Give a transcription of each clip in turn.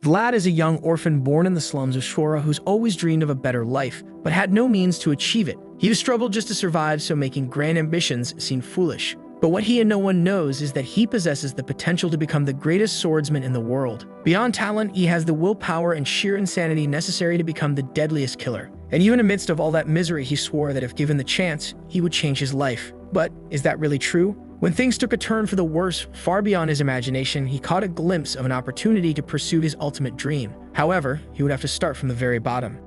Vlad is a young orphan born in the slums of Shora who's always dreamed of a better life, but had no means to achieve it. He struggled just to survive, so making grand ambitions seemed foolish. But what he and no one knows is that he possesses the potential to become the greatest swordsman in the world. Beyond talent, he has the willpower and sheer insanity necessary to become the deadliest killer. And even amidst of all that misery, he swore that if given the chance, he would change his life. But is that really true? When things took a turn for the worse, far beyond his imagination, he caught a glimpse of an opportunity to pursue his ultimate dream. However, he would have to start from the very bottom.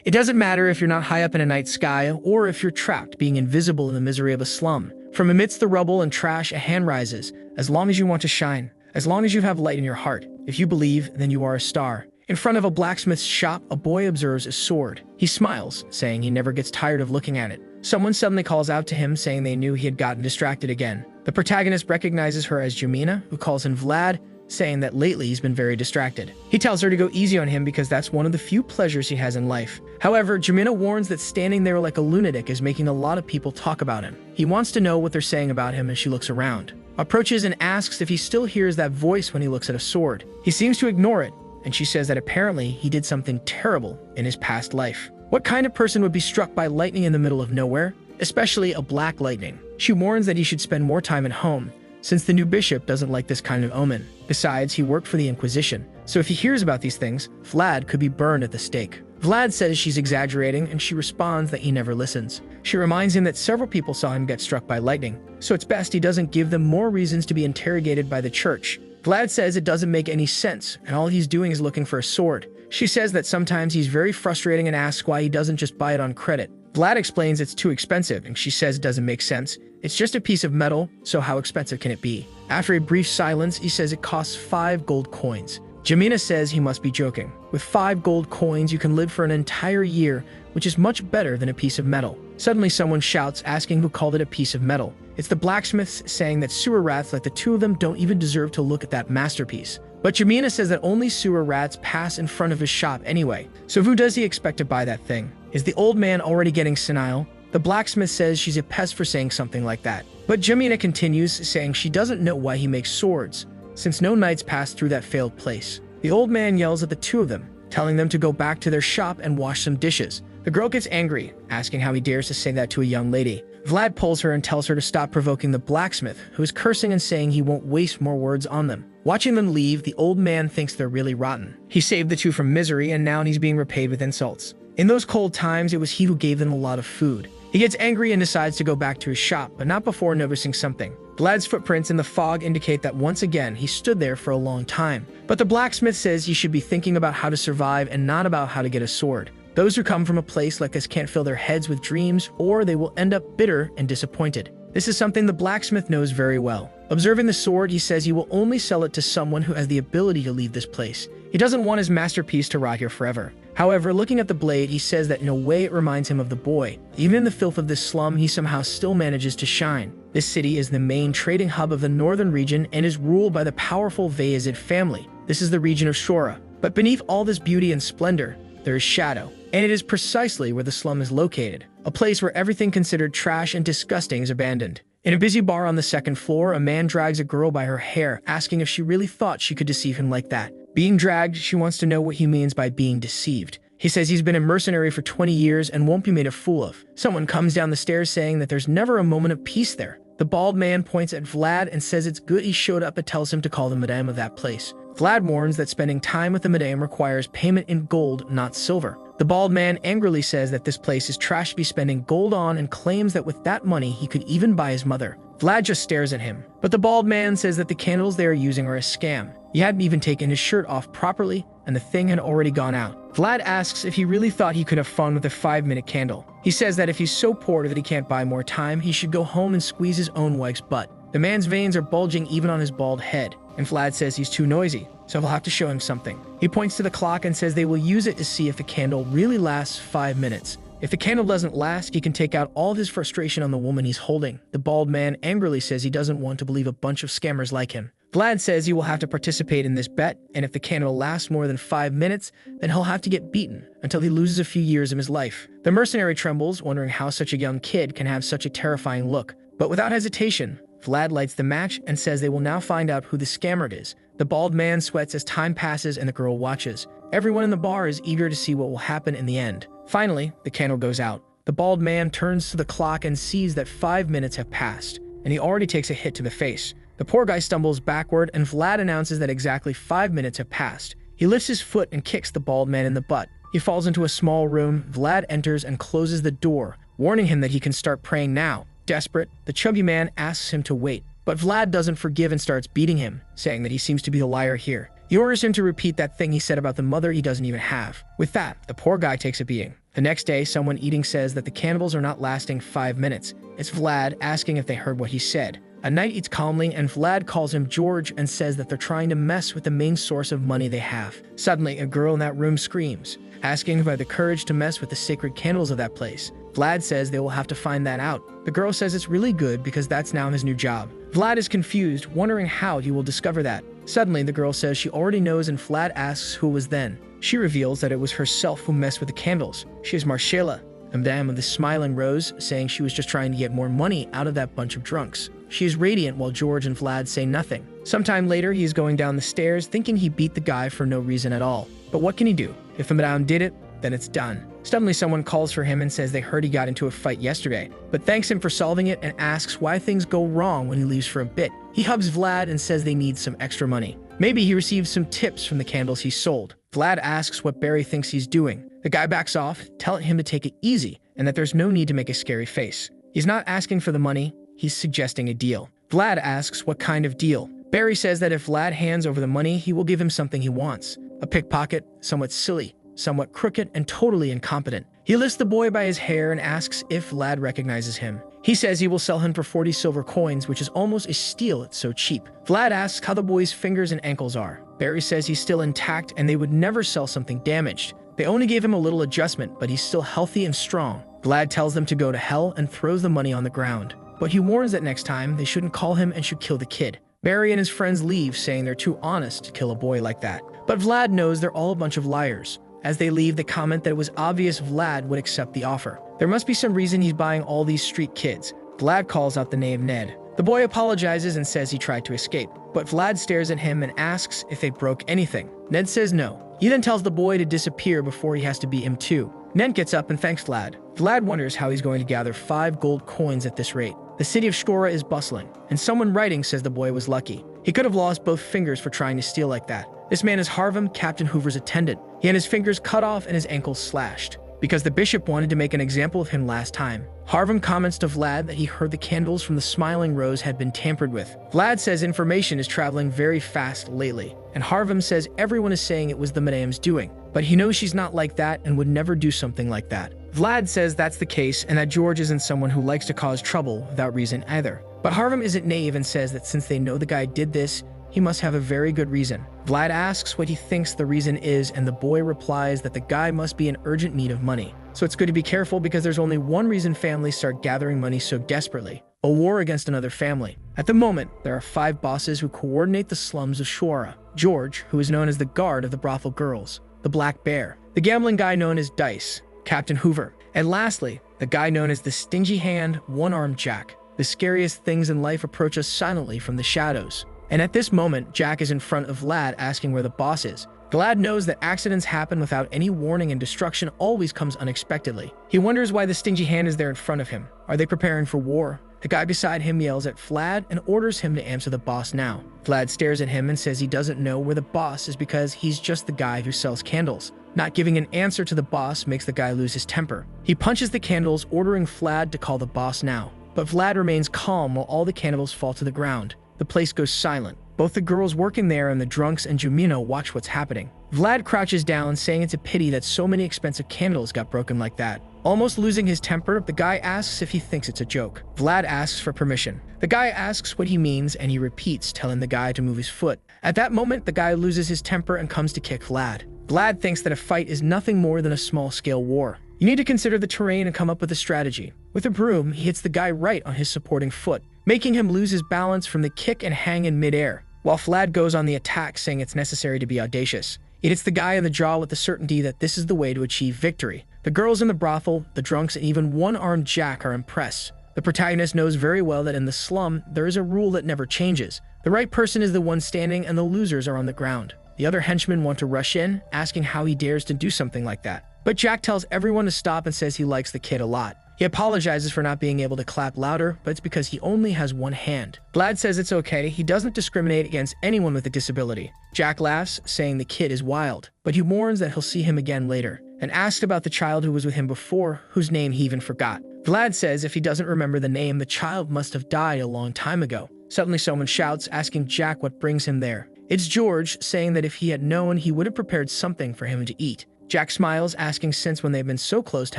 It doesn't matter if you're not high up in a night sky or if you're trapped, being invisible in the misery of a slum. From amidst the rubble and trash, a hand rises. As long as you want to shine, as long as you have light in your heart. If you believe, then you are a star. In front of a blacksmith's shop, a boy observes a sword. He smiles, saying he never gets tired of looking at it. Someone suddenly calls out to him, saying they knew he had gotten distracted again. The protagonist recognizes her as Jamina, who calls him Vlad, saying that lately he's been very distracted. He tells her to go easy on him because that's one of the few pleasures he has in life. However, Jamina warns that standing there like a lunatic is making a lot of people talk about him. He wants to know what they're saying about him as she looks around. Approaches and asks if he still hears that voice when he looks at a sword. He seems to ignore it, and she says that apparently he did something terrible in his past life. What kind of person would be struck by lightning in the middle of nowhere? Especially a black lightning. She warns that he should spend more time at home, since the new bishop doesn't like this kind of omen. Besides, he worked for the Inquisition, so if he hears about these things, Vlad could be burned at the stake. Vlad says she's exaggerating, and she responds that he never listens. She reminds him that several people saw him get struck by lightning, so it's best he doesn't give them more reasons to be interrogated by the church. Vlad says it doesn't make any sense, and all he's doing is looking for a sword. She says that sometimes he's very frustrating and asks why he doesn't just buy it on credit. Vlad explains it's too expensive, and she says it doesn't make sense. It's just a piece of metal, so how expensive can it be? After a brief silence, he says it costs 5 gold coins. Jamina says he must be joking. With 5 gold coins, you can live for an entire year, which is much better than a piece of metal. Suddenly, someone shouts, asking who called it a piece of metal. It's the blacksmiths, saying that sewer rats like the two of them don't even deserve to look at that masterpiece. But Jamina says that only sewer rats pass in front of his shop anyway. So who does he expect to buy that thing? Is the old man already getting senile? The blacksmith says she's a pest for saying something like that. But Jamina continues, saying she doesn't know why he makes swords, since no knights pass through that failed place. The old man yells at the two of them, telling them to go back to their shop and wash some dishes. The girl gets angry, asking how he dares to say that to a young lady. Vlad pulls her and tells her to stop provoking the blacksmith, who is cursing and saying he won't waste more words on them. Watching them leave, the old man thinks they're really rotten. He saved the two from misery, and now he's being repaid with insults. In those cold times, it was he who gave them a lot of food. He gets angry and decides to go back to his shop, but not before noticing something. Vlad's footprints in the fog indicate that once again he stood there for a long time. But the blacksmith says he should be thinking about how to survive and not about how to get a sword. Those who come from a place like this can't fill their heads with dreams, or they will end up bitter and disappointed. This is something the blacksmith knows very well. Observing the sword, he says he will only sell it to someone who has the ability to leave this place. He doesn't want his masterpiece to rot here forever. However, looking at the blade, he says that in a way it reminds him of the boy. Even in the filth of this slum, he somehow still manages to shine. This city is the main trading hub of the northern region and is ruled by the powerful Bayezid family. This is the region of Shora. But beneath all this beauty and splendor, there is shadow. And it is precisely where the slum is located, a place where everything considered trash and disgusting is abandoned. In a busy bar on the second floor, a man drags a girl by her hair, asking if she really thought she could deceive him like that. Being dragged, she wants to know what he means by being deceived. He says he's been a mercenary for 20 years and won't be made a fool of. Someone comes down the stairs saying that there's never a moment of peace there. The bald man points at Vlad and says it's good he showed up, but tells him to call the madame of that place. Vlad warns that spending time with the madame requires payment in gold, not silver. The bald man angrily says that this place is trash to be spending gold on and claims that with that money he could even buy his mother. Vlad just stares at him, but the bald man says that the candles they are using are a scam. He hadn't even taken his shirt off properly, and the thing had already gone out. Vlad asks if he really thought he could have fun with a 5-minute candle. He says that if he's so poor that he can't buy more time, he should go home and squeeze his own wife's butt. The man's veins are bulging even on his bald head, and Vlad says he's too noisy, so he'll have to show him something. He points to the clock and says they will use it to see if the candle really lasts 5 minutes. If the candle doesn't last, he can take out all of his frustration on the woman he's holding. The bald man angrily says he doesn't want to believe a bunch of scammers like him. Vlad says he will have to participate in this bet, and if the candle lasts more than 5 minutes, then he'll have to get beaten until he loses a few years of his life. The mercenary trembles, wondering how such a young kid can have such a terrifying look. But without hesitation, Vlad lights the match and says they will now find out who the scammer is. The bald man sweats as time passes and the girl watches. Everyone in the bar is eager to see what will happen in the end. Finally, the candle goes out. The bald man turns to the clock and sees that 5 minutes have passed, and he already takes a hit to the face. The poor guy stumbles backward, and Vlad announces that exactly 5 minutes have passed. He lifts his foot and kicks the bald man in the butt. He falls into a small room. Vlad enters and closes the door, warning him that he can start praying now. Desperate, the chubby man asks him to wait, but Vlad doesn't forgive and starts beating him, saying that he seems to be the liar here. He orders him to repeat that thing he said about the mother he doesn't even have. With that, the poor guy takes a beating. The next day, someone eating says that the cannibals are not lasting 5 minutes. It's Vlad asking if they heard what he said. A knight eats calmly, and Vlad calls him George and says that they're trying to mess with the main source of money they have. Suddenly, a girl in that room screams, asking if I have the courage to mess with the sacred candles of that place. Vlad says they will have to find that out. The girl says it's really good because that's now his new job. Vlad is confused, wondering how he will discover that. Suddenly, the girl says she already knows, and Vlad asks who it was then. She reveals that it was herself who messed with the candles. She is Marcella, a dame of the smiling rose, saying she was just trying to get more money out of that bunch of drunks. She is radiant while George and Vlad say nothing. Sometime later, he is going down the stairs thinking he beat the guy for no reason at all. But what can he do? If the madame did it, then it's done. Suddenly, someone calls for him and says they heard he got into a fight yesterday, but thanks him for solving it and asks why things go wrong when he leaves for a bit. He hugs Vlad and says they need some extra money. Maybe he receives some tips from the candles he sold. Vlad asks what Barry thinks he's doing. The guy backs off, telling him to take it easy and that there's no need to make a scary face. He's not asking for the money, he's suggesting a deal. Vlad asks what kind of deal. Barry says that if Vlad hands over the money, he will give him something he wants. A pickpocket, somewhat silly, somewhat crooked, and totally incompetent. He lifts the boy by his hair and asks if Vlad recognizes him. He says he will sell him for 40 silver coins, which is almost a steal, it's so cheap. Vlad asks how the boy's fingers and ankles are. Barry says he's still intact and they would never sell something damaged. They only gave him a little adjustment, but he's still healthy and strong. Vlad tells them to go to hell and throws the money on the ground. But he warns that next time, they shouldn't call him and should kill the kid. Barry and his friends leave, saying they're too honest to kill a boy like that. But Vlad knows they're all a bunch of liars. As they leave, they comment that it was obvious Vlad would accept the offer. There must be some reason he's buying all these street kids. Vlad calls out the name Ned. The boy apologizes and says he tried to escape, but Vlad stares at him and asks if they broke anything. Ned says no. He then tells the boy to disappear before he has to beat him too. Ned gets up and thanks Vlad. Vlad wonders how he's going to gather 5 gold coins at this rate. The city of Shkora is bustling, and someone writing says the boy was lucky. He could have lost both fingers for trying to steal like that. This man is Harvem, Captain Hoover's attendant. He had his fingers cut off and his ankles slashed, because the bishop wanted to make an example of him last time. Harvem comments to Vlad that he heard the candles from the Smiling Rose had been tampered with. Vlad says information is traveling very fast lately, and Harvem says everyone is saying it was the madame's doing, but he knows she's not like that and would never do something like that. Vlad says that's the case and that George isn't someone who likes to cause trouble without reason either. But Harvem isn't naive and says that since they know the guy did this, he must have a very good reason. Vlad asks what he thinks the reason is, and the boy replies that the guy must be in urgent need of money. So it's good to be careful because there's only one reason families start gathering money so desperately: a war against another family. At the moment, there are 5 bosses who coordinate the slums of Shkora. George, who is known as the guard of the brothel girls, the Black Bear, the gambling guy known as Dice, Captain Hoover, and lastly, the guy known as the Stingy Hand, One-Armed Jack. The scariest things in life approach us silently from the shadows. And at this moment, Jack is in front of Vlad asking where the boss is. Vlad knows that accidents happen without any warning and destruction always comes unexpectedly. He wonders why the Stingy Hand is there in front of him. Are they preparing for war? The guy beside him yells at Vlad and orders him to answer the boss now. Vlad stares at him and says he doesn't know where the boss is because he's just the guy who sells candles. Not giving an answer to the boss makes the guy lose his temper. He punches the candles, ordering Vlad to call the boss now. But Vlad remains calm while all the candles fall to the ground. The place goes silent. Both the girls working there and the drunks and Jumino watch what's happening. Vlad crouches down, saying it's a pity that so many expensive candles got broken like that. Almost losing his temper, the guy asks if he thinks it's a joke. Vlad asks for permission. The guy asks what he means and he repeats, telling the guy to move his foot. At that moment, the guy loses his temper and comes to kick Vlad. Vlad thinks that a fight is nothing more than a small-scale war. You need to consider the terrain and come up with a strategy. With a broom, he hits the guy right on his supporting foot, making him lose his balance from the kick and hang in midair, while Vlad goes on the attack, saying it's necessary to be audacious. It hits the guy in the jaw with the certainty that this is the way to achieve victory. The girls in the brothel, the drunks, and even One-Armed Jack are impressed. The protagonist knows very well that in the slum, there is a rule that never changes. The right person is the one standing and the losers are on the ground. The other henchmen want to rush in, asking how he dares to do something like that. But Jack tells everyone to stop and says he likes the kid a lot. He apologizes for not being able to clap louder, but it's because he only has one hand. Vlad says it's okay, he doesn't discriminate against anyone with a disability. Jack laughs, saying the kid is wild, but he warns that he'll see him again later, and asks about the child who was with him before, whose name he even forgot. Vlad says if he doesn't remember the name, the child must have died a long time ago. Suddenly someone shouts, asking Jack what brings him there. It's George, saying that if he had known, he would have prepared something for him to eat. Jack smiles, asking since when they've been so close to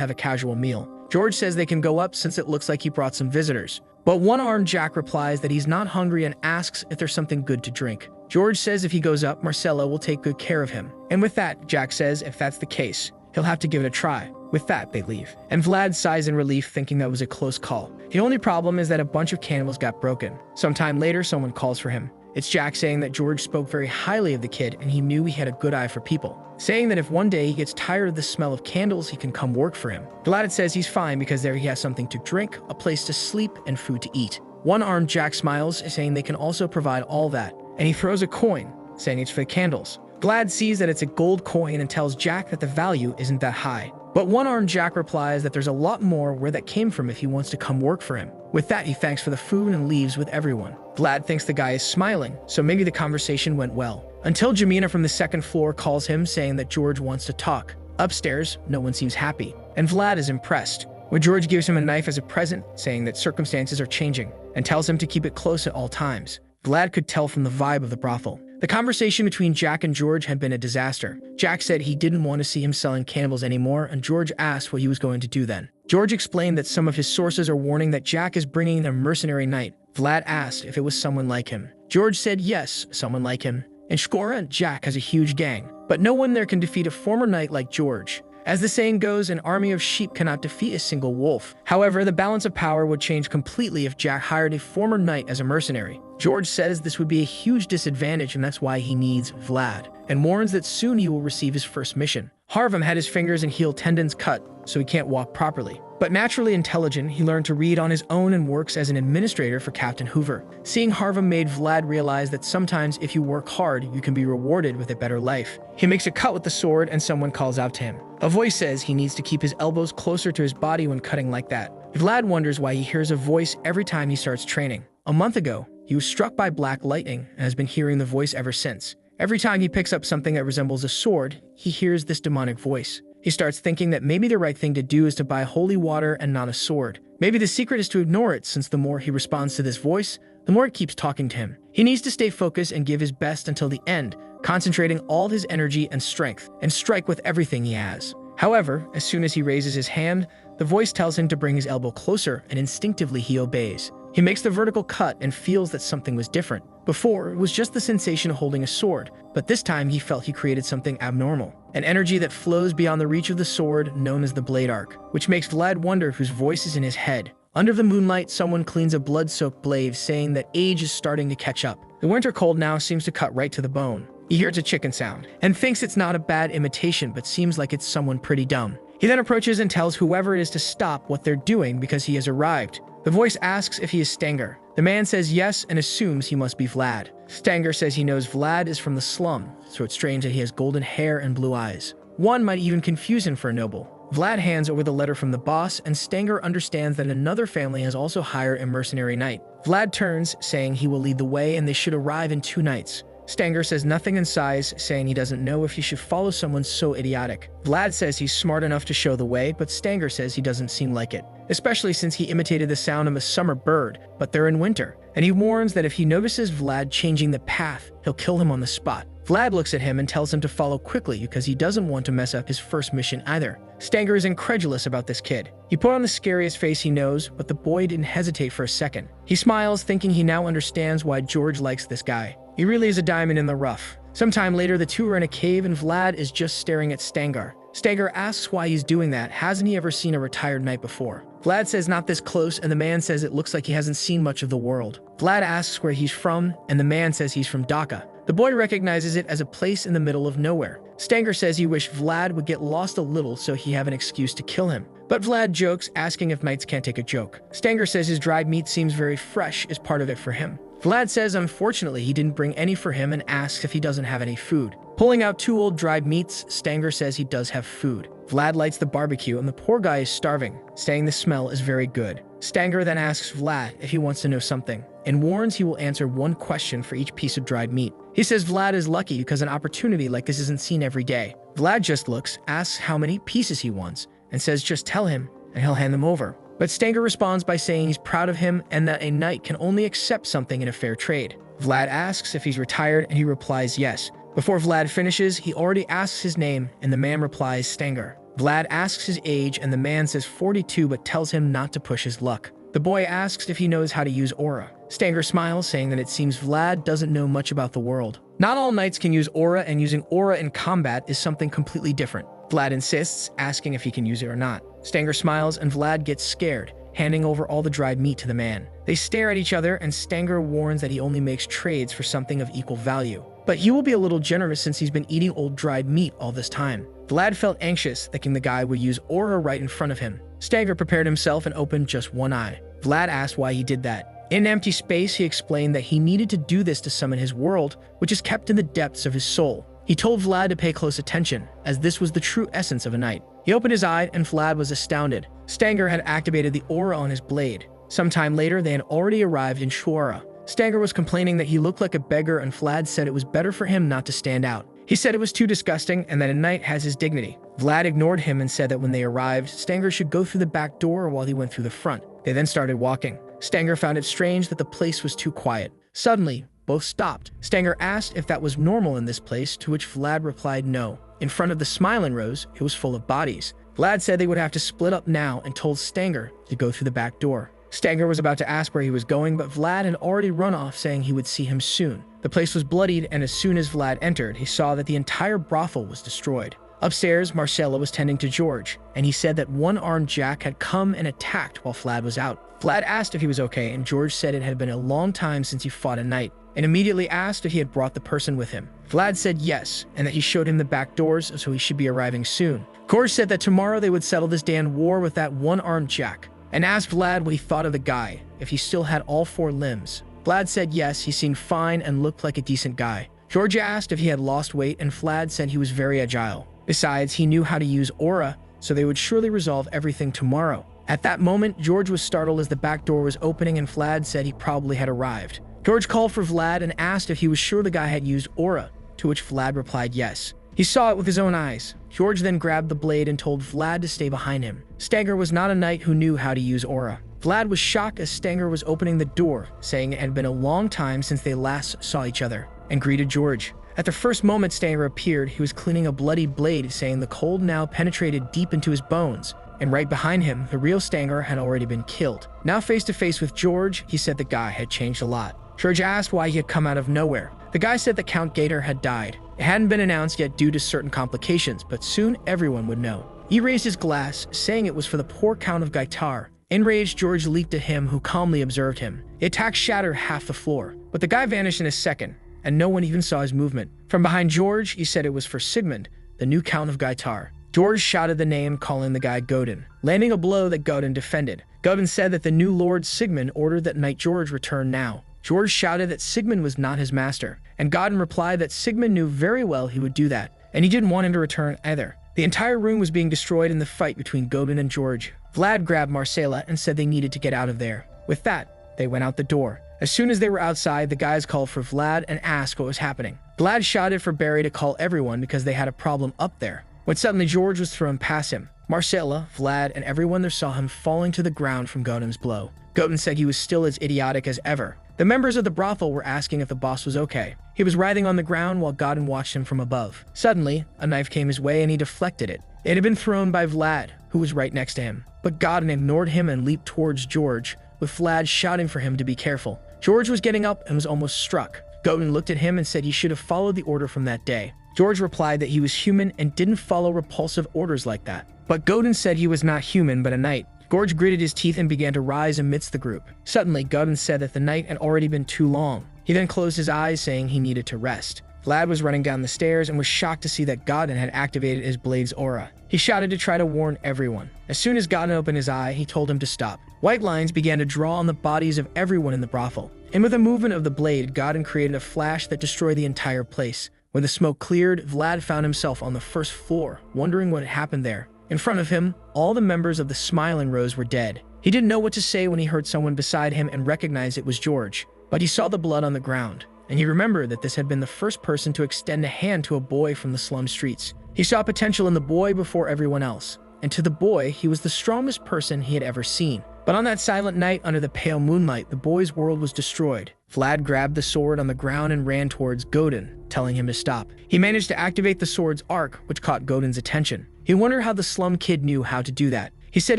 have a casual meal. George says they can go up since it looks like he brought some visitors. But one-armed Jack replies that he's not hungry and asks if there's something good to drink. George says if he goes up, Marcelo will take good care of him. And with that, Jack says if that's the case, he'll have to give it a try. With that, they leave. And Vlad sighs in relief, thinking that was a close call. The only problem is that a bunch of candles got broken. Sometime later, someone calls for him. It's Jack saying that George spoke very highly of the kid and he knew he had a good eye for people, saying that if one day he gets tired of the smell of candles, he can come work for him. Vlad says he's fine because there he has something to drink, a place to sleep, and food to eat. One-armed Jack smiles, saying they can also provide all that, and he throws a coin, saying it's for the candles. Vlad sees that it's a gold coin and tells Jack that the value isn't that high. But one-armed Jack replies that there's a lot more where that came from if he wants to come work for him. With that, he thanks for the food and leaves with everyone. Vlad thinks the guy is smiling, so maybe the conversation went well. Until Jamina from the second floor calls him, saying that George wants to talk. Upstairs, no one seems happy, and Vlad is impressed, where George gives him a knife as a present, saying that circumstances are changing, and tells him to keep it close at all times. Vlad could tell from the vibe of the brothel. The conversation between Jack and George had been a disaster. Jack said he didn't want to see him selling candles anymore, and George asked what he was going to do then. George explained that some of his sources are warning that Jack is bringing in a mercenary knight. Vlad asked if it was someone like him. George said yes, someone like him. And Shkora and Jack has a huge gang, but no one there can defeat a former knight like George. As the saying goes, an army of sheep cannot defeat a single wolf. However, the balance of power would change completely if Jack hired a former knight as a mercenary. George says this would be a huge disadvantage, and that's why he needs Vlad, and warns that soon he will receive his first mission. Harvem had his fingers and heel tendons cut, so he can't walk properly. But naturally intelligent, he learned to read on his own and works as an administrator for Captain Hoover. Seeing Harvem made Vlad realize that sometimes if you work hard, you can be rewarded with a better life. He makes a cut with the sword and someone calls out to him. A voice says he needs to keep his elbows closer to his body when cutting like that. Vlad wonders why he hears a voice every time he starts training. A month ago, he was struck by black lightning and has been hearing the voice ever since. Every time he picks up something that resembles a sword, he hears this demonic voice. He starts thinking that maybe the right thing to do is to buy holy water and not a sword. Maybe the secret is to ignore it, since the more he responds to this voice, the more it keeps talking to him. He needs to stay focused and give his best until the end, concentrating all his energy and strength, and strike with everything he has. However, as soon as he raises his hand, the voice tells him to bring his elbow closer, and instinctively he obeys. He makes the vertical cut and feels that something was different. Before, it was just the sensation of holding a sword, but this time he felt he created something abnormal. An energy that flows beyond the reach of the sword, known as the blade arc, which makes Vlad wonder whose voice is in his head. Under the moonlight, someone cleans a blood-soaked blade, saying that age is starting to catch up. The winter cold now seems to cut right to the bone. He hears a chicken sound, and thinks it's not a bad imitation, but seems like it's someone pretty dumb. He then approaches and tells whoever it is to stop what they're doing because he has arrived. The voice asks if he is Stanger. The man says yes and assumes he must be Vlad. Stanger says he knows Vlad is from the slum, so it's strange that he has golden hair and blue eyes. One might even confuse him for a noble. Vlad hands over the letter from the boss, and Stanger understands that another family has also hired a mercenary knight. Vlad turns, saying he will lead the way and they should arrive in 2 nights. Stanger says nothing and sighs, saying he doesn't know if he should follow someone so idiotic. Vlad says he's smart enough to show the way, but Stanger says he doesn't seem like it, especially since he imitated the sound of a summer bird, but they're in winter. And he warns that if he notices Vlad changing the path, he'll kill him on the spot. Vlad looks at him and tells him to follow quickly because he doesn't want to mess up his first mission either. Stanger is incredulous about this kid. He put on the scariest face he knows, but the boy didn't hesitate for a second. He smiles, thinking he now understands why George likes this guy. He really is a diamond in the rough. Sometime later, the two are in a cave and Vlad is just staring at Stanger. Stanger asks why he's doing that. Hasn't he ever seen a retired knight before? Vlad says not this close, and the man says it looks like he hasn't seen much of the world. Vlad asks where he's from, and the man says he's from Dhaka. The boy recognizes it as a place in the middle of nowhere. Stanger says he wished Vlad would get lost a little so he have an excuse to kill him. But Vlad jokes, asking if knights can't take a joke. Stanger says his dried meat seems very fresh is part of it for him. Vlad says unfortunately he didn't bring any for him and asks if he doesn't have any food. Pulling out 2 old dried meats, Stanger says he does have food. Vlad lights the barbecue and the poor guy is starving, saying the smell is very good. Stanger then asks Vlad if he wants to know something, and warns he will answer 1 question for each piece of dried meat. He says Vlad is lucky because an opportunity like this isn't seen every day. Vlad just looks, asks how many pieces he wants, and says just tell him, and he'll hand them over. But Stanger responds by saying he's proud of him and that a knight can only accept something in a fair trade. Vlad asks if he's retired and he replies yes. Before Vlad finishes, he already asks his name and the man replies Stanger. Vlad asks his age and the man says 42 but tells him not to push his luck. The boy asks if he knows how to use aura. Stanger smiles, saying that it seems Vlad doesn't know much about the world. Not all knights can use aura, and using aura in combat is something completely different. Vlad insists, asking if he can use it or not. Stanger smiles and Vlad gets scared, handing over all the dried meat to the man. They stare at each other and Stanger warns that he only makes trades for something of equal value. But he will be a little generous since he's been eating old dried meat all this time. Vlad felt anxious, thinking the guy would use aura right in front of him. Stanger prepared himself and opened just 1 eye. Vlad asked why he did that. In an empty space, he explained that he needed to do this to summon his world, which is kept in the depths of his soul. He told Vlad to pay close attention, as this was the true essence of a knight. He opened his eye and Vlad was astounded. Stanger had activated the aura on his blade. Sometime later, they had already arrived in Shura. Stanger was complaining that he looked like a beggar and Vlad said it was better for him not to stand out. He said it was too disgusting and that a knight has his dignity. Vlad ignored him and said that when they arrived, Stanger should go through the back door while he went through the front. They then started walking. Stanger found it strange that the place was too quiet. Suddenly, both stopped. Stanger asked if that was normal in this place, to which Vlad replied no. In front of the Smiling Rose, it was full of bodies. Vlad said they would have to split up now and told Stanger to go through the back door. Stanger was about to ask where he was going, but Vlad had already run off, saying he would see him soon. The place was bloodied, and as soon as Vlad entered, he saw that the entire brothel was destroyed. Upstairs, Marcella was tending to George, and he said that one-armed Jack had come and attacked while Vlad was out. Vlad asked if he was okay, and George said it had been a long time since he fought a knight, and immediately asked if he had brought the person with him. Vlad said yes, and that he showed him the back doors, so he should be arriving soon. George said that tomorrow they would settle this damn war with that one-armed Jack, and asked Vlad what he thought of the guy, if he still had all 4 limbs. Vlad said yes, he seemed fine and looked like a decent guy. George asked if he had lost weight, and Vlad said he was very agile. Besides, he knew how to use aura, so they would surely resolve everything tomorrow. At that moment, George was startled as the back door was opening and Vlad said he probably had arrived. George called for Vlad and asked if he was sure the guy had used aura, to which Vlad replied yes. He saw it with his own eyes. George then grabbed the blade and told Vlad to stay behind him. Stanger was not a knight who knew how to use aura. Vlad was shocked as Stanger was opening the door, saying it had been a long time since they last saw each other, and greeted George. At the first moment Stanger appeared, he was cleaning a bloody blade, saying the cold now penetrated deep into his bones, and right behind him, the real Stanger had already been killed. Now face to face with George, he said the guy had changed a lot. George asked why he had come out of nowhere. The guy said that Count Gator had died. It hadn't been announced yet due to certain complications, but soon everyone would know. He raised his glass, saying it was for the poor Count of Gaitar. Enraged, George leaped at him, who calmly observed him. The attack shattered half the floor, but the guy vanished in a second, and no one even saw his movement. From behind George, he said it was for Sigmund, the new Count of Gaitar. George shouted the name, calling the guy Godin, landing a blow that Godin defended. Godin said that the new Lord Sigmund ordered that Knight George return now. George shouted that Sigmund was not his master, and Godin replied that Sigmund knew very well he would do that, and he didn't want him to return either. The entire room was being destroyed in the fight between Godin and George. Vlad grabbed Marcella and said they needed to get out of there. With that, they went out the door. As soon as they were outside, the guys called for Vlad and asked what was happening. Vlad shouted for Barry to call everyone because they had a problem up there, when suddenly George was thrown past him. Marcella, Vlad, and everyone there saw him falling to the ground from Godin's blow. Godin said he was still as idiotic as ever. The members of the brothel were asking if the boss was okay. He was writhing on the ground while Godin watched him from above. Suddenly, a knife came his way and he deflected it. It had been thrown by Vlad, who was right next to him. But Godin ignored him and leaped towards George, with Vlad shouting for him to be careful. George was getting up and was almost struck. Godin looked at him and said he should have followed the order from that day. George replied that he was human and didn't follow repulsive orders like that. But Godin said he was not human but a knight. George gritted his teeth and began to rise amidst the group. Suddenly, Godin said that the night had already been too long. He then closed his eyes, saying he needed to rest. Vlad was running down the stairs and was shocked to see that Godin had activated his blade's aura. He shouted to try to warn everyone. As soon as Godin opened his eye, he told him to stop. White lines began to draw on the bodies of everyone in the brothel. and with a movement of the blade, Godin created a flash that destroyed the entire place. When the smoke cleared, Vlad found himself on the first floor, wondering what had happened there. In front of him, all the members of the Smiling Rose were dead. He didn't know what to say when he heard someone beside him and recognized it was George. But he saw the blood on the ground, and he remembered that this had been the first person to extend a hand to a boy from the slum streets. He saw potential in the boy before everyone else, and to the boy, he was the strongest person he had ever seen. But on that silent night under the pale moonlight, the boy's world was destroyed. Vlad grabbed the sword on the ground and ran towards Godin, telling him to stop. He managed to activate the sword's arc, which caught Godin's attention. He wondered how the slum kid knew how to do that. He said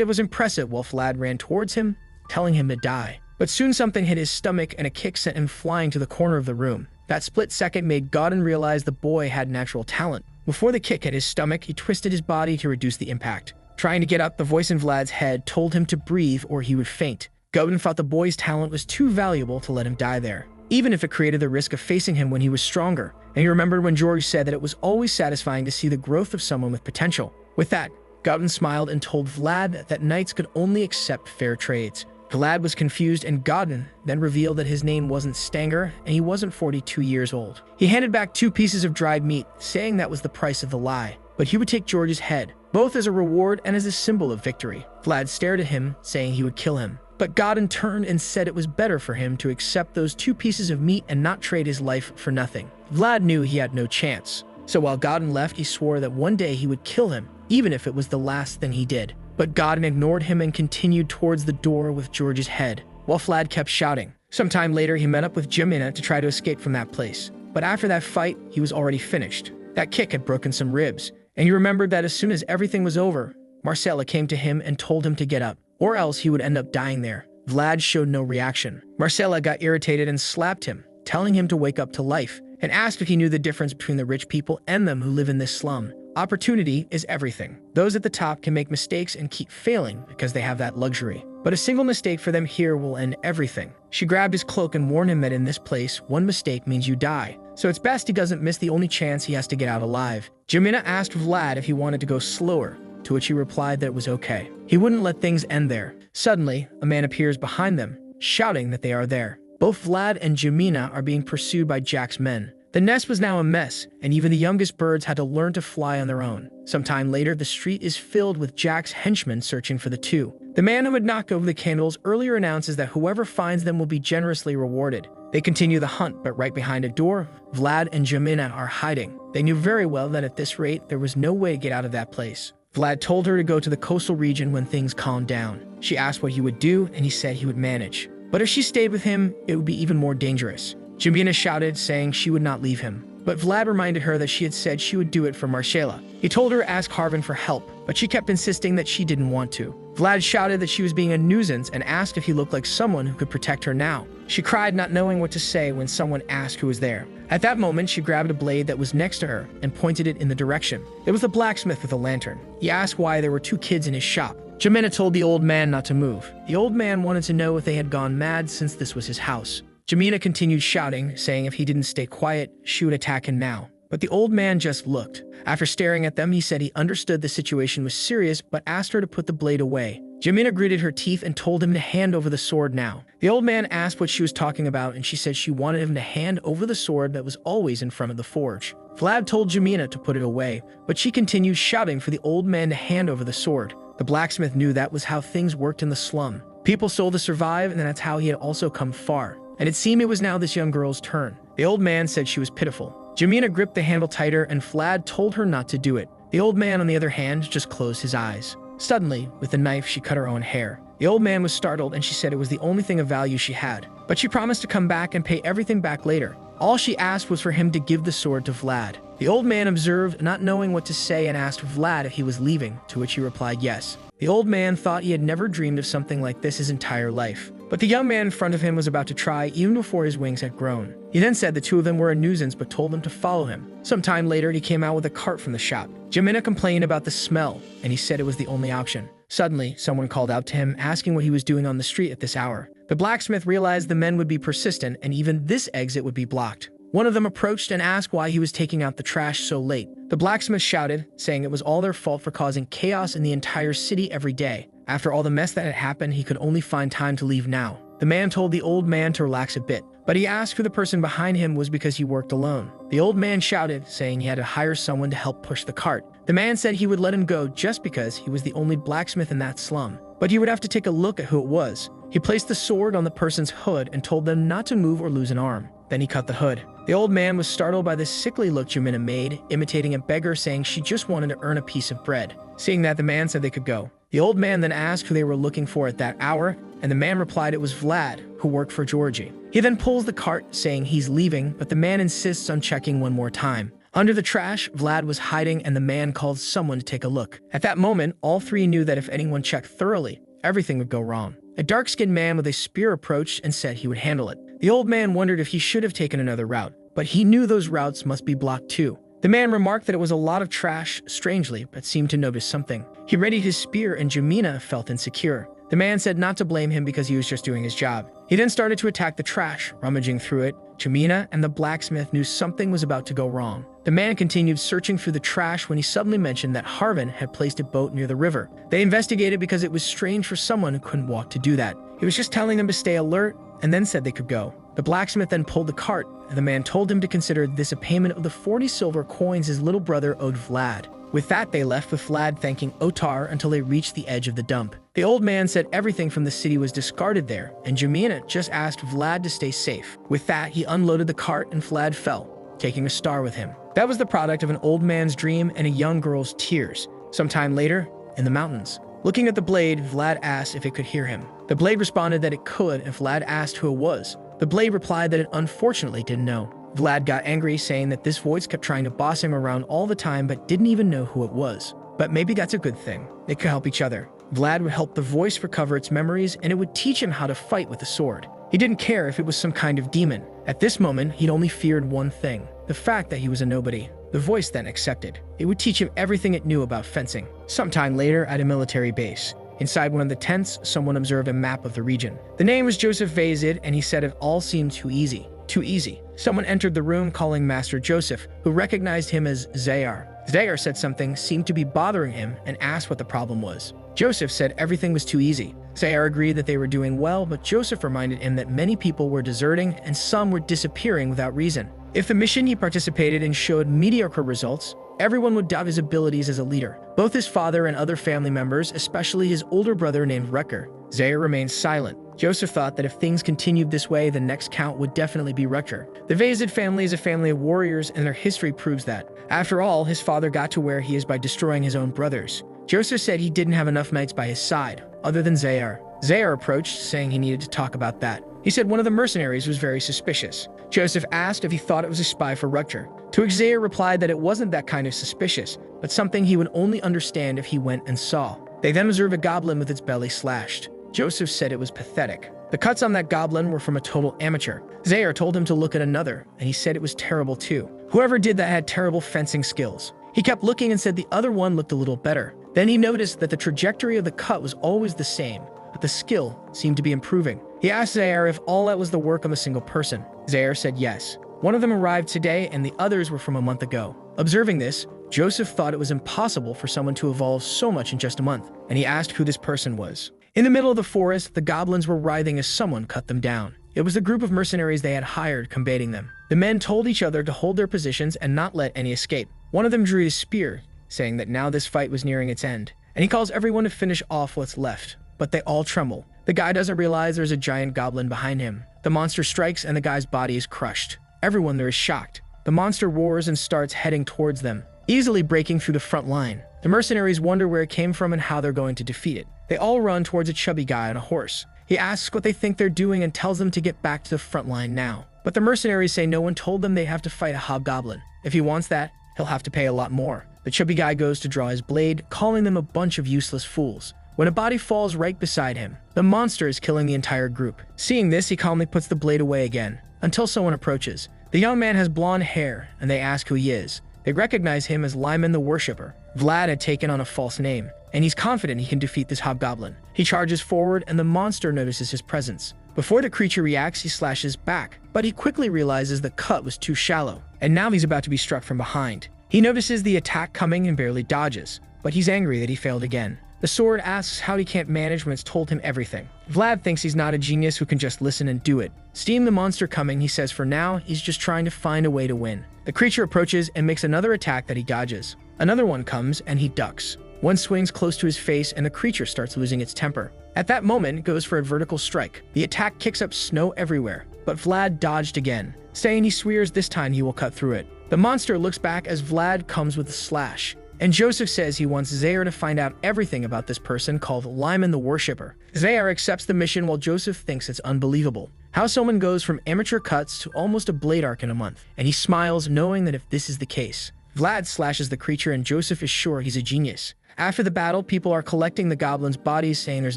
it was impressive while Vlad ran towards him, telling him to die. But soon something hit his stomach and a kick sent him flying to the corner of the room. That split second made Godin realize the boy had natural talent. Before the kick hit his stomach, he twisted his body to reduce the impact. Trying to get up, the voice in Vlad's head told him to breathe or he would faint. Godin thought the boy's talent was too valuable to let him die there, even if it created the risk of facing him when he was stronger. And he remembered when George said that it was always satisfying to see the growth of someone with potential. With that, Godin smiled and told Vlad that knights could only accept fair trades. Vlad was confused, and Godin then revealed that his name wasn't Stanger and he wasn't 42 years old. He handed back 2 pieces of dried meat, saying that was the price of the lie. But he would take George's head, both as a reward and as a symbol of victory. Vlad stared at him, saying he would kill him. But Godin turned and said it was better for him to accept those 2 pieces of meat and not trade his life for nothing. Vlad knew he had no chance. So while Godin left, he swore that one day he would kill him, even if it was the last thing he did. But Godin ignored him and continued towards the door with George's head, while Vlad kept shouting. Sometime later, he met up with Jamina to try to escape from that place. But after that fight, he was already finished. That kick had broken some ribs, and he remembered that as soon as everything was over, Marcella came to him and told him to get up, or else he would end up dying there. Vlad showed no reaction. Marcella got irritated and slapped him, telling him to wake up to life, and asked if he knew the difference between the rich people and them who live in this slum. Opportunity is everything. Those at the top can make mistakes and keep failing because they have that luxury. But a single mistake for them here will end everything. She grabbed his cloak and warned him that in this place, one mistake means you die. So it's best he doesn't miss the only chance he has to get out alive. Jamina asked Vlad if he wanted to go slower, to which he replied that it was okay. He wouldn't let things end there. Suddenly, a man appears behind them, shouting that they are there. Both Vlad and Jamina are being pursued by Jack's men. The nest was now a mess, and even the youngest birds had to learn to fly on their own. Sometime later, the street is filled with Jack's henchmen searching for the 2. The man who had knocked over the candles earlier announces that whoever finds them will be generously rewarded. They continue the hunt, but right behind a door, Vlad and Jamina are hiding. They knew very well that at this rate, there was no way to get out of that place. Vlad told her to go to the coastal region when things calmed down. She asked what he would do, and he said he would manage. But if she stayed with him, it would be even more dangerous. Jamina shouted, saying she would not leave him. But Vlad reminded her that she had said she would do it for Marcella. He told her to ask Harvin for help, but she kept insisting that she didn't want to. Vlad shouted that she was being a nuisance and asked if he looked like someone who could protect her now. She cried, not knowing what to say when someone asked who was there. At that moment, she grabbed a blade that was next to her and pointed it in the direction. It was the blacksmith with a lantern. He asked why there were 2 kids in his shop. Jamina told the old man not to move. The old man wanted to know if they had gone mad since this was his house. Jamina continued shouting, saying if he didn't stay quiet, she would attack him now. But the old man just looked. After staring at them, he said he understood the situation was serious, but asked her to put the blade away. Jamina gritted her teeth and told him to hand over the sword now. The old man asked what she was talking about, and she said she wanted him to hand over the sword that was always in front of the forge. Vlad told Jamina to put it away, but she continued shouting for the old man to hand over the sword. The blacksmith knew that was how things worked in the slum. People sold to survive, and that's how he had also come far. And it seemed it was now this young girl's turn. The old man said she was pitiful. Jamina gripped the handle tighter, and Vlad told her not to do it. The old man, on the other hand, just closed his eyes. Suddenly, with the knife, she cut her own hair. The old man was startled, and she said it was the only thing of value she had. But she promised to come back and pay everything back later. All she asked was for him to give the sword to Vlad. The old man observed, not knowing what to say, and asked Vlad if he was leaving, to which he replied yes. The old man thought he had never dreamed of something like this his entire life. But the young man in front of him was about to try even before his wings had grown. He then said the 2 of them were a nuisance but told them to follow him. Sometime later, he came out with a cart from the shop. Jamina complained about the smell, and he said it was the only option. Suddenly, someone called out to him, asking what he was doing on the street at this hour. The blacksmith realized the men would be persistent, and even this exit would be blocked. One of them approached and asked why he was taking out the trash so late. The blacksmith shouted, saying it was all their fault for causing chaos in the entire city every day. After all the mess that had happened, he could only find time to leave now. The man told the old man to relax a bit, but he asked who the person behind him was because he worked alone. The old man shouted, saying he had to hire someone to help push the cart. The man said he would let him go just because he was the only blacksmith in that slum, but he would have to take a look at who it was. He placed the sword on the person's hood and told them not to move or lose an arm. Then he cut the hood. The old man was startled by the sickly look Jumina made, imitating a beggar, saying she just wanted to earn a piece of bread. Seeing that, the man said they could go. The old man then asked who they were looking for at that hour, and the man replied it was Vlad, who worked for Georgie. He then pulls the cart, saying he's leaving, but the man insists on checking one more time. Under the trash, Vlad was hiding, and the man called someone to take a look. At that moment, all three knew that if anyone checked thoroughly, everything would go wrong. A dark-skinned man with a spear approached and said he would handle it. The old man wondered if he should have taken another route, but he knew those routes must be blocked too. The man remarked that it was a lot of trash, strangely, but seemed to notice something. He readied his spear, and Jumina felt insecure. The man said not to blame him because he was just doing his job. He then started to attack the trash, rummaging through it. Jumina and the blacksmith knew something was about to go wrong. The man continued searching through the trash when he suddenly mentioned that Harvin had placed a boat near the river. They investigated because it was strange for someone who couldn't walk to do that. He was just telling them to stay alert and then said they could go. The blacksmith then pulled the cart, and the man told him to consider this a payment of the 40 silver coins his little brother owed Vlad. With that, they left with Vlad thanking Otar until they reached the edge of the dump. The old man said everything from the city was discarded there, and Jumina just asked Vlad to stay safe. With that, he unloaded the cart and Vlad fell, taking a star with him. That was the product of an old man's dream and a young girl's tears. Sometime later, in the mountains. Looking at the blade, Vlad asked if it could hear him. The blade responded that it could, and Vlad asked who it was. The blade replied that it unfortunately didn't know. Vlad got angry, saying that this voice kept trying to boss him around all the time but didn't even know who it was. But maybe that's a good thing. They could help each other. Vlad would help the voice recover its memories, and it would teach him how to fight with a sword. He didn't care if it was some kind of demon. At this moment, he'd only feared one thing: the fact that he was a nobody. The voice then accepted. It would teach him everything it knew about fencing. Sometime later, at a military base, inside one of the tents, someone observed a map of the region. The name was Joseph Vazid, and he said it all seemed too easy. Too easy. Someone entered the room calling Master Joseph, who recognized him as Zayar. Zayar said something seemed to be bothering him and asked what the problem was. Joseph said everything was too easy. Zayar agreed that they were doing well, but Joseph reminded him that many people were deserting and some were disappearing without reason. If the mission he participated in showed mediocre results, everyone would doubt his abilities as a leader. Both his father and other family members, especially his older brother named Wrecker. Zayar remained silent. Joseph thought that if things continued this way, the next count would definitely be Wrecker. The Vazid family is a family of warriors, and their history proves that. After all, his father got to where he is by destroying his own brothers. Joseph said he didn't have enough knights by his side, other than Zayar. Zayar approached, saying he needed to talk about that. He said one of the mercenaries was very suspicious. Joseph asked if he thought it was a spy for Rutger. To which Zayar replied that it wasn't that kind of suspicious, but something he would only understand if he went and saw. They then observed a goblin with its belly slashed. Joseph said it was pathetic. The cuts on that goblin were from a total amateur. Zayar told him to look at another, and he said it was terrible too. Whoever did that had terrible fencing skills. He kept looking and said the other one looked a little better. Then he noticed that the trajectory of the cut was always the same, but the skill seemed to be improving. He asked Zayar if all that was the work of a single person. Zayar said yes. One of them arrived today, and the others were from a month ago. Observing this, Joseph thought it was impossible for someone to evolve so much in just a month, and he asked who this person was. In the middle of the forest, the goblins were writhing as someone cut them down. It was the group of mercenaries they had hired combating them. The men told each other to hold their positions and not let any escape. One of them drew his spear, saying that now this fight was nearing its end, and he calls everyone to finish off what's left. But they all tremble. The guy doesn't realize there's a giant goblin behind him. The monster strikes and the guy's body is crushed. Everyone there is shocked. The monster roars and starts heading towards them, easily breaking through the front line. The mercenaries wonder where it came from and how they're going to defeat it. They all run towards a chubby guy on a horse. He asks what they think they're doing and tells them to get back to the front line now. But the mercenaries say no one told them they have to fight a hobgoblin. If he wants that, he'll have to pay a lot more. The chubby guy goes to draw his blade, calling them a bunch of useless fools. When a body falls right beside him, the monster is killing the entire group. Seeing this, he calmly puts the blade away again, until someone approaches. The young man has blonde hair, and they ask who he is. They recognize him as Lyman the Worshipper. Vlad had taken on a false name, and he's confident he can defeat this hobgoblin. He charges forward, and the monster notices his presence. Before the creature reacts, he slashes back, but he quickly realizes the cut was too shallow, and now he's about to be struck from behind. He notices the attack coming and barely dodges, but he's angry that he failed again. The sword asks how he can't manage when it's told him everything. Vlad thinks he's not a genius who can just listen and do it. Seeing the monster coming, he says for now, he's just trying to find a way to win. The creature approaches and makes another attack that he dodges. Another one comes and he ducks. One swings close to his face and the creature starts losing its temper. At that moment, it goes for a vertical strike. The attack kicks up snow everywhere, but Vlad dodged again. Saying he swears this time he will cut through it. The monster looks back as Vlad comes with a slash. And Joseph says he wants Zaire to find out everything about this person called Lyman the Worshipper. Zaire accepts the mission while Joseph thinks it's unbelievable. How someone goes from amateur cuts to almost a blade arc in a month. And he smiles knowing that if this is the case. Vlad slashes the creature and Joseph is sure he's a genius. After the battle, people are collecting the goblins' bodies saying there's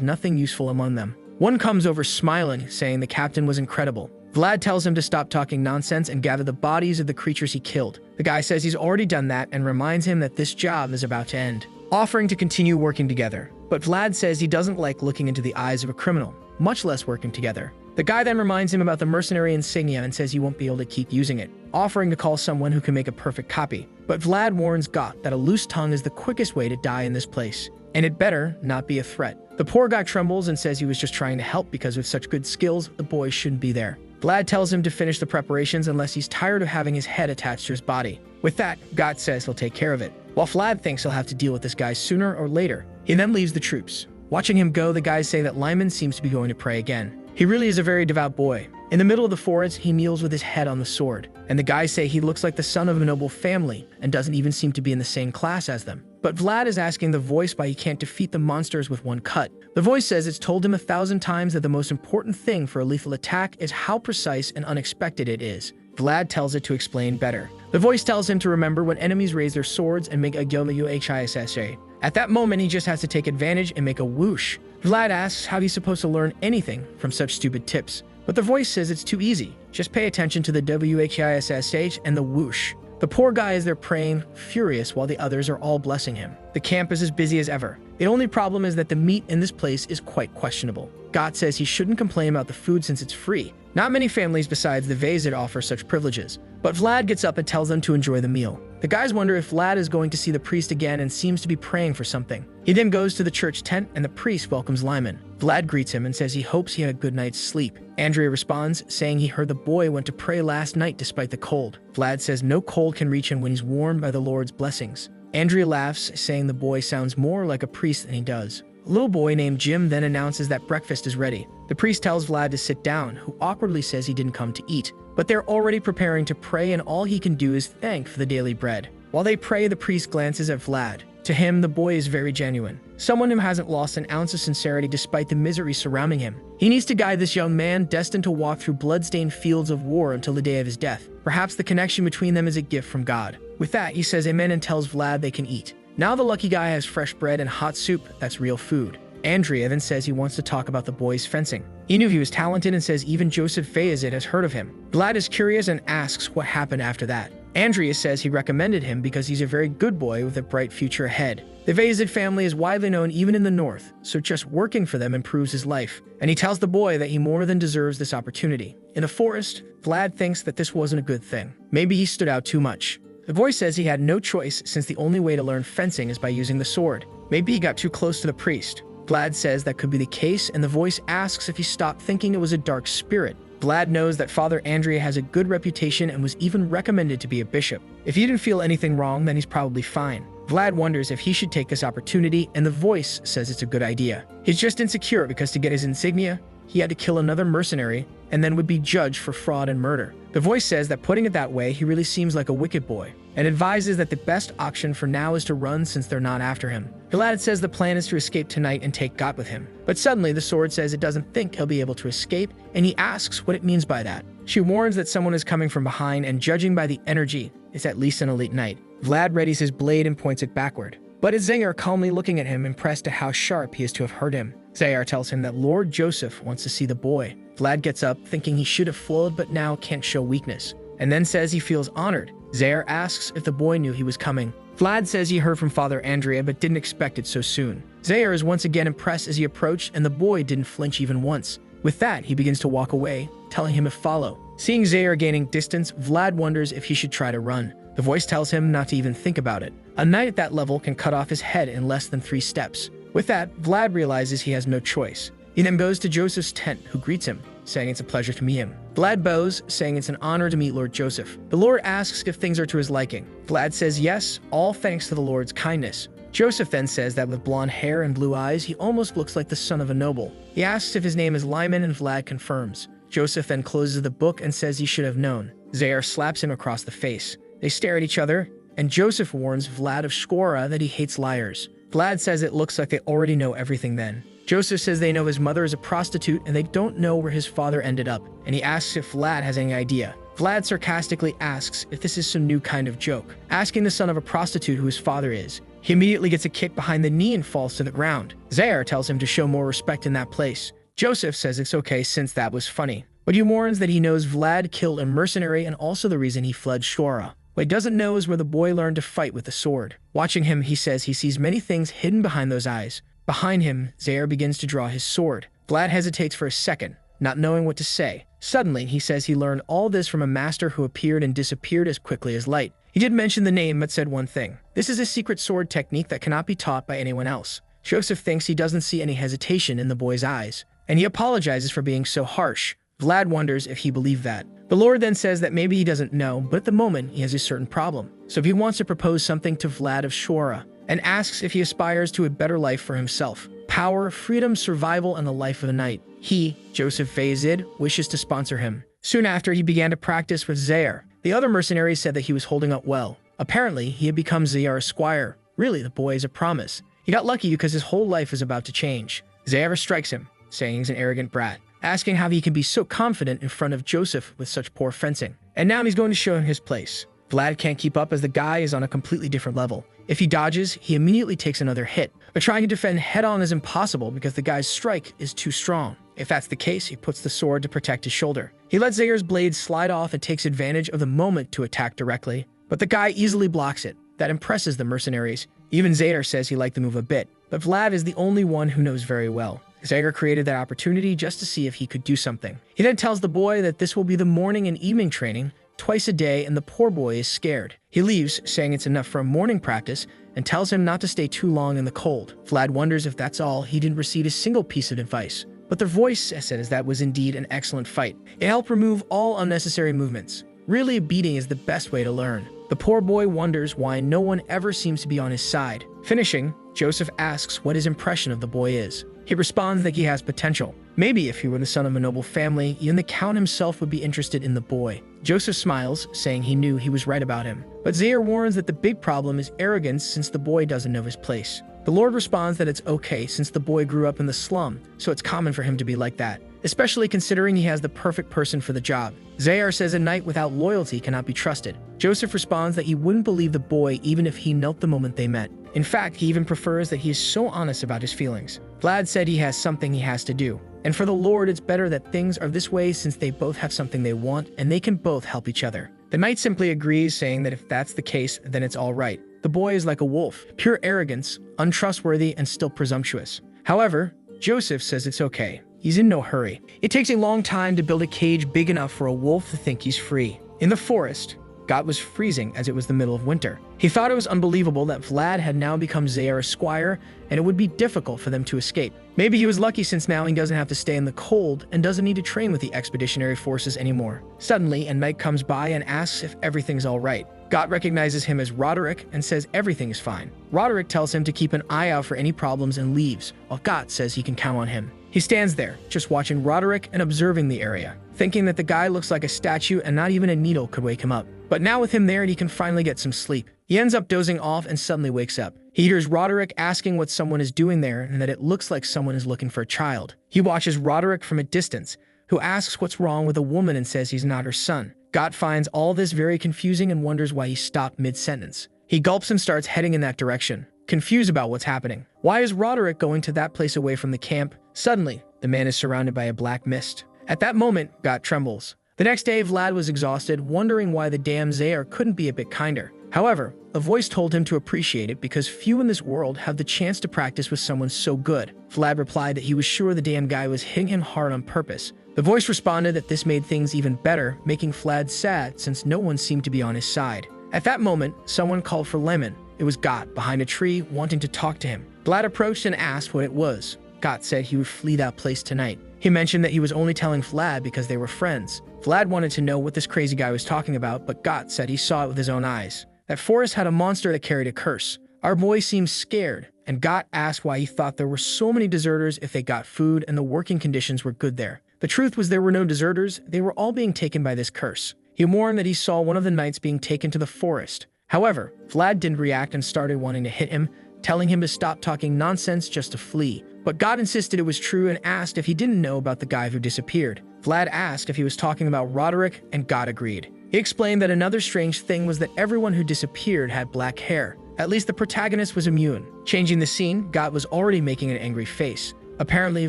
nothing useful among them. One comes over smiling, saying the captain was incredible. Vlad tells him to stop talking nonsense and gather the bodies of the creatures he killed. The guy says he's already done that and reminds him that this job is about to end, offering to continue working together. But Vlad says he doesn't like looking into the eyes of a criminal, much less working together. The guy then reminds him about the mercenary insignia and says he won't be able to keep using it, offering to call someone who can make a perfect copy. But Vlad warns Gott that a loose tongue is the quickest way to die in this place, and it better not be a threat. The poor guy trembles and says he was just trying to help because with such good skills, the boy shouldn't be there. Vlad tells him to finish the preparations unless he's tired of having his head attached to his body. With that, Gott says he'll take care of it. While Vlad thinks he'll have to deal with this guy sooner or later, he then leaves the troops. Watching him go, the guys say that Lyman seems to be going to pray again. He really is a very devout boy. In the middle of the forest, he kneels with his head on the sword, and the guys say he looks like the son of a noble family and doesn't even seem to be in the same class as them. But Vlad is asking the voice why he can't defeat the monsters with one cut. The voice says it's told him 1,000 times that the most important thing for a lethal attack is how precise and unexpected it is. Vlad tells it to explain better. The voice tells him to remember when enemies raise their swords and make a WHISSA. At that moment, he just has to take advantage and make a whoosh. Vlad asks how he's supposed to learn anything from such stupid tips. But the voice says it's too easy. Just pay attention to the WHISSH and the whoosh. The poor guy is there praying, furious, while the others are all blessing him. The camp is as busy as ever. The only problem is that the meat in this place is quite questionable. Gott says he shouldn't complain about the food since it's free. Not many families besides the Vezid offer such privileges. But Vlad gets up and tells them to enjoy the meal. The guys wonder if Vlad is going to see the priest again and seems to be praying for something. He then goes to the church tent and the priest welcomes Lyman. Vlad greets him and says he hopes he had a good night's sleep. Andrea responds, saying he heard the boy went to pray last night despite the cold. Vlad says no cold can reach him when he's warmed by the Lord's blessings. Andrea laughs, saying the boy sounds more like a priest than he does. A little boy named Jim then announces that breakfast is ready. The priest tells Vlad to sit down, who awkwardly says he didn't come to eat. But they're already preparing to pray and all he can do is thank for the daily bread. While they pray, the priest glances at Vlad. To him, the boy is very genuine. Someone who hasn't lost an ounce of sincerity despite the misery surrounding him. He needs to guide this young man destined to walk through blood-stained fields of war until the day of his death. Perhaps the connection between them is a gift from God. With that, he says amen and tells Vlad they can eat. Now the lucky guy has fresh bread and hot soup that's real food. Andrea then says he wants to talk about the boy's fencing. He knew he was talented and says even Joseph Fayezid has heard of him. Vlad is curious and asks what happened after that. Andrea says he recommended him because he's a very good boy with a bright future ahead. The Fayezid family is widely known even in the north, so just working for them improves his life. And he tells the boy that he more than deserves this opportunity. In the forest, Vlad thinks that this wasn't a good thing. Maybe he stood out too much. The voice says he had no choice since the only way to learn fencing is by using the sword. Maybe he got too close to the priest. Vlad says that could be the case, and the voice asks if he stopped thinking it was a dark spirit. Vlad knows that Father Andrea has a good reputation and was even recommended to be a bishop. If he didn't feel anything wrong, then he's probably fine. Vlad wonders if he should take this opportunity, and the voice says it's a good idea. He's just insecure because to get his insignia, he had to kill another mercenary and then would be judged for fraud and murder. The voice says that putting it that way, he really seems like a wicked boy, and advises that the best option for now is to run since they're not after him. Vlad says the plan is to escape tonight and take Gott with him. But suddenly the sword says it doesn't think he'll be able to escape, and he asks what it means by that. She warns that someone is coming from behind, and judging by the energy, it's at least an elite knight. Vlad readies his blade and points it backward. But it's Zaire calmly looking at him, impressed at how sharp he is to have hurt him. Zaire tells him that Lord Joseph wants to see the boy. Vlad gets up, thinking he should have flowed but now can't show weakness, and then says he feels honored. Zaire asks if the boy knew he was coming. Vlad says he heard from Father Andrea but didn't expect it so soon. Zaire is once again impressed as he approached, and the boy didn't flinch even once. With that, he begins to walk away, telling him to follow. Seeing Zaire gaining distance, Vlad wonders if he should try to run. The voice tells him not to even think about it. A knight at that level can cut off his head in less than 3 steps. With that, Vlad realizes he has no choice. He then goes to Joseph's tent, who greets him, saying it's a pleasure to meet him. Vlad bows, saying it's an honor to meet Lord Joseph. The Lord asks if things are to his liking. Vlad says yes, all thanks to the Lord's kindness. Joseph then says that with blonde hair and blue eyes, he almost looks like the son of a noble. He asks if his name is Lyman, and Vlad confirms. Joseph then closes the book and says he should have known. Zaire slaps him across the face. They stare at each other, and Joseph warns Vlad of Shkora that he hates liars. Vlad says it looks like they already know everything then. Joseph says they know his mother is a prostitute and they don't know where his father ended up, and he asks if Vlad has any idea. Vlad sarcastically asks if this is some new kind of joke, asking the son of a prostitute who his father is. He immediately gets a kick behind the knee and falls to the ground. Zaire tells him to show more respect in that place. Joseph says it's okay since that was funny, but he warns that he knows Vlad killed a mercenary and also the reason he fled Shkora. What he doesn't know is where the boy learned to fight with the sword. Watching him, he says he sees many things hidden behind those eyes. Behind him, Zaire begins to draw his sword. Vlad hesitates for a second, not knowing what to say. Suddenly, he says he learned all this from a master who appeared and disappeared as quickly as light. He did mention the name, but said one thing. This is a secret sword technique that cannot be taught by anyone else. Joseph thinks he doesn't see any hesitation in the boy's eyes, and he apologizes for being so harsh. Vlad wonders if he believed that. The Lord then says that maybe he doesn't know, but at the moment, he has a certain problem. So he wants to propose something to Vlad of Shkora, and asks if he aspires to a better life for himself. Power, freedom, survival, and the life of a knight. He, Joseph Fayzid, wishes to sponsor him. Soon after, he began to practice with Zaire. The other mercenaries said that he was holding up well. Apparently, he had become Zaire's squire. Really, the boy is a promise. He got lucky because his whole life is about to change. Zaire strikes him, saying he's an arrogant brat, asking how he can be so confident in front of Joseph with such poor fencing. And now he's going to show him his place. Vlad can't keep up as the guy is on a completely different level. If he dodges, he immediately takes another hit. But trying to defend head-on is impossible because the guy's strike is too strong. If that's the case, he puts the sword to protect his shoulder. He lets Zaire's blade slide off and takes advantage of the moment to attack directly. But the guy easily blocks it. That impresses the mercenaries. Even Zaire says he liked the move a bit. But Vlad is the only one who knows very well. Zaire created that opportunity just to see if he could do something. He then tells the boy that this will be the morning and evening training, twice a day, and the poor boy is scared. He leaves, saying it's enough for a morning practice, and tells him not to stay too long in the cold. Vlad wonders if that's all. He didn't receive a single piece of advice. But their voice says that was indeed an excellent fight. It helped remove all unnecessary movements. Really, a beating is the best way to learn. The poor boy wonders why no one ever seems to be on his side. Finishing, Joseph asks what his impression of the boy is. He responds that he has potential. Maybe if he were the son of a noble family, even the Count himself would be interested in the boy. Joseph smiles, saying he knew he was right about him. But Zaire warns that the big problem is arrogance since the boy doesn't know his place. The Lord responds that it's okay since the boy grew up in the slum, so it's common for him to be like that, especially considering he has the perfect person for the job. Zaire says a knight without loyalty cannot be trusted. Joseph responds that he wouldn't believe the boy even if he knelt the moment they met. In fact, he even prefers that he is so honest about his feelings. Vlad said he has something he has to do. And for the Lord, it's better that things are this way since they both have something they want and they can both help each other. The knight simply agrees, saying that if that's the case, then it's all right. The boy is like a wolf, pure arrogance, untrustworthy, and still presumptuous. However, Joseph says it's okay. He's in no hurry. It takes a long time to build a cage big enough for a wolf to think he's free. In the forest, God was freezing as it was the middle of winter. He thought it was unbelievable that Vlad had now become Zaire's squire, and it would be difficult for them to escape. Maybe he was lucky since now he doesn't have to stay in the cold and doesn't need to train with the expeditionary forces anymore. Suddenly, a knight comes by and asks if everything's all right. Gott recognizes him as Roderick and says everything is fine. Roderick tells him to keep an eye out for any problems and leaves, while Gott says he can count on him. He stands there, just watching Roderick and observing the area, thinking that the guy looks like a statue and not even a needle could wake him up. But now with him there, he can finally get some sleep. He ends up dozing off and suddenly wakes up. He hears Roderick asking what someone is doing there and that it looks like someone is looking for a child. He watches Roderick from a distance, who asks what's wrong with a woman and says he's not her son. Gott finds all this very confusing and wonders why he stopped mid-sentence. He gulps and starts heading in that direction, confused about what's happening. Why is Roderick going to that place away from the camp? Suddenly, the man is surrounded by a black mist. At that moment, Gott trembles. The next day, Vlad was exhausted, wondering why the damn Zaire couldn't be a bit kinder. However, a voice told him to appreciate it because few in this world have the chance to practice with someone so good. Vlad replied that he was sure the damn guy was hitting him hard on purpose. The voice responded that this made things even better, making Vlad sad since no one seemed to be on his side. At that moment, someone called for Lemon. It was Gott behind a tree, wanting to talk to him. Vlad approached and asked what it was. Got said he would flee that place tonight. He mentioned that he was only telling Vlad because they were friends. Vlad wanted to know what this crazy guy was talking about, but Got said he saw it with his own eyes. That forest had a monster that carried a curse. Our boy seemed scared, and Got asked why he thought there were so many deserters if they got food and the working conditions were good there. The truth was there were no deserters, they were all being taken by this curse. He warned that he saw one of the knights being taken to the forest. However, Vlad didn't react and started wanting to hit him, telling him to stop talking nonsense just to flee. But God insisted it was true and asked if he didn't know about the guy who disappeared. Vlad asked if he was talking about Roderick, and God agreed. He explained that another strange thing was that everyone who disappeared had black hair. At least the protagonist was immune. Changing the scene, God was already making an angry face. Apparently,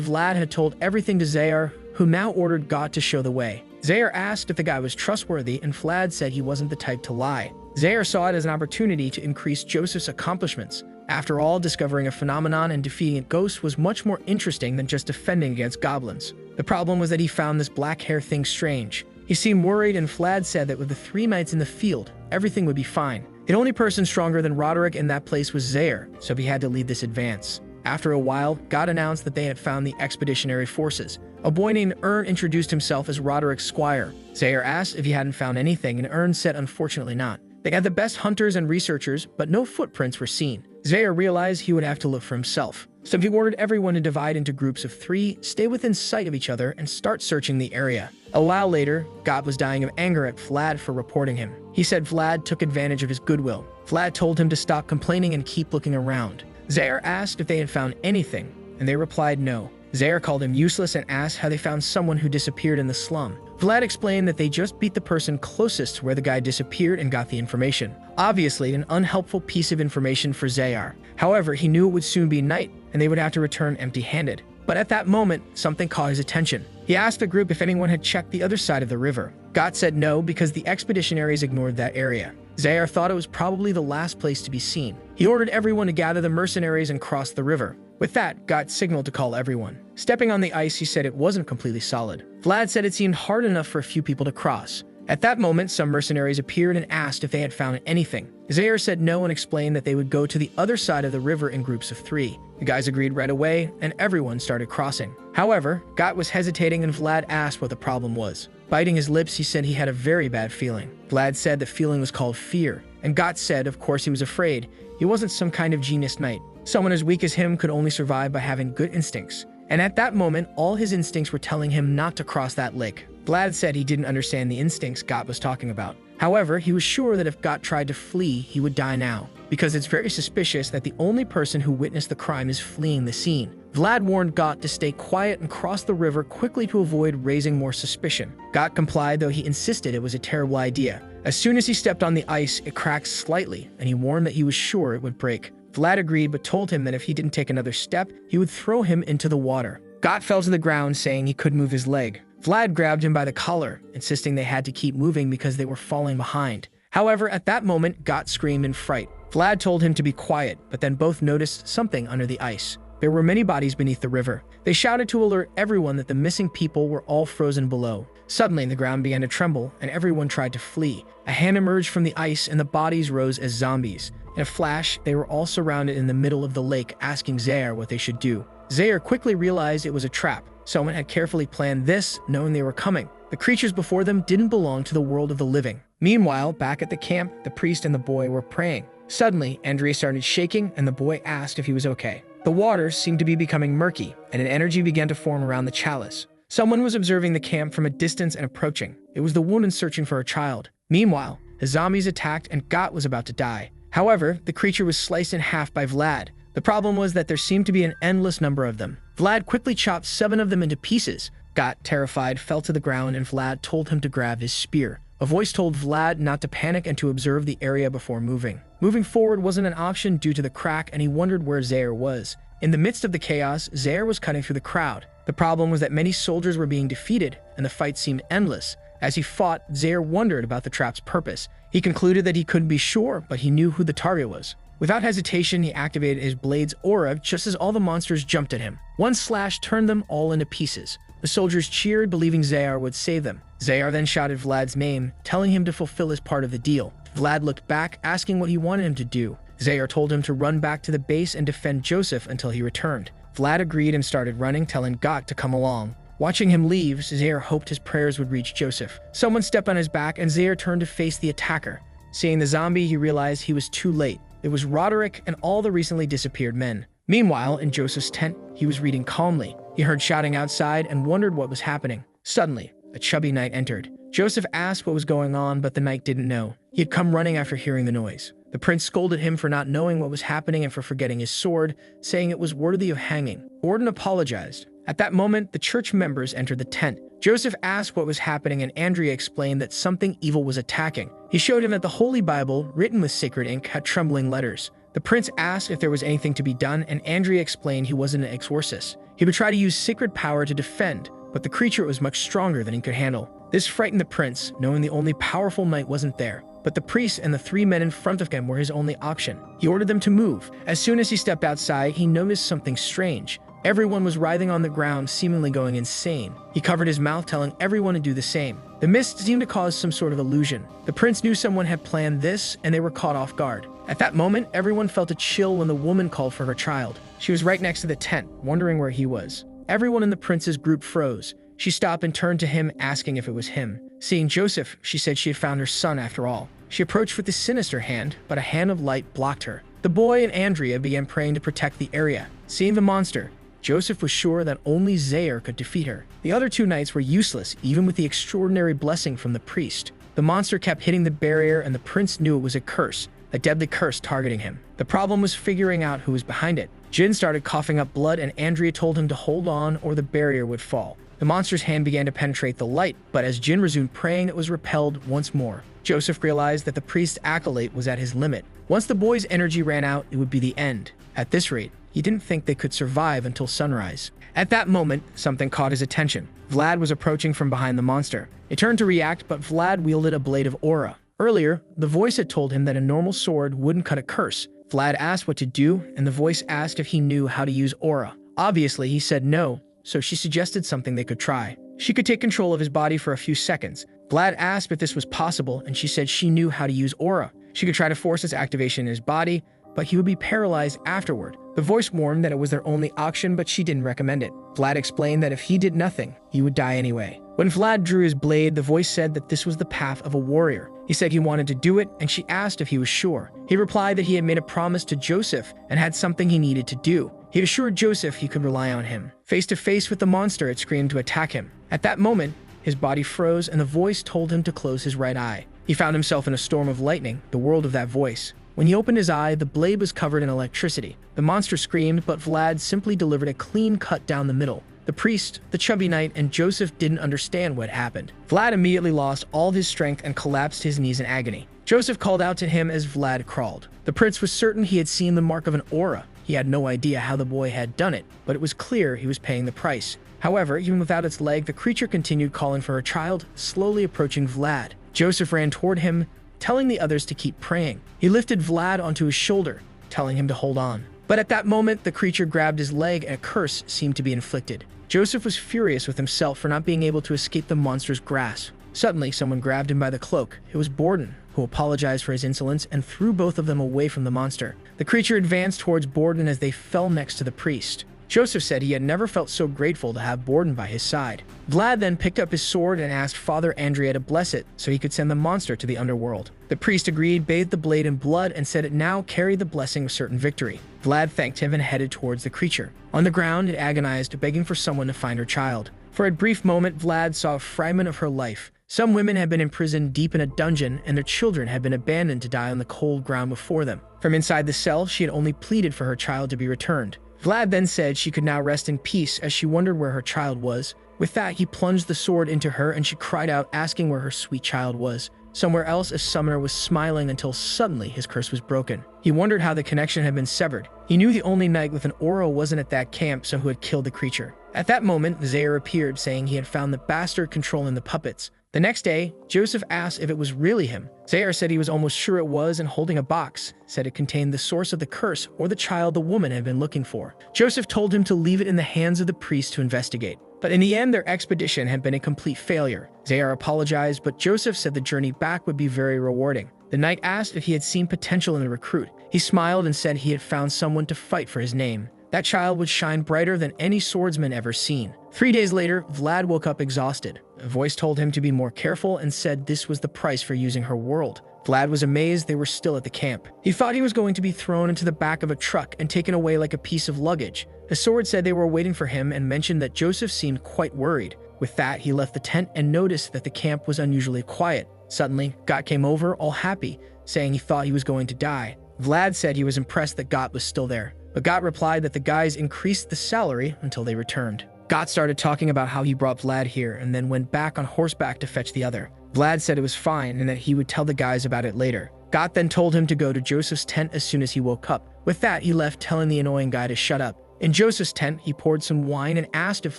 Vlad had told everything to Zayar, who now ordered God to show the way. Zayar asked if the guy was trustworthy, and Vlad said he wasn't the type to lie. Zayar saw it as an opportunity to increase Joseph's accomplishments. After all, discovering a phenomenon and defeating a ghost was much more interesting than just defending against goblins. The problem was that he found this black hair thing strange. He seemed worried, and Vlad said that with the 3 knights in the field, everything would be fine. The only person stronger than Roderick in that place was Zayar, so he had to lead this advance. After a while, God announced that they had found the expeditionary forces. A boy named Ern introduced himself as Roderick's squire. Zayar asked if he hadn't found anything, and Ern said unfortunately not. They had the best hunters and researchers, but no footprints were seen. Zayar realized he would have to look for himself. So he ordered everyone to divide into groups of 3, stay within sight of each other, and start searching the area. A while later, God was dying of anger at Vlad for reporting him. He said Vlad took advantage of his goodwill. Vlad told him to stop complaining and keep looking around. Zayar asked if they had found anything, and they replied no. Zayar called him useless and asked how they found someone who disappeared in the slum. Vlad explained that they just beat the person closest to where the guy disappeared and got the information. Obviously, an unhelpful piece of information for Zayar. However, he knew it would soon be night, and they would have to return empty-handed. But at that moment, something caught his attention. He asked the group if anyone had checked the other side of the river. Got said no because the expeditionaries ignored that area. Zayar thought it was probably the last place to be seen. He ordered everyone to gather the mercenaries and cross the river. With that, Got signaled to call everyone. Stepping on the ice, he said it wasn't completely solid. Vlad said it seemed hard enough for a few people to cross. At that moment, some mercenaries appeared and asked if they had found anything. Zayar said no and explained that they would go to the other side of the river in groups of 3. The guys agreed right away, and everyone started crossing. However, Got was hesitating, and Vlad asked what the problem was. Biting his lips, he said he had a very bad feeling. Vlad said the feeling was called fear, and Got said of course he was afraid. He wasn't some kind of genius knight. Someone as weak as him could only survive by having good instincts. And at that moment, all his instincts were telling him not to cross that lake. Vlad said he didn't understand the instincts Got was talking about. However, he was sure that if Got tried to flee, he would die now, because it's very suspicious that the only person who witnessed the crime is fleeing the scene. Vlad warned Got to stay quiet and cross the river quickly to avoid raising more suspicion. Got complied, though he insisted it was a terrible idea. As soon as he stepped on the ice, it cracked slightly, and he warned that he was sure it would break. Vlad agreed, but told him that if he didn't take another step, he would throw him into the water. Got fell to the ground, saying he couldn't move his leg. Vlad grabbed him by the collar, insisting they had to keep moving because they were falling behind. However, at that moment, Got screamed in fright. Vlad told him to be quiet, but then both noticed something under the ice. There were many bodies beneath the river. They shouted to alert everyone that the missing people were all frozen below. Suddenly, the ground began to tremble, and everyone tried to flee. A hand emerged from the ice, and the bodies rose as zombies. In a flash, they were all surrounded in the middle of the lake, asking Zayar what they should do. Zayar quickly realized it was a trap. Someone had carefully planned this, knowing they were coming. The creatures before them didn't belong to the world of the living. Meanwhile, back at the camp, the priest and the boy were praying. Suddenly, Andrea started shaking, and the boy asked if he was okay. The water seemed to be becoming murky, and an energy began to form around the chalice. Someone was observing the camp from a distance and approaching. It was the woman searching for a child. Meanwhile, the zombies attacked, and Got was about to die. However, the creature was sliced in half by Vlad. The problem was that there seemed to be an endless number of them. Vlad quickly chopped 7 of them into pieces. Got, terrified, fell to the ground, and Vlad told him to grab his spear. A voice told Vlad not to panic and to observe the area before moving. Moving forward wasn't an option due to the crack, and he wondered where Zayar was. In the midst of the chaos, Zayar was cutting through the crowd. The problem was that many soldiers were being defeated, and the fight seemed endless. As he fought, Zayar wondered about the trap's purpose. He concluded that he couldn't be sure, but he knew who the target was. Without hesitation, he activated his blade's aura just as all the monsters jumped at him. One slash turned them all into pieces. The soldiers cheered, believing Zayar would save them. Zayar then shouted Vlad's name, telling him to fulfill his part of the deal. Vlad looked back, asking what he wanted him to do. Zaire told him to run back to the base and defend Joseph until he returned. Vlad agreed and started running, telling Gok to come along. Watching him leave, Zaire hoped his prayers would reach Joseph. Someone stepped on his back and Zaire turned to face the attacker. Seeing the zombie, he realized he was too late. It was Roderick and all the recently disappeared men. Meanwhile, in Joseph's tent, he was reading calmly. He heard shouting outside and wondered what was happening. Suddenly, a chubby knight entered. Joseph asked what was going on, but the knight didn't know. He had come running after hearing the noise. The prince scolded him for not knowing what was happening and for forgetting his sword, saying it was worthy of hanging. Gordon apologized. At that moment, the church members entered the tent. Joseph asked what was happening, and Andrea explained that something evil was attacking. He showed him that the Holy Bible, written with sacred ink, had trembling letters. The prince asked if there was anything to be done, and Andrea explained he wasn't an exorcist. He would try to use sacred power to defend, but the creature was much stronger than he could handle. This frightened the prince, knowing the only powerful knight wasn't there. But the priest and the 3 men in front of him were his only option. He ordered them to move. As soon as he stepped outside, he noticed something strange. Everyone was writhing on the ground, seemingly going insane. He covered his mouth, telling everyone to do the same. The mist seemed to cause some sort of illusion. The prince knew someone had planned this, and they were caught off guard. At that moment, everyone felt a chill when the woman called for her child. She was right next to the tent, wondering where he was. Everyone in the prince's group froze. She stopped and turned to him, asking if it was him. Seeing Joseph, she said she had found her son after all. She approached with a sinister hand, but a hand of light blocked her. The boy and Andrea began praying to protect the area. Seeing the monster, Joseph was sure that only Zaire could defeat her. The other 2 knights were useless, even with the extraordinary blessing from the priest. The monster kept hitting the barrier, and the prince knew it was a curse, a deadly curse targeting him. The problem was figuring out who was behind it. Jin started coughing up blood, and Andrea told him to hold on or the barrier would fall. The monster's hand began to penetrate the light, but as Jin resumed praying, it was repelled once more. Joseph realized that the priest's acolyte was at his limit. Once the boy's energy ran out, it would be the end. At this rate, he didn't think they could survive until sunrise. At that moment, something caught his attention. Vlad was approaching from behind the monster. It turned to react, but Vlad wielded a blade of aura. Earlier, the voice had told him that a normal sword wouldn't cut a curse. Vlad asked what to do, and the voice asked if he knew how to use aura. Obviously, he said no, so she suggested something they could try. She could take control of his body for a few seconds. Vlad asked if this was possible, and she said she knew how to use aura. She could try to force its activation in his body, but he would be paralyzed afterward. The voice warned that it was their only option, but she didn't recommend it. Vlad explained that if he did nothing, he would die anyway. When Vlad drew his blade, the voice said that this was the path of a warrior. He said he wanted to do it, and she asked if he was sure. He replied that he had made a promise to Joseph and had something he needed to do. He assured Joseph he could rely on him. Face to face with the monster, it screamed to attack him. At that moment, his body froze, and the voice told him to close his right eye. He found himself in a storm of lightning, the world of that voice. When he opened his eye, the blade was covered in electricity. The monster screamed, but Vlad simply delivered a clean cut down the middle. The priest, the chubby knight, and Joseph didn't understand what happened. Vlad immediately lost all his strength and collapsed to his knees in agony. Joseph called out to him as Vlad crawled. The prince was certain he had seen the mark of an aura. He had no idea how the boy had done it, but it was clear he was paying the price. However, even without its leg, the creature continued calling for her child, slowly approaching Vlad. Joseph ran toward him, telling the others to keep praying. He lifted Vlad onto his shoulder, telling him to hold on. But at that moment, the creature grabbed his leg and a curse seemed to be inflicted. Joseph was furious with himself for not being able to escape the monster's grasp. Suddenly, someone grabbed him by the cloak. It was Borden, who apologized for his insolence and threw both of them away from the monster. The creature advanced towards Borden as they fell next to the priest. Joseph said he had never felt so grateful to have Borden by his side. Vlad then picked up his sword and asked Father Andrea to bless it so he could send the monster to the underworld. The priest agreed, bathed the blade in blood, and said it now carried the blessing of certain victory. Vlad thanked him and headed towards the creature. On the ground, it agonized, begging for someone to find her child. For a brief moment, Vlad saw a fragment of her life. Some women had been imprisoned deep in a dungeon, and their children had been abandoned to die on the cold ground before them. From inside the cell, she had only pleaded for her child to be returned. Vlad then said she could now rest in peace as she wondered where her child was. With that, he plunged the sword into her and she cried out, asking where her sweet child was. Somewhere else, a summoner was smiling until suddenly his curse was broken. He wondered how the connection had been severed. He knew the only knight with an aura wasn't at that camp, so who had killed the creature. At that moment, Zaire appeared, saying he had found the bastard controlling the puppets. The next day, Joseph asked if it was really him. Zaire said he was almost sure it was, and holding a box, said it contained the source of the curse or the child the woman had been looking for. Joseph told him to leave it in the hands of the priest to investigate. But in the end, their expedition had been a complete failure. Zaire apologized, but Joseph said the journey back would be very rewarding. The knight asked if he had seen potential in the recruit. He smiled and said he had found someone to fight for his name. That child would shine brighter than any swordsman ever seen. 3 days later, Vlad woke up exhausted. A voice told him to be more careful and said this was the price for using her world. Vlad was amazed they were still at the camp. He thought he was going to be thrown into the back of a truck and taken away like a piece of luggage. A sword said they were waiting for him and mentioned that Joseph seemed quite worried. With that, he left the tent and noticed that the camp was unusually quiet. Suddenly, Got came over, all happy, saying he thought he was going to die. Vlad said he was impressed that Got was still there, but Got replied that the guys increased the salary until they returned. Got started talking about how he brought Vlad here and then went back on horseback to fetch the other. Vlad said it was fine and that he would tell the guys about it later. Got then told him to go to Joseph's tent as soon as he woke up. With that, he left, telling the annoying guy to shut up. In Joseph's tent, he poured some wine and asked if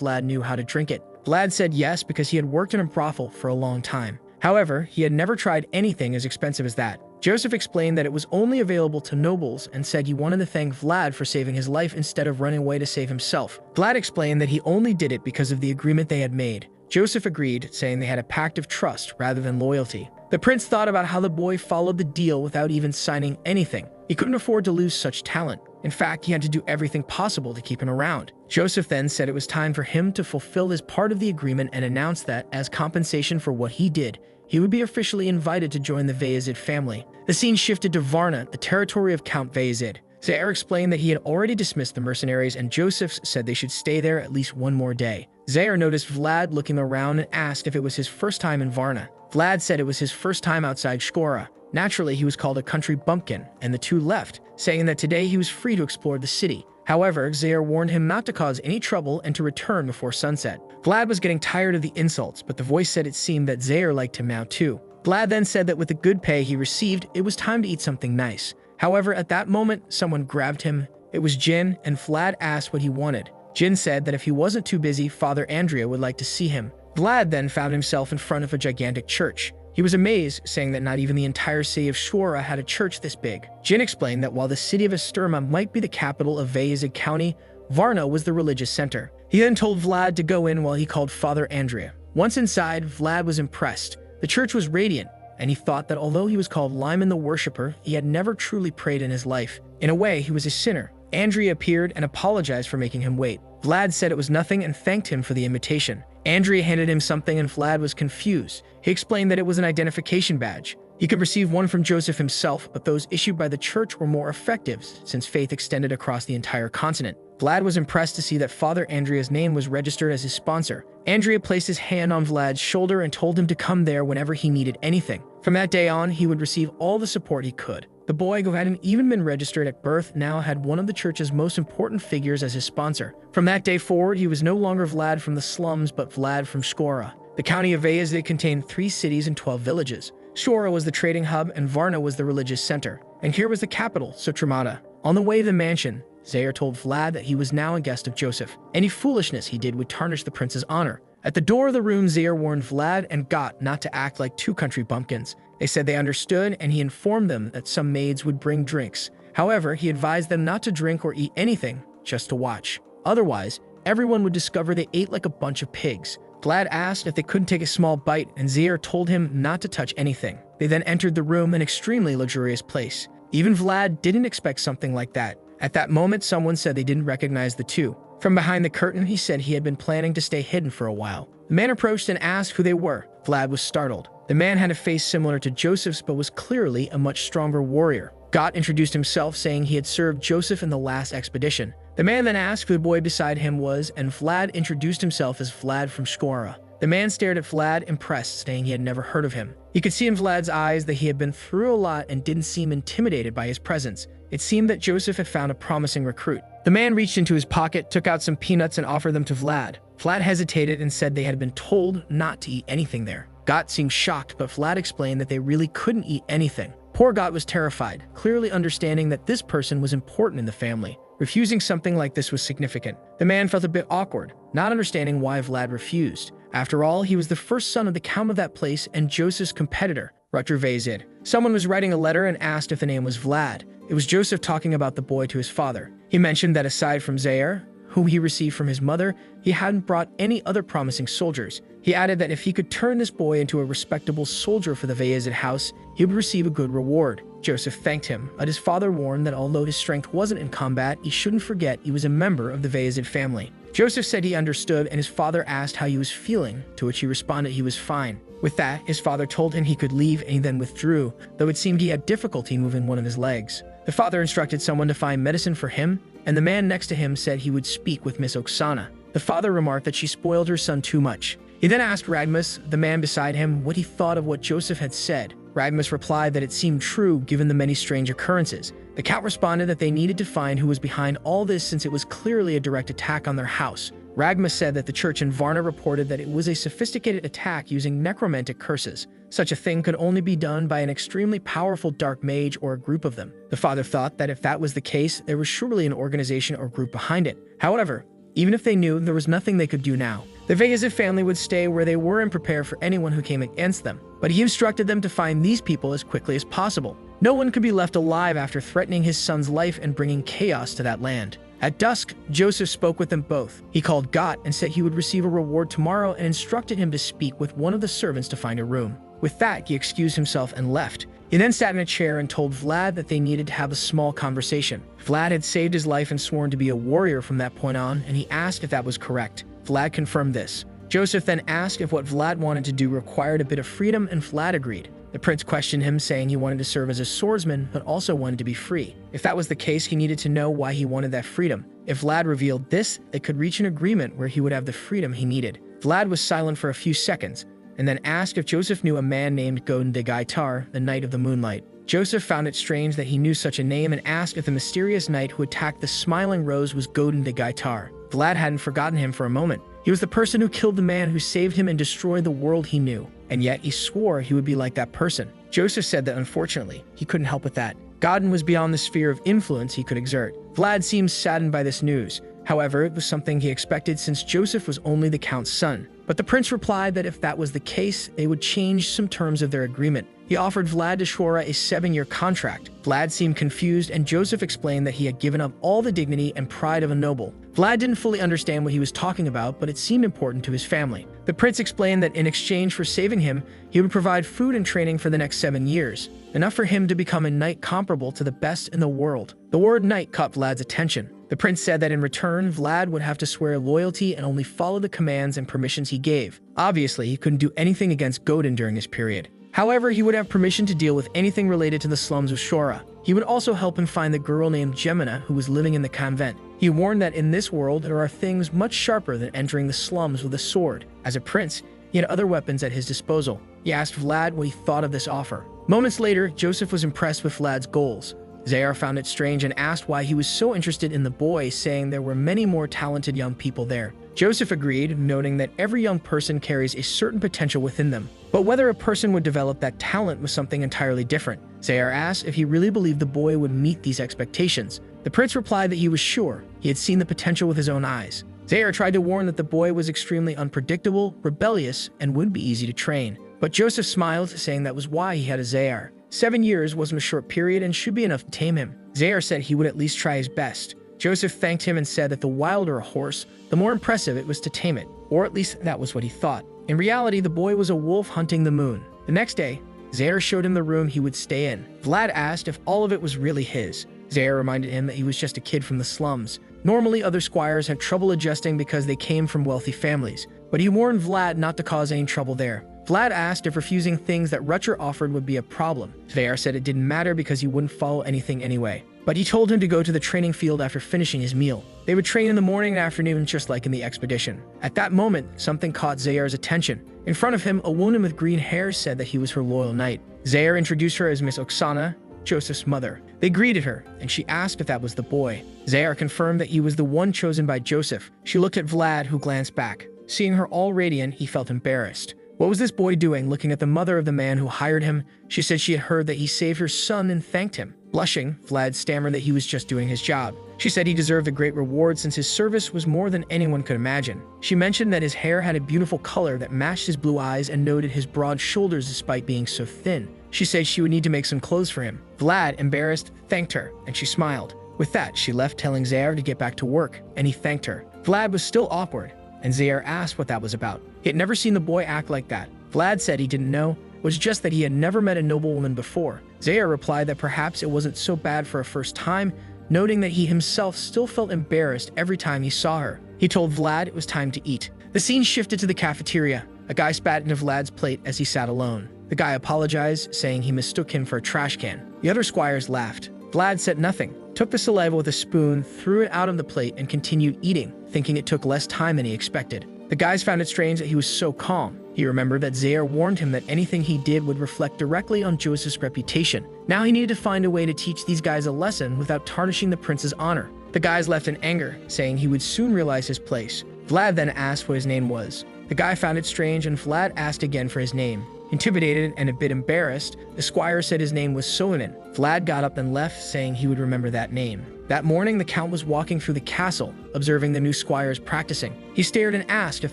Vlad knew how to drink it. Vlad said yes because he had worked in a brothel for a long time. However, he had never tried anything as expensive as that. Joseph explained that it was only available to nobles and said he wanted to thank Vlad for saving his life instead of running away to save himself. Vlad explained that he only did it because of the agreement they had made. Joseph agreed, saying they had a pact of trust rather than loyalty. The prince thought about how the boy followed the deal without even signing anything. He couldn't afford to lose such talent. In fact, he had to do everything possible to keep him around. Joseph then said it was time for him to fulfill his part of the agreement and announced that, as compensation for what he did, he would be officially invited to join the Bayezid family. The scene shifted to Varna, the territory of Count Bayezid. Zaire explained that he had already dismissed the mercenaries and Joseph said they should stay there at least one more day. Zaire noticed Vlad looking around and asked if it was his first time in Varna. Vlad said it was his first time outside Shkora. Naturally, he was called a country bumpkin, and the two left, saying that today he was free to explore the city. However, Zaire warned him not to cause any trouble and to return before sunset. Vlad was getting tired of the insults, but the voice said it seemed that Zaire liked him now too. Vlad then said that with the good pay he received, it was time to eat something nice. However, at that moment, someone grabbed him. It was Jin, and Vlad asked what he wanted. Jin said that if he wasn't too busy, Father Andrea would like to see him. Vlad then found himself in front of a gigantic church. He was amazed, saying that not even the entire city of Shkora had a church this big. Jin explained that while the city of Esturma might be the capital of Bayezid County, Varna was the religious center. He then told Vlad to go in while he called Father Andrea. Once inside, Vlad was impressed. The church was radiant, and he thought that although he was called Lyman the Worshipper, he had never truly prayed in his life. In a way, he was a sinner. Andrea appeared and apologized for making him wait. Vlad said it was nothing and thanked him for the invitation. Andrea handed him something and Vlad was confused. He explained that it was an identification badge. He could receive one from Joseph himself, but those issued by the church were more effective since faith extended across the entire continent. Vlad was impressed to see that Father Andrea's name was registered as his sponsor. Andrea placed his hand on Vlad's shoulder and told him to come there whenever he needed anything. From that day on, he would receive all the support he could. The boy, who hadn't even been registered at birth, now had one of the church's most important figures as his sponsor. From that day forward, he was no longer Vlad from the slums, but Vlad from Shkora. The county of Bayezid contained 3 cities and 12 villages. Shkora was the trading hub and Varna was the religious center. And here was the capital, Sutramata. On the way to the mansion, Zaire told Vlad that he was now a guest of Joseph. Any foolishness he did would tarnish the prince's honor. At the door of the room, Zaire warned Vlad and Got not to act like 2 country bumpkins. They said they understood, and he informed them that some maids would bring drinks. However, he advised them not to drink or eat anything, just to watch. Otherwise, everyone would discover they ate like a bunch of pigs. Vlad asked if they couldn't take a small bite, and Zaire told him not to touch anything. They then entered the room, an extremely luxurious place. Even Vlad didn't expect something like that. At that moment, someone said they didn't recognize the two. From behind the curtain, he said he had been planning to stay hidden for a while. The man approached and asked who they were. Vlad was startled. The man had a face similar to Joseph's, but was clearly a much stronger warrior. Got introduced himself, saying he had served Joseph in the last expedition. The man then asked who the boy beside him was, and Vlad introduced himself as Vlad from Shkora. The man stared at Vlad, impressed, saying he had never heard of him. He could see in Vlad's eyes that he had been through a lot and didn't seem intimidated by his presence. It seemed that Joseph had found a promising recruit. The man reached into his pocket, took out some peanuts, and offered them to Vlad. Vlad hesitated and said they had been told not to eat anything there. Got seemed shocked, but Vlad explained that they really couldn't eat anything. Poor Got was terrified, clearly understanding that this person was important in the family. Refusing something like this was significant. The man felt a bit awkward, not understanding why Vlad refused. After all, he was the first son of the count of that place and Joseph's competitor, Rutger Bayezid. Someone was writing a letter and asked if the name was Vlad. It was Joseph talking about the boy to his father. He mentioned that aside from Zaire, whom he received from his mother, he hadn't brought any other promising soldiers. He added that if he could turn this boy into a respectable soldier for the Bayezid house, he would receive a good reward. Joseph thanked him, but his father warned that although his strength wasn't in combat, he shouldn't forget he was a member of the Bayezid family. Joseph said he understood, and his father asked how he was feeling, to which he responded he was fine. With that, his father told him he could leave, and he then withdrew, though it seemed he had difficulty moving one of his legs. The father instructed someone to find medicine for him, and the man next to him said he would speak with Miss Oksana. The father remarked that she spoiled her son too much. He then asked Ragmus, the man beside him, what he thought of what Joseph had said. Ragmus replied that it seemed true given the many strange occurrences. The Count responded that they needed to find who was behind all this since it was clearly a direct attack on their house. Ragmus said that the church in Varna reported that it was a sophisticated attack using necromantic curses. Such a thing could only be done by an extremely powerful dark mage or a group of them. The father thought that if that was the case, there was surely an organization or group behind it. However, even if they knew, there was nothing they could do now. The Bayezid family would stay where they were and prepare for anyone who came against them, but he instructed them to find these people as quickly as possible. No one could be left alive after threatening his son's life and bringing chaos to that land. At dusk, Joseph spoke with them both. He called Gott and said he would receive a reward tomorrow and instructed him to speak with one of the servants to find a room. With that, he excused himself and left. He then sat in a chair and told Vlad that they needed to have a small conversation. Vlad had saved his life and sworn to be a warrior from that point on, and he asked if that was correct. Vlad confirmed this. Joseph then asked if what Vlad wanted to do required a bit of freedom, and Vlad agreed. The prince questioned him, saying he wanted to serve as a swordsman, but also wanted to be free. If that was the case, he needed to know why he wanted that freedom. If Vlad revealed this, they could reach an agreement where he would have the freedom he needed. Vlad was silent for a few seconds, and then asked if Joseph knew a man named Godin de Gaitar, the Knight of the Moonlight. Joseph found it strange that he knew such a name and asked if the mysterious knight who attacked the Smiling Rose was Godin de Gaitar. Vlad hadn't forgotten him for a moment. He was the person who killed the man who saved him and destroyed the world he knew, and yet he swore he would be like that person. Joseph said that unfortunately, he couldn't help with that. Godin was beyond the sphere of influence he could exert. Vlad seemed saddened by this news. However, it was something he expected since Joseph was only the Count's son. But the prince replied that if that was the case, they would change some terms of their agreement. He offered Vlad to Shora a 7-year contract. Vlad seemed confused, and Joseph explained that he had given up all the dignity and pride of a noble. Vlad didn't fully understand what he was talking about, but it seemed important to his family. The prince explained that in exchange for saving him, he would provide food and training for the next 7 years, enough for him to become a knight comparable to the best in the world. The word knight caught Vlad's attention. The prince said that in return, Vlad would have to swear loyalty and only follow the commands and permissions he gave. Obviously, he couldn't do anything against Godin during this period. However, he would have permission to deal with anything related to the slums of Shora. He would also help him find the girl named Gemina who was living in the convent. He warned that in this world, there are things much sharper than entering the slums with a sword. As a prince, he had other weapons at his disposal. He asked Vlad what he thought of this offer. Moments later, Joseph was impressed with Vlad's goals. Zayar found it strange and asked why he was so interested in the boy, saying there were many more talented young people there. Joseph agreed, noting that every young person carries a certain potential within them. But whether a person would develop that talent was something entirely different. Zayar asked if he really believed the boy would meet these expectations. The prince replied that he was sure. He had seen the potential with his own eyes. Zayar tried to warn that the boy was extremely unpredictable, rebellious, and would be easy to train. But Joseph smiled, saying that was why he had a Zayar. 7 years wasn't a short period and should be enough to tame him. Zayar said he would at least try his best. Joseph thanked him and said that the wilder a horse, the more impressive it was to tame it, or at least that was what he thought. In reality, the boy was a wolf hunting the moon. The next day, Zayar showed him the room he would stay in. Vlad asked if all of it was really his. Zayar reminded him that he was just a kid from the slums. Normally, other squires had trouble adjusting because they came from wealthy families, but he warned Vlad not to cause any trouble there. Vlad asked if refusing things that Rutger offered would be a problem. Zayar said it didn't matter because he wouldn't follow anything anyway. But he told him to go to the training field after finishing his meal. They would train in the morning and afternoon just like in the expedition. At that moment, something caught Zayar's attention. In front of him, a woman with green hair said that he was her loyal knight. Zayar introduced her as Miss Oksana, Joseph's mother. They greeted her, and she asked if that was the boy. Zayar confirmed that he was the one chosen by Joseph. She looked at Vlad, who glanced back. Seeing her all radiant, he felt embarrassed. What was this boy doing, looking at the mother of the man who hired him? She said she had heard that he saved her son and thanked him. Blushing, Vlad stammered that he was just doing his job. She said he deserved a great reward since his service was more than anyone could imagine. She mentioned that his hair had a beautiful color that matched his blue eyes and noted his broad shoulders despite being so thin. She said she would need to make some clothes for him. Vlad, embarrassed, thanked her, and she smiled. With that, she left, telling Zayar to get back to work, and he thanked her. Vlad was still awkward, and Zayar asked what that was about. He had never seen the boy act like that. Vlad said he didn't know. It was just that he had never met a noblewoman before. Zaire replied that perhaps it wasn't so bad for a first time, noting that he himself still felt embarrassed every time he saw her. He told Vlad it was time to eat. The scene shifted to the cafeteria. A guy spat into Vlad's plate as he sat alone. The guy apologized, saying he mistook him for a trash can. The other squires laughed. Vlad said nothing, took the saliva with a spoon, threw it out of the plate, and continued eating, thinking it took less time than he expected. The guys found it strange that he was so calm. He remembered that Zaire warned him that anything he did would reflect directly on Joseph's reputation. Now he needed to find a way to teach these guys a lesson without tarnishing the prince's honor. The guys left in anger, saying he would soon realize his place. Vlad then asked what his name was. The guy found it strange, and Vlad asked again for his name. Intimidated and a bit embarrassed, the squire said his name was Solonen. Vlad got up and left, saying he would remember that name. That morning, the count was walking through the castle, observing the new squires practicing. He stared and asked if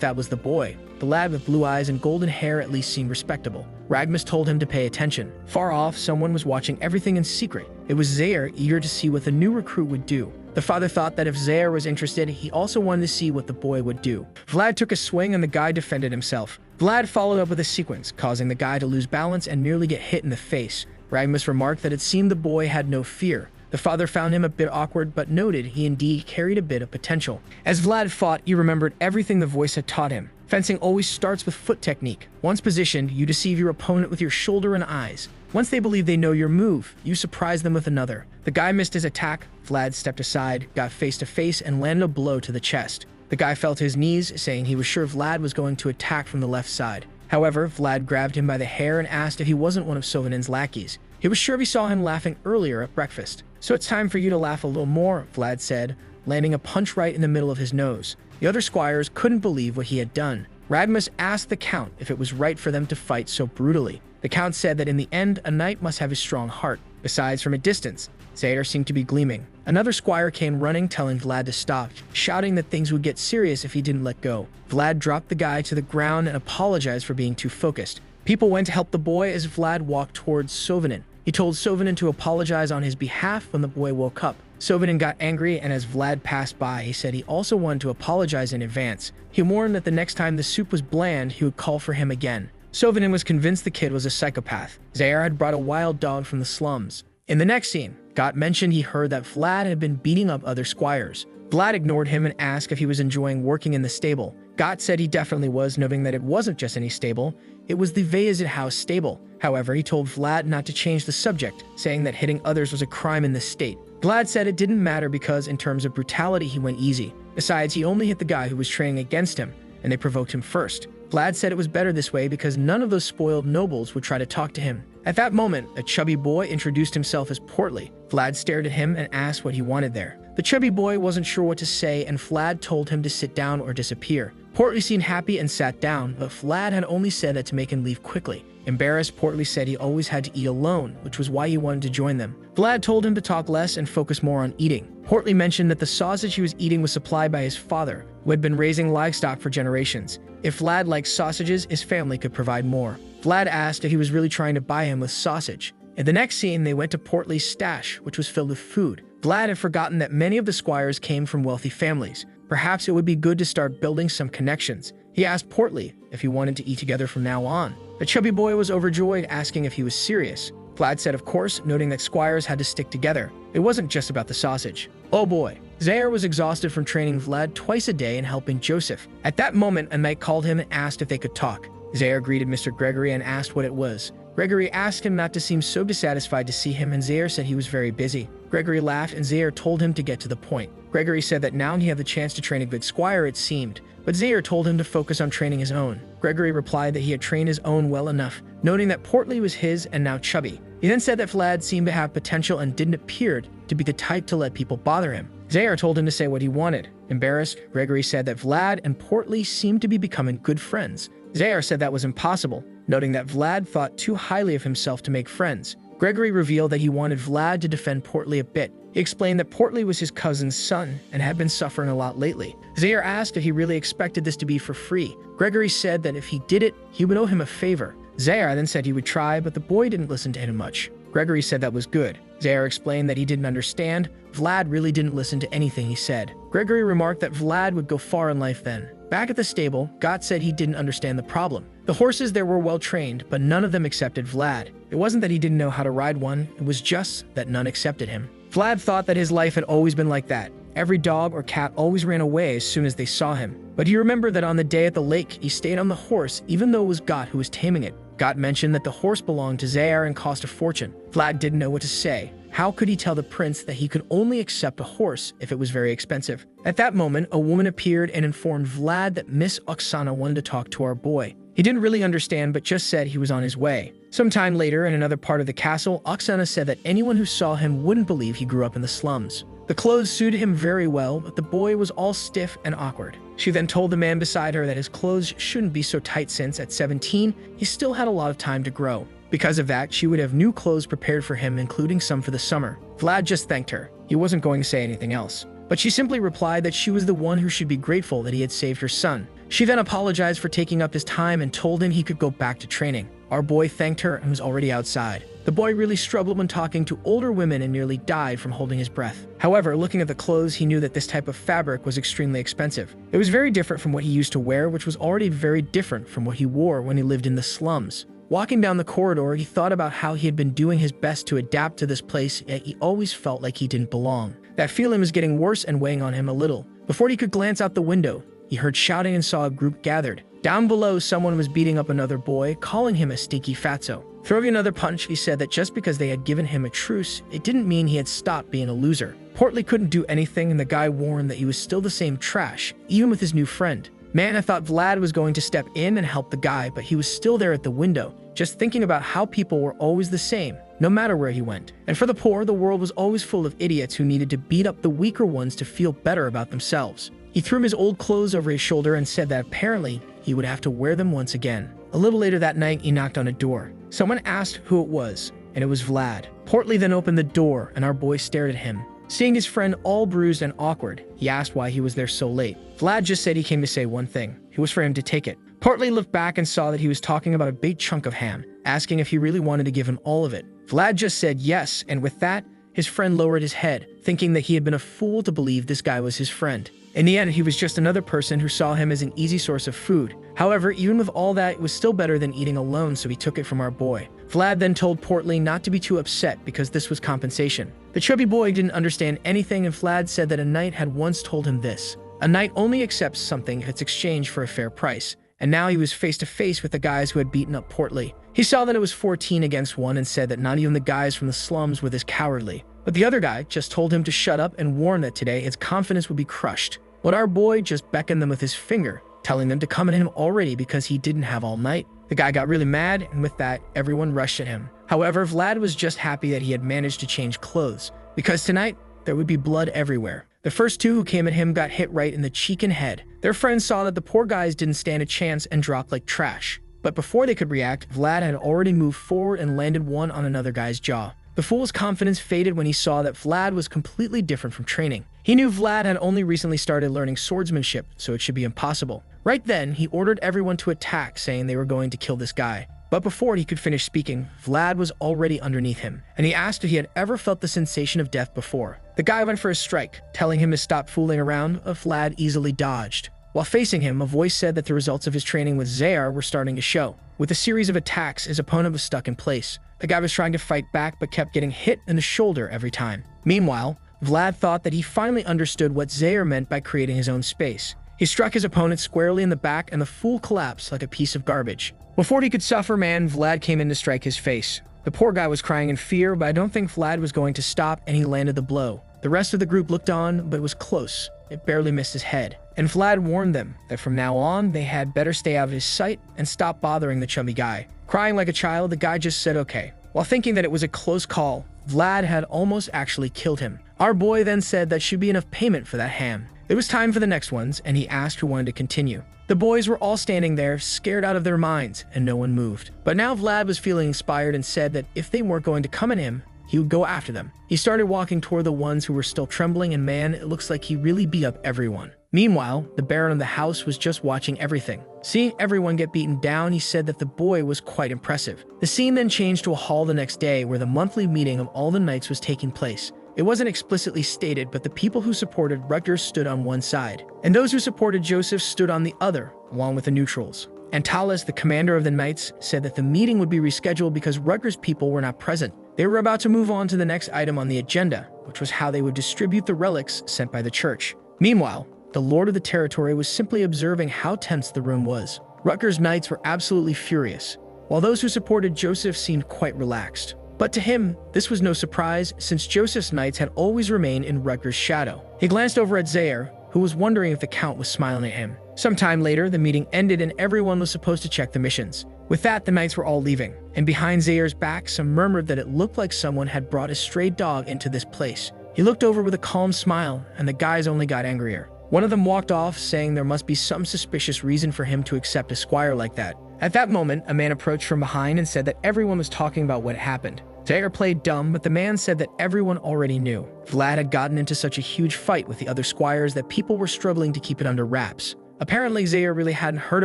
that was the boy. The lad with blue eyes and golden hair at least seemed respectable. Ragmus told him to pay attention. Far off, someone was watching everything in secret. It was Zaire, eager to see what the new recruit would do. The father thought that if Zaire was interested, he also wanted to see what the boy would do. Vlad took a swing and the guy defended himself. Vlad followed up with a sequence, causing the guy to lose balance and nearly get hit in the face. Ragmus remarked that it seemed the boy had no fear. The father found him a bit awkward, but noted he indeed carried a bit of potential. As Vlad fought, he remembered everything the voice had taught him. Fencing always starts with foot technique. Once positioned, you deceive your opponent with your shoulder and eyes. Once they believe they know your move, you surprise them with another. The guy missed his attack. Vlad stepped aside, got face to face, and landed a blow to the chest. The guy fell to his knees, saying he was sure Vlad was going to attack from the left side. However, Vlad grabbed him by the hair and asked if he wasn't one of Sovanin's lackeys. He was sure he saw him laughing earlier at breakfast. "So it's time for you to laugh a little more," Vlad said, landing a punch right in the middle of his nose. The other squires couldn't believe what he had done. Ragmus asked the count if it was right for them to fight so brutally. The count said that in the end, a knight must have a strong heart. Besides, from a distance, Zaire seemed to be gleaming. Another squire came running, telling Vlad to stop, shouting that things would get serious if he didn't let go. Vlad dropped the guy to the ground and apologized for being too focused. People went to help the boy as Vlad walked towards Sovanin. He told Sovanin to apologize on his behalf when the boy woke up. Sovanin got angry, and as Vlad passed by, he said he also wanted to apologize in advance. He warned that the next time the soup was bland, he would call for him again. Sovanin was convinced the kid was a psychopath. Zaire had brought a wild dog from the slums. In the next scene, Gott mentioned he heard that Vlad had been beating up other squires. Vlad ignored him and asked if he was enjoying working in the stable. Gott said he definitely was, noting that it wasn't just any stable, it was the Vayazid house stable. However, he told Vlad not to change the subject, saying that hitting others was a crime in the state. Vlad said it didn't matter because in terms of brutality he went easy. Besides, he only hit the guy who was training against him, and they provoked him first. Vlad said it was better this way because none of those spoiled nobles would try to talk to him. At that moment, a chubby boy introduced himself as Portly. Vlad stared at him and asked what he wanted there. The chubby boy wasn't sure what to say, and Vlad told him to sit down or disappear. Portly seemed happy and sat down, but Vlad had only said that to make him leave quickly. Embarrassed, Portly said he always had to eat alone, which was why he wanted to join them. Vlad told him to talk less and focus more on eating. Portly mentioned that the sausage he was eating was supplied by his father, who had been raising livestock for generations. If Vlad liked sausages, his family could provide more. Vlad asked if he was really trying to buy him with sausage. In the next scene, they went to Portly's stash, which was filled with food. Vlad had forgotten that many of the squires came from wealthy families. Perhaps it would be good to start building some connections. He asked Portly if he wanted to eat together from now on. The chubby boy was overjoyed, asking if he was serious. Vlad said of course, noting that squires had to stick together. It wasn't just about the sausage. Oh boy. Zaire was exhausted from training Vlad twice a day and helping Joseph. At that moment, a knight called him and asked if they could talk. Zaire greeted Mr. Gregory and asked what it was. Gregory asked him not to seem so dissatisfied to see him, and Zaire said he was very busy. Gregory laughed, and Zaire told him to get to the point. Gregory said that now he had the chance to train a good squire, it seemed, but Zaire told him to focus on training his own. Gregory replied that he had trained his own well enough, noting that Portly was his and now chubby. He then said that Vlad seemed to have potential and didn't appear to be the type to let people bother him. Zaire told him to say what he wanted. Embarrassed, Gregory said that Vlad and Portly seemed to be becoming good friends. Zaire said that was impossible, noting that Vlad thought too highly of himself to make friends. Gregory revealed that he wanted Vlad to defend Portly a bit. He explained that Portly was his cousin's son and had been suffering a lot lately. Zaire asked if he really expected this to be for free. Gregory said that if he did it, he would owe him a favor. Zaire then said he would try, but the boy didn't listen to him much. Gregory said that was good. Zaire explained that he didn't understand. Vlad really didn't listen to anything he said. Gregory remarked that Vlad would go far in life then. Back at the stable, Gott said he didn't understand the problem. The horses there were well trained, but none of them accepted Vlad. It wasn't that he didn't know how to ride one, it was just that none accepted him. Vlad thought that his life had always been like that. Every dog or cat always ran away as soon as they saw him. But he remembered that on the day at the lake, he stayed on the horse even though it was Gott who was taming it. Gott mentioned that the horse belonged to Zaire and cost a fortune. Vlad didn't know what to say. How could he tell the prince that he could only accept a horse if it was very expensive? At that moment, a woman appeared and informed Vlad that Miss Oksana wanted to talk to our boy. He didn't really understand, but just said he was on his way. Sometime later, in another part of the castle, Oksana said that anyone who saw him wouldn't believe he grew up in the slums. The clothes suited him very well, but the boy was all stiff and awkward. She then told the man beside her that his clothes shouldn't be so tight since, at 17, he still had a lot of time to grow. Because of that, she would have new clothes prepared for him, including some for the summer. Vlad just thanked her. He wasn't going to say anything else. But she simply replied that she was the one who should be grateful that he had saved her son. She then apologized for taking up his time and told him he could go back to training. Our boy thanked her and was already outside. The boy really struggled when talking to older women and nearly died from holding his breath. However, looking at the clothes, he knew that this type of fabric was extremely expensive. It was very different from what he used to wear, which was already very different from what he wore when he lived in the slums. Walking down the corridor, he thought about how he had been doing his best to adapt to this place, yet he always felt like he didn't belong. That feeling was getting worse and weighing on him a little. Before he could glance out the window, he heard shouting and saw a group gathered. Down below, someone was beating up another boy, calling him a stinky fatso. Throwing another punch, he said that just because they had given him a truce, it didn't mean he had stopped being a loser. Portly couldn't do anything, and the guy warned that he was still the same trash, even with his new friend. Man, I thought Vlad was going to step in and help the guy, but he was still there at the window, just thinking about how people were always the same, no matter where he went. And for the poor, the world was always full of idiots who needed to beat up the weaker ones to feel better about themselves. He threw his old clothes over his shoulder and said that apparently he would have to wear them once again. A little later that night, he knocked on a door. Someone asked who it was, and it was Vlad. Portly then opened the door, and our boy stared at him. Seeing his friend all bruised and awkward, he asked why he was there so late. Vlad just said he came to say one thing. It was for him to take it. Portly looked back and saw that he was talking about a big chunk of ham, asking if he really wanted to give him all of it. Vlad just said yes, and with that, his friend lowered his head, thinking that he had been a fool to believe this guy was his friend. In the end, he was just another person who saw him as an easy source of food. However, even with all that, it was still better than eating alone, so he took it from our boy. Vlad then told Portly not to be too upset because this was compensation. The chubby boy didn't understand anything, and Vlad said that a knight had once told him this. A knight only accepts something if it's exchanged for a fair price. And now he was face to face with the guys who had beaten up Portly. He saw that it was 14 against 1 and said that not even the guys from the slums were this cowardly. But the other guy just told him to shut up and warned that today his confidence would be crushed. But our boy just beckoned them with his finger, telling them to come at him already because he didn't have all night. The guy got really mad, and with that, everyone rushed at him. However, Vlad was just happy that he had managed to change clothes, because tonight, there would be blood everywhere. The first two who came at him got hit right in the cheek and head. Their friends saw that the poor guys didn't stand a chance and dropped like trash. But before they could react, Vlad had already moved forward and landed one on another guy's jaw. The fool's confidence faded when he saw that Vlad was completely different from training. He knew Vlad had only recently started learning swordsmanship, so it should be impossible. Right then, he ordered everyone to attack, saying they were going to kill this guy. But before he could finish speaking, Vlad was already underneath him, and he asked if he had ever felt the sensation of death before. The guy went for a strike, telling him to stop fooling around, but Vlad easily dodged. While facing him, a voice said that the results of his training with Zaire were starting to show. With a series of attacks, his opponent was stuck in place. The guy was trying to fight back, but kept getting hit in the shoulder every time. Meanwhile, Vlad thought that he finally understood what Zaire meant by creating his own space. He struck his opponent squarely in the back, and the fool collapsed like a piece of garbage. Before he could suffer, Vlad came in to strike his face. The poor guy was crying in fear, but I don't think Vlad was going to stop, and he landed the blow. The rest of the group looked on, but it was close. It barely missed his head. And Vlad warned them that from now on, they had better stay out of his sight and stop bothering the chubby guy. Crying like a child, the guy just said okay. While thinking that it was a close call, Vlad had almost actually killed him. Our boy then said that should be enough payment for that ham. It was time for the next ones, and he asked who wanted to continue. The boys were all standing there, scared out of their minds, and no one moved. But now Vlad was feeling inspired and said that if they weren't going to come at him, he would go after them. He started walking toward the ones who were still trembling, and man, it looks like he really beat up everyone. Meanwhile, the Baron of the house was just watching everything. Seeing everyone get beaten down, he said that the boy was quite impressive. The scene then changed to a hall the next day where the monthly meeting of all the knights was taking place. It wasn't explicitly stated, but the people who supported Rutgers stood on one side, and those who supported Joseph stood on the other, along with the neutrals. Antalas, the commander of the knights, said that the meeting would be rescheduled because Rutgers people were not present. They were about to move on to the next item on the agenda, which was how they would distribute the relics sent by the church. Meanwhile, the lord of the territory was simply observing how tense the room was. Rutgers knights were absolutely furious, while those who supported Joseph seemed quite relaxed. But to him, this was no surprise, since Joseph's knights had always remained in Rutgers' shadow. He glanced over at Zaire, who was wondering if the Count was smiling at him. Sometime later, the meeting ended and everyone was supposed to check the missions. With that, the knights were all leaving, and behind Zaire's back, some murmured that it looked like someone had brought a stray dog into this place. He looked over with a calm smile, and the guys only got angrier. One of them walked off, saying there must be some suspicious reason for him to accept a squire like that. At that moment, a man approached from behind and said that everyone was talking about what happened. Zaire played dumb, but the man said that everyone already knew. Vlad had gotten into such a huge fight with the other squires that people were struggling to keep it under wraps. Apparently, Zaire really hadn't heard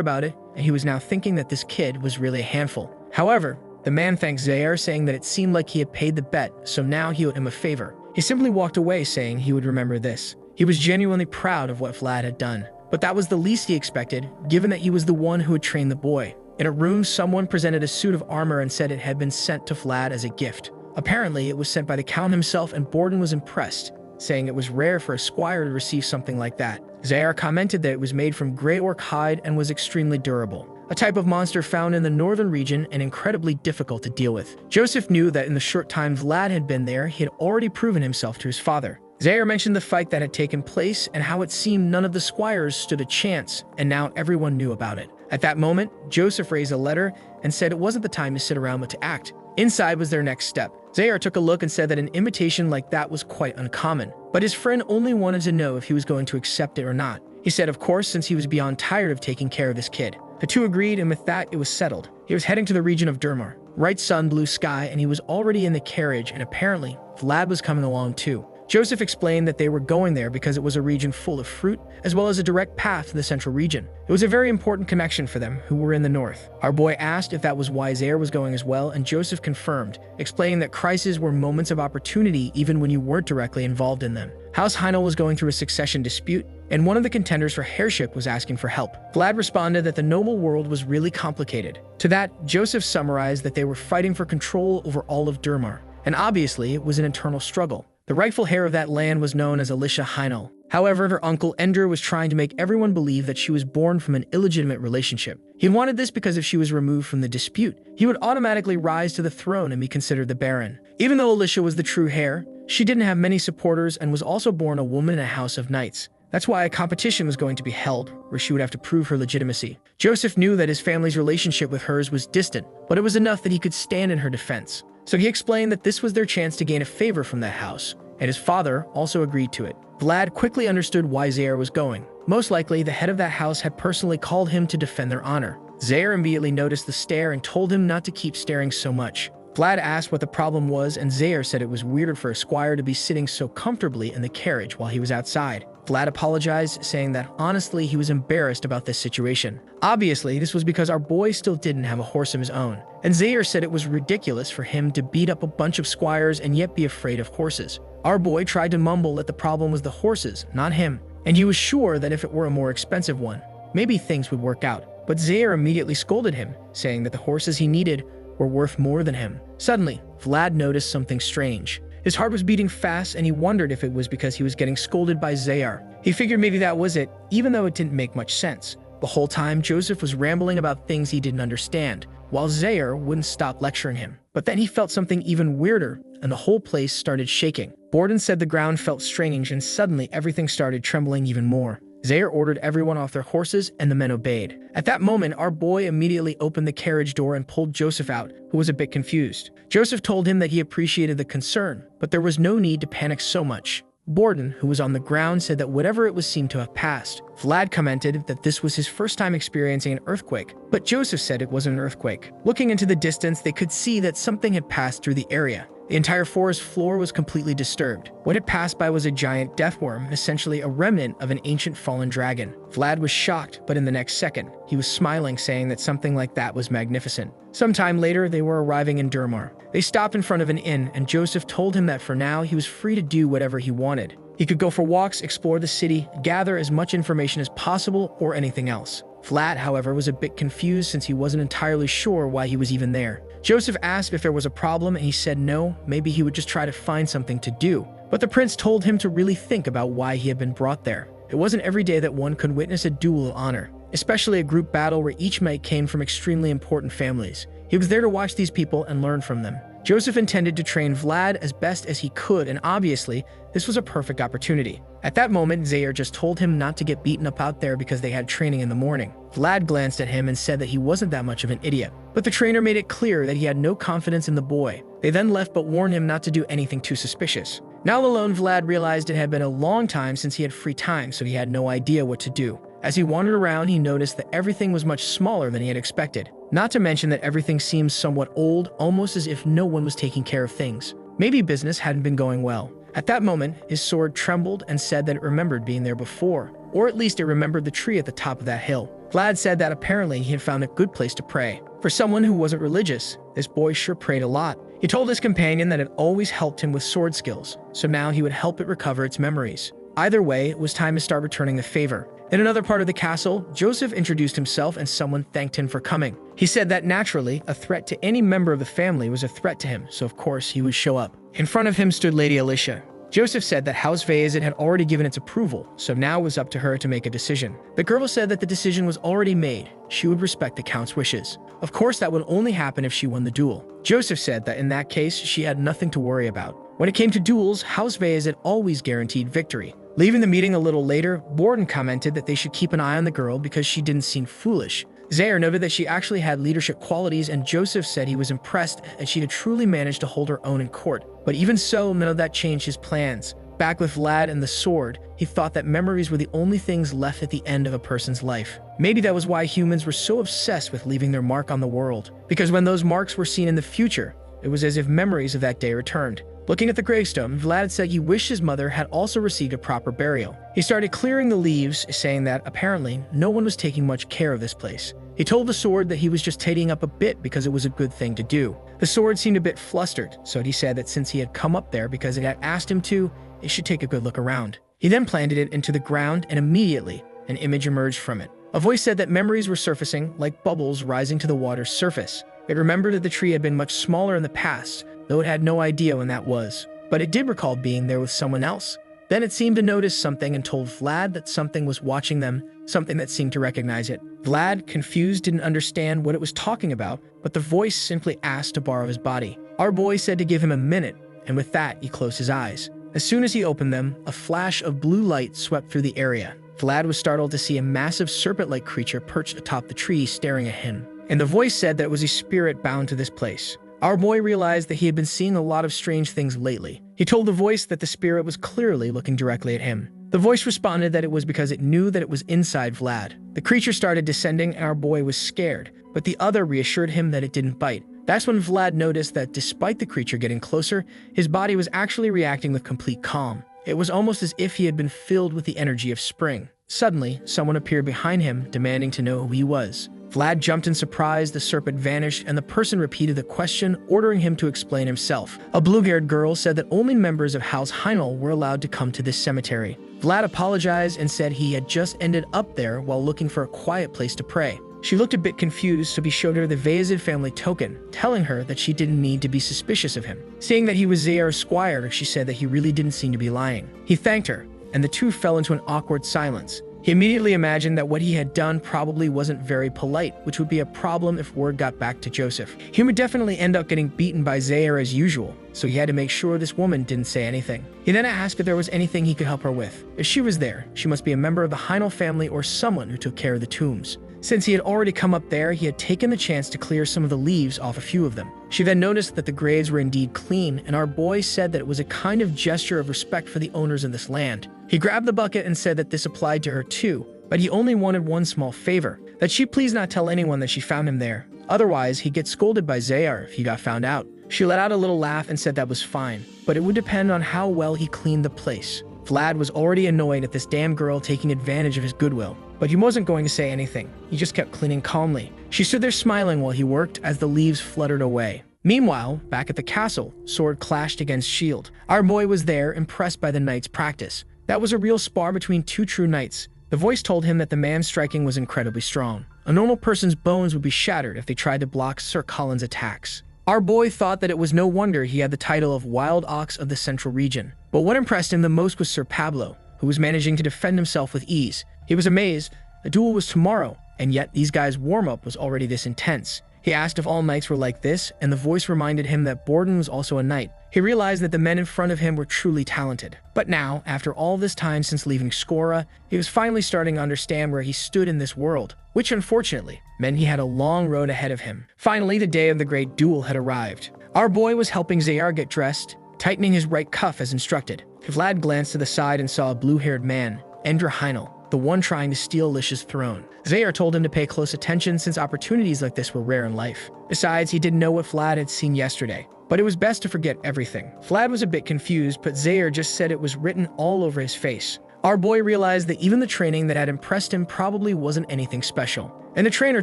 about it, and he was now thinking that this kid was really a handful. However, the man thanked Zaire, saying that it seemed like he had paid the bet, so now he owed him a favor. He simply walked away, saying he would remember this. He was genuinely proud of what Vlad had done, but that was the least he expected, given that he was the one who had trained the boy. In a room, someone presented a suit of armor and said it had been sent to Vlad as a gift. Apparently, it was sent by the Count himself, and Borden was impressed, saying it was rare for a squire to receive something like that. Zaire commented that it was made from gray orc hide and was extremely durable, a type of monster found in the northern region and incredibly difficult to deal with. Joseph knew that in the short time Vlad had been there, he had already proven himself to his father. Zaire mentioned the fight that had taken place and how it seemed none of the squires stood a chance, and now everyone knew about it. At that moment, Joseph raised a letter and said it wasn't the time to sit around but to act. Inside was their next step. Zaire took a look and said that an invitation like that was quite uncommon, but his friend only wanted to know if he was going to accept it or not. He said of course, since he was beyond tired of taking care of this kid. The two agreed, and with that it was settled. He was heading to the region of Durmar. Bright sun, blue sky, and he was already in the carriage, and apparently Vlad was coming along too. Joseph explained that they were going there because it was a region full of fruit, as well as a direct path to the central region. It was a very important connection for them, who were in the north. Our boy asked if that was why Zaire was going as well, and Joseph confirmed, explaining that crises were moments of opportunity even when you weren't directly involved in them. House Heinel was going through a succession dispute, and one of the contenders for heirship was asking for help. Vlad responded that the noble world was really complicated. To that, Joseph summarized that they were fighting for control over all of Durmar, and obviously it was an internal struggle. The rightful heir of that land was known as Alicia Heinel. However, her uncle Ender was trying to make everyone believe that she was born from an illegitimate relationship. He wanted this because if she was removed from the dispute, he would automatically rise to the throne and be considered the Baron. Even though Alicia was the true heir, she didn't have many supporters and was also born a woman in a house of knights. That's why a competition was going to be held, where she would have to prove her legitimacy. Joseph knew that his family's relationship with hers was distant, but it was enough that he could stand in her defense. So he explained that this was their chance to gain a favor from that house, and his father also agreed to it. Vlad quickly understood why Zaire was going. Most likely, the head of that house had personally called him to defend their honor. Zaire immediately noticed the stare and told him not to keep staring so much. Vlad asked what the problem was, and Zaire said it was weird for a squire to be sitting so comfortably in the carriage while he was outside. Vlad apologized, saying that honestly he was embarrassed about this situation. Obviously, this was because our boy still didn't have a horse of his own, and Zaire said it was ridiculous for him to beat up a bunch of squires and yet be afraid of horses. Our boy tried to mumble that the problem was the horses, not him, and he was sure that if it were a more expensive one, maybe things would work out. But Zaire immediately scolded him, saying that the horses he needed were worth more than him. Suddenly, Vlad noticed something strange. His heart was beating fast, and he wondered if it was because he was getting scolded by Zaire. He figured maybe that was it, even though it didn't make much sense. The whole time, Joseph was rambling about things he didn't understand, while Zaire wouldn't stop lecturing him. But then he felt something even weirder, and the whole place started shaking. Borden said the ground felt strange, and suddenly everything started trembling even more. Zaire ordered everyone off their horses, and the men obeyed. At that moment, our boy immediately opened the carriage door and pulled Joseph out, who was a bit confused. Joseph told him that he appreciated the concern, but there was no need to panic so much. Borden, who was on the ground, said that whatever it was seemed to have passed. Vlad commented that this was his first time experiencing an earthquake, but Joseph said it wasn't an earthquake. Looking into the distance, they could see that something had passed through the area. The entire forest floor was completely disturbed. What had passed by was a giant deathworm, essentially a remnant of an ancient fallen dragon. Vlad was shocked, but in the next second, he was smiling, saying that something like that was magnificent. Sometime later, they were arriving in Durmar. They stopped in front of an inn, and Joseph told him that for now, he was free to do whatever he wanted. He could go for walks, explore the city, gather as much information as possible, or anything else. Vlad, however, was a bit confused since he wasn't entirely sure why he was even there. Joseph asked if there was a problem, and he said no, maybe he would just try to find something to do. But the prince told him to really think about why he had been brought there. It wasn't every day that one could witness a duel of honor, especially a group battle where each mate came from extremely important families. He was there to watch these people and learn from them. Joseph intended to train Vlad as best as he could, and obviously, this was a perfect opportunity. At that moment, Zaire just told him not to get beaten up out there because they had training in the morning. Vlad glanced at him and said that he wasn't that much of an idiot, but the trainer made it clear that he had no confidence in the boy. They then left but warned him not to do anything too suspicious. Now alone, Vlad realized it had been a long time since he had free time, so he had no idea what to do. As he wandered around, he noticed that everything was much smaller than he had expected. Not to mention that everything seemed somewhat old, almost as if no one was taking care of things. Maybe business hadn't been going well. At that moment, his sword trembled and said that it remembered being there before, or at least it remembered the tree at the top of that hill. Vlad said that apparently he had found a good place to pray. For someone who wasn't religious, this boy sure prayed a lot. He told his companion that it always helped him with sword skills, so now he would help it recover its memories. Either way, it was time to start returning the favor. In another part of the castle, Joseph introduced himself and someone thanked him for coming. He said that naturally, a threat to any member of the family was a threat to him, so of course he would show up. In front of him stood Lady Alicia. Joseph said that House Bayezid had already given its approval, so now it was up to her to make a decision. The girl said that the decision was already made. She would respect the Count's wishes. Of course, that would only happen if she won the duel. Joseph said that in that case, she had nothing to worry about. When it came to duels, House Bayezid always guaranteed victory. Leaving the meeting a little later, Borden commented that they should keep an eye on the girl because she didn't seem foolish. Zaire noted that she actually had leadership qualities, and Joseph said he was impressed that she had truly managed to hold her own in court. But even so, none of that changed his plans. Back with Vlad and the sword, he thought that memories were the only things left at the end of a person's life. Maybe that was why humans were so obsessed with leaving their mark on the world. Because when those marks were seen in the future, it was as if memories of that day returned. Looking at the gravestone, Vlad said he wished his mother had also received a proper burial. He started clearing the leaves, saying that apparently no one was taking much care of this place. He told the sword that he was just tidying up a bit because it was a good thing to do. The sword seemed a bit flustered, so he said that since he had come up there because it had asked him to, it should take a good look around. He then planted it into the ground, and immediately, an image emerged from it. A voice said that memories were surfacing like bubbles rising to the water's surface. It remembered that the tree had been much smaller in the past, though it had no idea when that was. But it did recall being there with someone else. Then it seemed to notice something and told Vlad that something was watching them, something that seemed to recognize it. Vlad, confused, didn't understand what it was talking about, but the voice simply asked to borrow his body. Our boy said to give him a minute, and with that, he closed his eyes. As soon as he opened them, a flash of blue light swept through the area. Vlad was startled to see a massive serpent-like creature perched atop the tree staring at him. And the voice said that it was a spirit bound to this place. Our boy realized that he had been seeing a lot of strange things lately. He told the voice that the spirit was clearly looking directly at him. The voice responded that it was because it knew that it was inside Vlad. The creature started descending and our boy was scared, but the other reassured him that it didn't bite. That's when Vlad noticed that despite the creature getting closer, his body was actually reacting with complete calm. It was almost as if he had been filled with the energy of spring. Suddenly, someone appeared behind him, demanding to know who he was. Vlad jumped in surprise, the serpent vanished, and the person repeated the question, ordering him to explain himself. A blue-haired girl said that only members of House Heinel were allowed to come to this cemetery. Vlad apologized and said he had just ended up there while looking for a quiet place to pray. She looked a bit confused, so he showed her the Bayezid family token, telling her that she didn't need to be suspicious of him. Seeing that he was Zaire's squire, she said that he really didn't seem to be lying. He thanked her, and the two fell into an awkward silence. He immediately imagined that what he had done probably wasn't very polite, which would be a problem if word got back to Joseph. He would definitely end up getting beaten by Zaire as usual, so he had to make sure this woman didn't say anything. He then asked if there was anything he could help her with. If she was there, she must be a member of the Heinel family or someone who took care of the tombs. Since he had already come up there, he had taken the chance to clear some of the leaves off a few of them. She then noticed that the graves were indeed clean, and our boy said that it was a kind of gesture of respect for the owners of this land. He grabbed the bucket and said that this applied to her too, but he only wanted one small favor, that she please not tell anyone that she found him there. Otherwise, he'd get scolded by Zaire if he got found out. She let out a little laugh and said that was fine, but it would depend on how well he cleaned the place. Vlad was already annoyed at this damn girl taking advantage of his goodwill, but he wasn't going to say anything. He just kept cleaning calmly. She stood there smiling while he worked as the leaves fluttered away. Meanwhile, back at the castle, sword clashed against shield. Our boy was there, impressed by the knight's practice. That was a real spar between two true knights. The voice told him that the man's striking was incredibly strong. A normal person's bones would be shattered if they tried to block Sir Colin's attacks. Our boy thought that it was no wonder he had the title of Wild Ox of the Central Region. But what impressed him the most was Sir Pablo, who was managing to defend himself with ease. He was amazed. The duel was tomorrow, and yet these guys' warm-up was already this intense. He asked if all knights were like this, and the voice reminded him that Borden was also a knight. He realized that the men in front of him were truly talented. But now, after all this time since leaving Skora, he was finally starting to understand where he stood in this world, which unfortunately meant he had a long road ahead of him. Finally, the day of the great duel had arrived. Our boy was helping Zayar get dressed, tightening his right cuff as instructed. Vlad glanced to the side and saw a blue-haired man, Endra Heinel, the one trying to steal Lish's throne. Zayar told him to pay close attention since opportunities like this were rare in life. Besides, he didn't know what Vlad had seen yesterday, but it was best to forget everything. Vlad was a bit confused, but Zayar just said it was written all over his face. Our boy realized that even the training that had impressed him probably wasn't anything special. And the trainer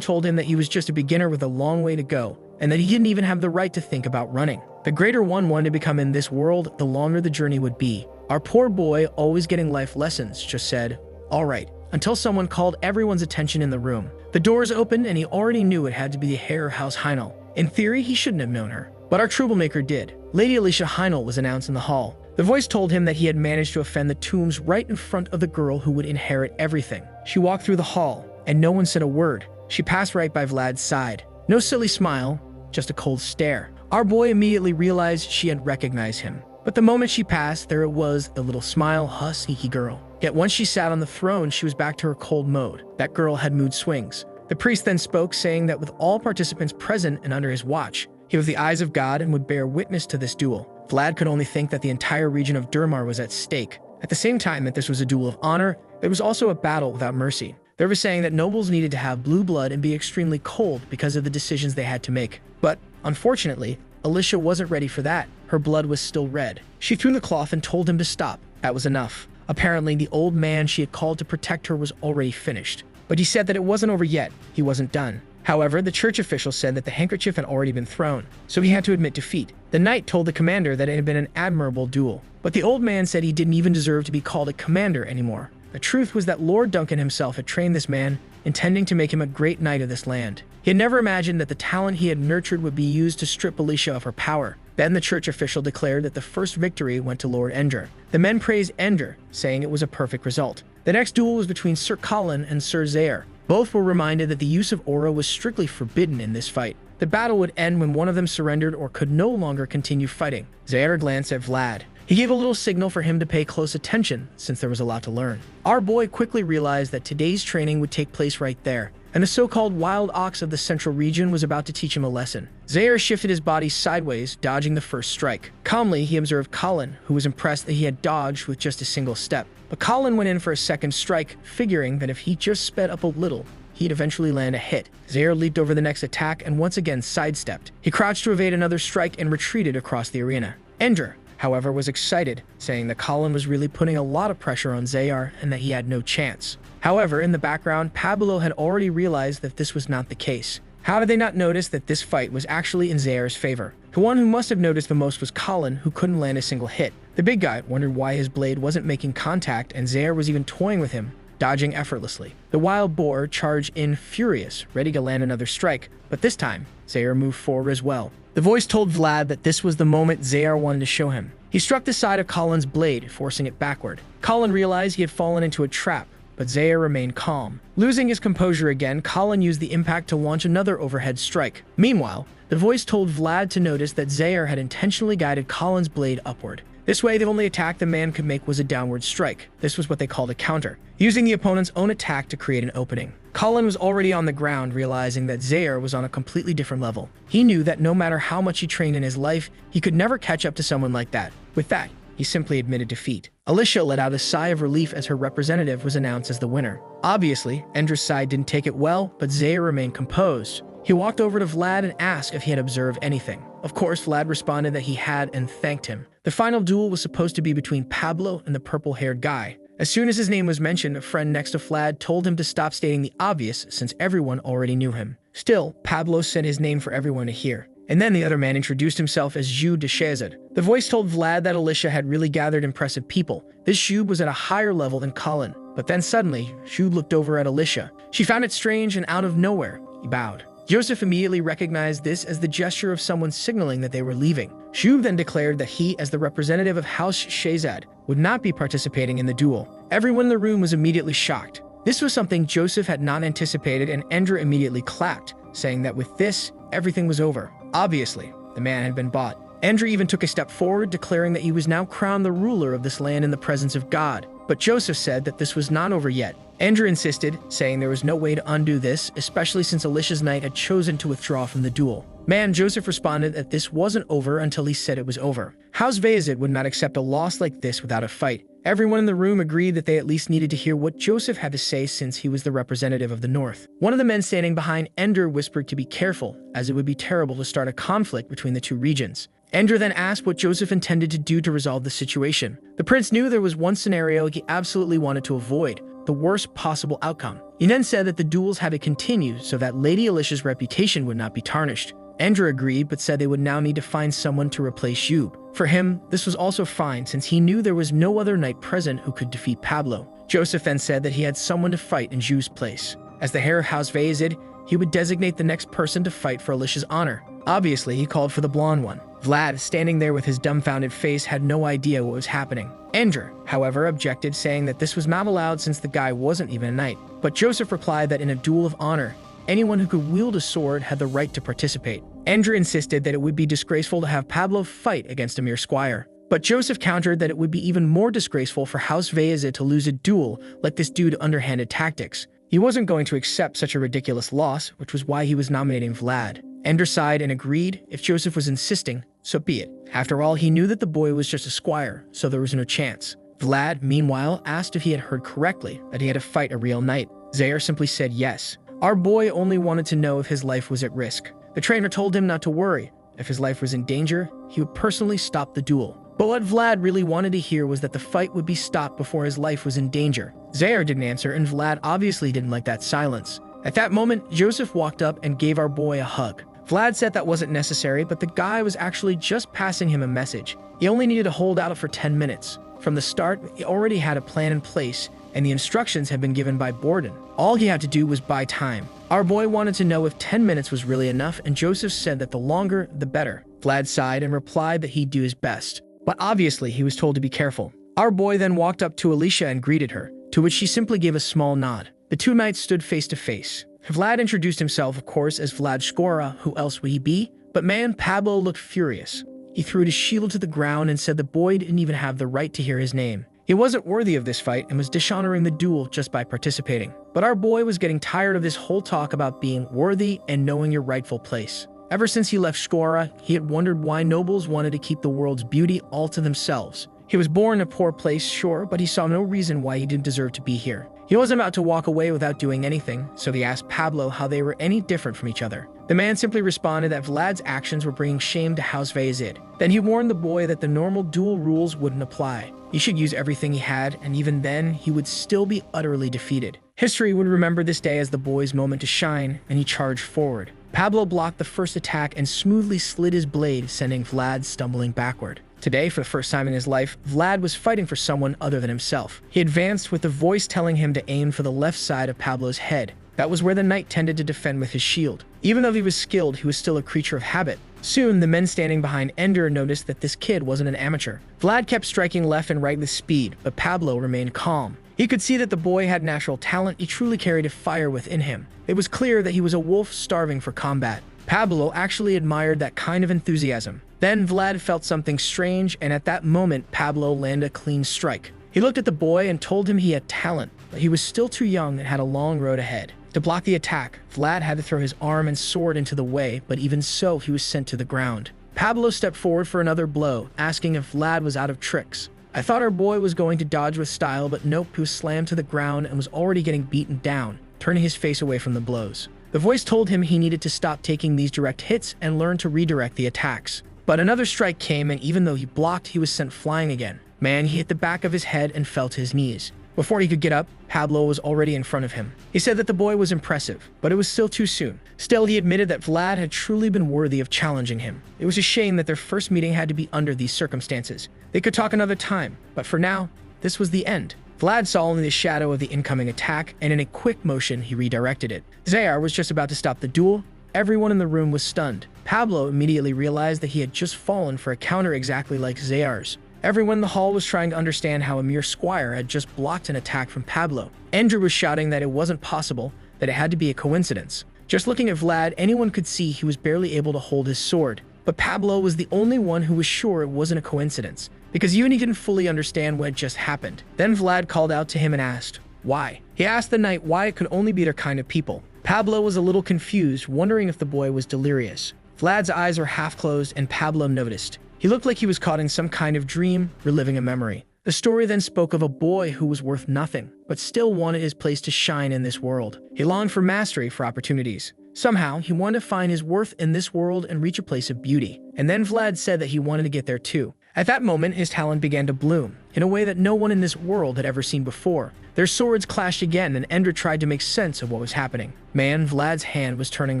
told him that he was just a beginner with a long way to go, and that he didn't even have the right to think about running. The greater one wanted to become in this world, the longer the journey would be. Our poor boy, always getting life lessons, just said, "All right," until someone called everyone's attention in the room. The doors opened and he already knew it had to be the heir of House Heinel. In theory, he shouldn't have known her, but our troublemaker did. Lady Alicia Heinel was announced in the hall. The voice told him that he had managed to offend the tombs right in front of the girl who would inherit everything. She walked through the hall, and no one said a word. She passed right by Vlad's side. No silly smile, just a cold stare. Our boy immediately realized she had recognized him. But the moment she passed, there it was, the little smile, sneaky girl. Yet once she sat on the throne, she was back to her cold mode. That girl had mood swings. The priest then spoke, saying that with all participants present and under his watch, he was the eyes of God and would bear witness to this duel. Vlad could only think that the entire region of Durmar was at stake. At the same time that this was a duel of honor, it was also a battle without mercy. They were saying that nobles needed to have blue blood and be extremely cold because of the decisions they had to make. But, unfortunately, Alicia wasn't ready for that. Her blood was still red. She threw the cloth and told him to stop. That was enough. Apparently, the old man she had called to protect her was already finished. But he said that it wasn't over yet. He wasn't done. However, the church official said that the handkerchief had already been thrown, so he had to admit defeat. The knight told the commander that it had been an admirable duel, but the old man said he didn't even deserve to be called a commander anymore. The truth was that Lord Duncan himself had trained this man, intending to make him a great knight of this land. He had never imagined that the talent he had nurtured would be used to strip Alicia of her power. Then the church official declared that the first victory went to Lord Ender. The men praised Ender, saying it was a perfect result. The next duel was between Sir Colin and Sir Zayar. Both were reminded that the use of aura was strictly forbidden in this fight. The battle would end when one of them surrendered or could no longer continue fighting. Zayar glanced at Vlad. He gave a little signal for him to pay close attention, since there was a lot to learn. Our boy quickly realized that today's training would take place right there, and the so-called Wild Ox of the Central Region was about to teach him a lesson. Zayar shifted his body sideways, dodging the first strike. Calmly, he observed Colin, who was impressed that he had dodged with just a single step. But Colin went in for a second strike, figuring that if he just sped up a little, he'd eventually land a hit. Zayar leaped over the next attack and once again sidestepped. He crouched to evade another strike and retreated across the arena. Ender, however, was excited, saying that Colin was really putting a lot of pressure on Zayar and that he had no chance. However, in the background, Pablo had already realized that this was not the case. How did they not notice that this fight was actually in Zayar's favor? The one who must have noticed the most was Colin, who couldn't land a single hit. The big guy wondered why his blade wasn't making contact, and Zayar was even toying with him, dodging effortlessly. The wild boar charged in furious, ready to land another strike, but this time, Zayar moved forward as well. The voice told Vlad that this was the moment Zayar wanted to show him. He struck the side of Colin's blade, forcing it backward. Colin realized he had fallen into a trap, but Zayar remained calm. Losing his composure again, Colin used the impact to launch another overhead strike. Meanwhile, the voice told Vlad to notice that Zayar had intentionally guided Colin's blade upward. This way, the only attack the man could make was a downward strike. This was what they called a counter, using the opponent's own attack to create an opening. Colin was already on the ground, realizing that Zayar was on a completely different level. He knew that no matter how much he trained in his life, he could never catch up to someone like that. With that, he simply admitted defeat. Alicia let out a sigh of relief as her representative was announced as the winner. Obviously, Endra's side didn't take it well, but Zayar remained composed. He walked over to Vlad and asked if he had observed anything. Of course, Vlad responded that he had and thanked him. The final duel was supposed to be between Pablo and the purple-haired guy. As soon as his name was mentioned, a friend next to Vlad told him to stop stating the obvious since everyone already knew him. Still, Pablo said his name for everyone to hear. And then the other man introduced himself as Jude de Shazad. The voice told Vlad that Alicia had really gathered impressive people. This Jude was at a higher level than Colin. But then suddenly, Jude looked over at Alicia. She found it strange, and out of nowhere, he bowed. Joseph immediately recognized this as the gesture of someone signaling that they were leaving. Jude then declared that he, as the representative of House Shazad, would not be participating in the duel. Everyone in the room was immediately shocked. This was something Joseph had not anticipated, and Endra immediately clapped, saying that with this, everything was over. Obviously, the man had been bought. Endra even took a step forward, declaring that he was now crowned the ruler of this land in the presence of God. But Joseph said that this was not over yet. Endra insisted, saying there was no way to undo this, especially since Alicia's knight had chosen to withdraw from the duel. Joseph responded that this wasn't over until he said it was over. House Bayezid would not accept a loss like this without a fight. Everyone in the room agreed that they at least needed to hear what Joseph had to say since he was the representative of the North. One of the men standing behind Ender whispered to be careful, as it would be terrible to start a conflict between the two regions. Ender then asked what Joseph intended to do to resolve the situation. The prince knew there was one scenario he absolutely wanted to avoid, the worst possible outcome. He then said that the duels had to continue so that Lady Alicia's reputation would not be tarnished. Endra agreed, but said they would now need to find someone to replace Yub. For him, this was also fine since he knew there was no other knight present who could defeat Pablo. Joseph then said that he had someone to fight in Yub's place. As the heir of House Bayezid, he would designate the next person to fight for Alicia's honor. Obviously, he called for the blonde one. Vlad, standing there with his dumbfounded face, had no idea what was happening. Endra, however, objected, saying that this was not allowed since the guy wasn't even a knight. But Joseph replied that in a duel of honor, anyone who could wield a sword had the right to participate. Endra insisted that it would be disgraceful to have Pablo fight against a mere squire. But Joseph countered that it would be even more disgraceful for House Bayezid to lose a duel like this due to underhanded tactics. He wasn't going to accept such a ridiculous loss, which was why he was nominating Vlad. Ender sighed and agreed if Joseph was insisting, so be it. After all, he knew that the boy was just a squire, so there was no chance. Vlad, meanwhile, asked if he had heard correctly that he had to fight a real knight. Zaire simply said yes. Our boy only wanted to know if his life was at risk. The trainer told him not to worry. If his life was in danger, he would personally stop the duel. But what Vlad really wanted to hear was that the fight would be stopped before his life was in danger. Zaire didn't answer, and Vlad obviously didn't like that silence. At that moment, Joseph walked up and gave our boy a hug. Vlad said that wasn't necessary, but the guy was actually just passing him a message. He only needed to hold out for 10 minutes. From the start, he already had a plan in place, and the instructions had been given by Borden. All he had to do was buy time. Our boy wanted to know if 10 minutes was really enough, and Joseph said that the longer, the better. Vlad sighed and replied that he'd do his best. But obviously, he was told to be careful. Our boy then walked up to Alicia and greeted her, to which she simply gave a small nod. The two knights stood face to face. Vlad introduced himself, of course, as Vlad Skora. Who else would he be? But Pablo looked furious. He threw his shield to the ground and said the boy didn't even have the right to hear his name. He wasn't worthy of this fight and was dishonoring the duel just by participating. But our boy was getting tired of this whole talk about being worthy and knowing your rightful place. Ever since he left Skora, he had wondered why nobles wanted to keep the world's beauty all to themselves. He was born in a poor place, sure, but he saw no reason why he didn't deserve to be here. He wasn't about to walk away without doing anything, so he asked Pablo how they were any different from each other. The man simply responded that Vlad's actions were bringing shame to House Bayezid. Then he warned the boy that the normal duel rules wouldn't apply. He should use everything he had, and even then, he would still be utterly defeated. History would remember this day as the boy's moment to shine, and he charged forward. Pablo blocked the first attack and smoothly slid his blade, sending Vlad stumbling backward. Today, for the first time in his life, Vlad was fighting for someone other than himself. He advanced with the voice telling him to aim for the left side of Pablo's head. That was where the knight tended to defend with his shield. Even though he was skilled, he was still a creature of habit. Soon, the men standing behind Ender noticed that this kid wasn't an amateur. Vlad kept striking left and right with speed, but Pablo remained calm. He could see that the boy had natural talent. He truly carried a fire within him. It was clear that he was a wolf starving for combat. Pablo actually admired that kind of enthusiasm. Then Vlad felt something strange, and at that moment, Pablo landed a clean strike. He looked at the boy and told him he had talent, but he was still too young and had a long road ahead. To block the attack, Vlad had to throw his arm and sword into the way, but even so, he was sent to the ground. Pablo stepped forward for another blow, asking if Vlad was out of tricks. I thought our boy was going to dodge with style, but nope, he was slammed to the ground and was already getting beaten down, turning his face away from the blows. The voice told him he needed to stop taking these direct hits and learn to redirect the attacks. But another strike came, and even though he blocked, he was sent flying again. He hit the back of his head and fell to his knees. Before he could get up, Pablo was already in front of him. He said that the boy was impressive, but it was still too soon. Still, he admitted that Vlad had truly been worthy of challenging him. It was a shame that their first meeting had to be under these circumstances. They could talk another time, but for now, this was the end. Vlad saw only the shadow of the incoming attack, and in a quick motion, he redirected it. Zayar was just about to stop the duel. Everyone in the room was stunned. Pablo immediately realized that he had just fallen for a counter exactly like Zayar's. Everyone in the hall was trying to understand how a mere squire had just blocked an attack from Pablo. Andrew was shouting that it wasn't possible, that it had to be a coincidence. Just looking at Vlad, anyone could see he was barely able to hold his sword. But Pablo was the only one who was sure it wasn't a coincidence, because even he didn't fully understand what had just happened. Then Vlad called out to him and asked, why? He asked the knight why it could only be their kind of people. Pablo was a little confused, wondering if the boy was delirious. Vlad's eyes were half closed, and Pablo noticed. He looked like he was caught in some kind of dream, reliving a memory. The story then spoke of a boy who was worth nothing, but still wanted his place to shine in this world. He longed for mastery, for opportunities. Somehow, he wanted to find his worth in this world and reach a place of beauty. And then Vlad said that he wanted to get there too. At that moment, his talent began to bloom, in a way that no one in this world had ever seen before. Their swords clashed again, and Ender tried to make sense of what was happening. Vlad's hand was turning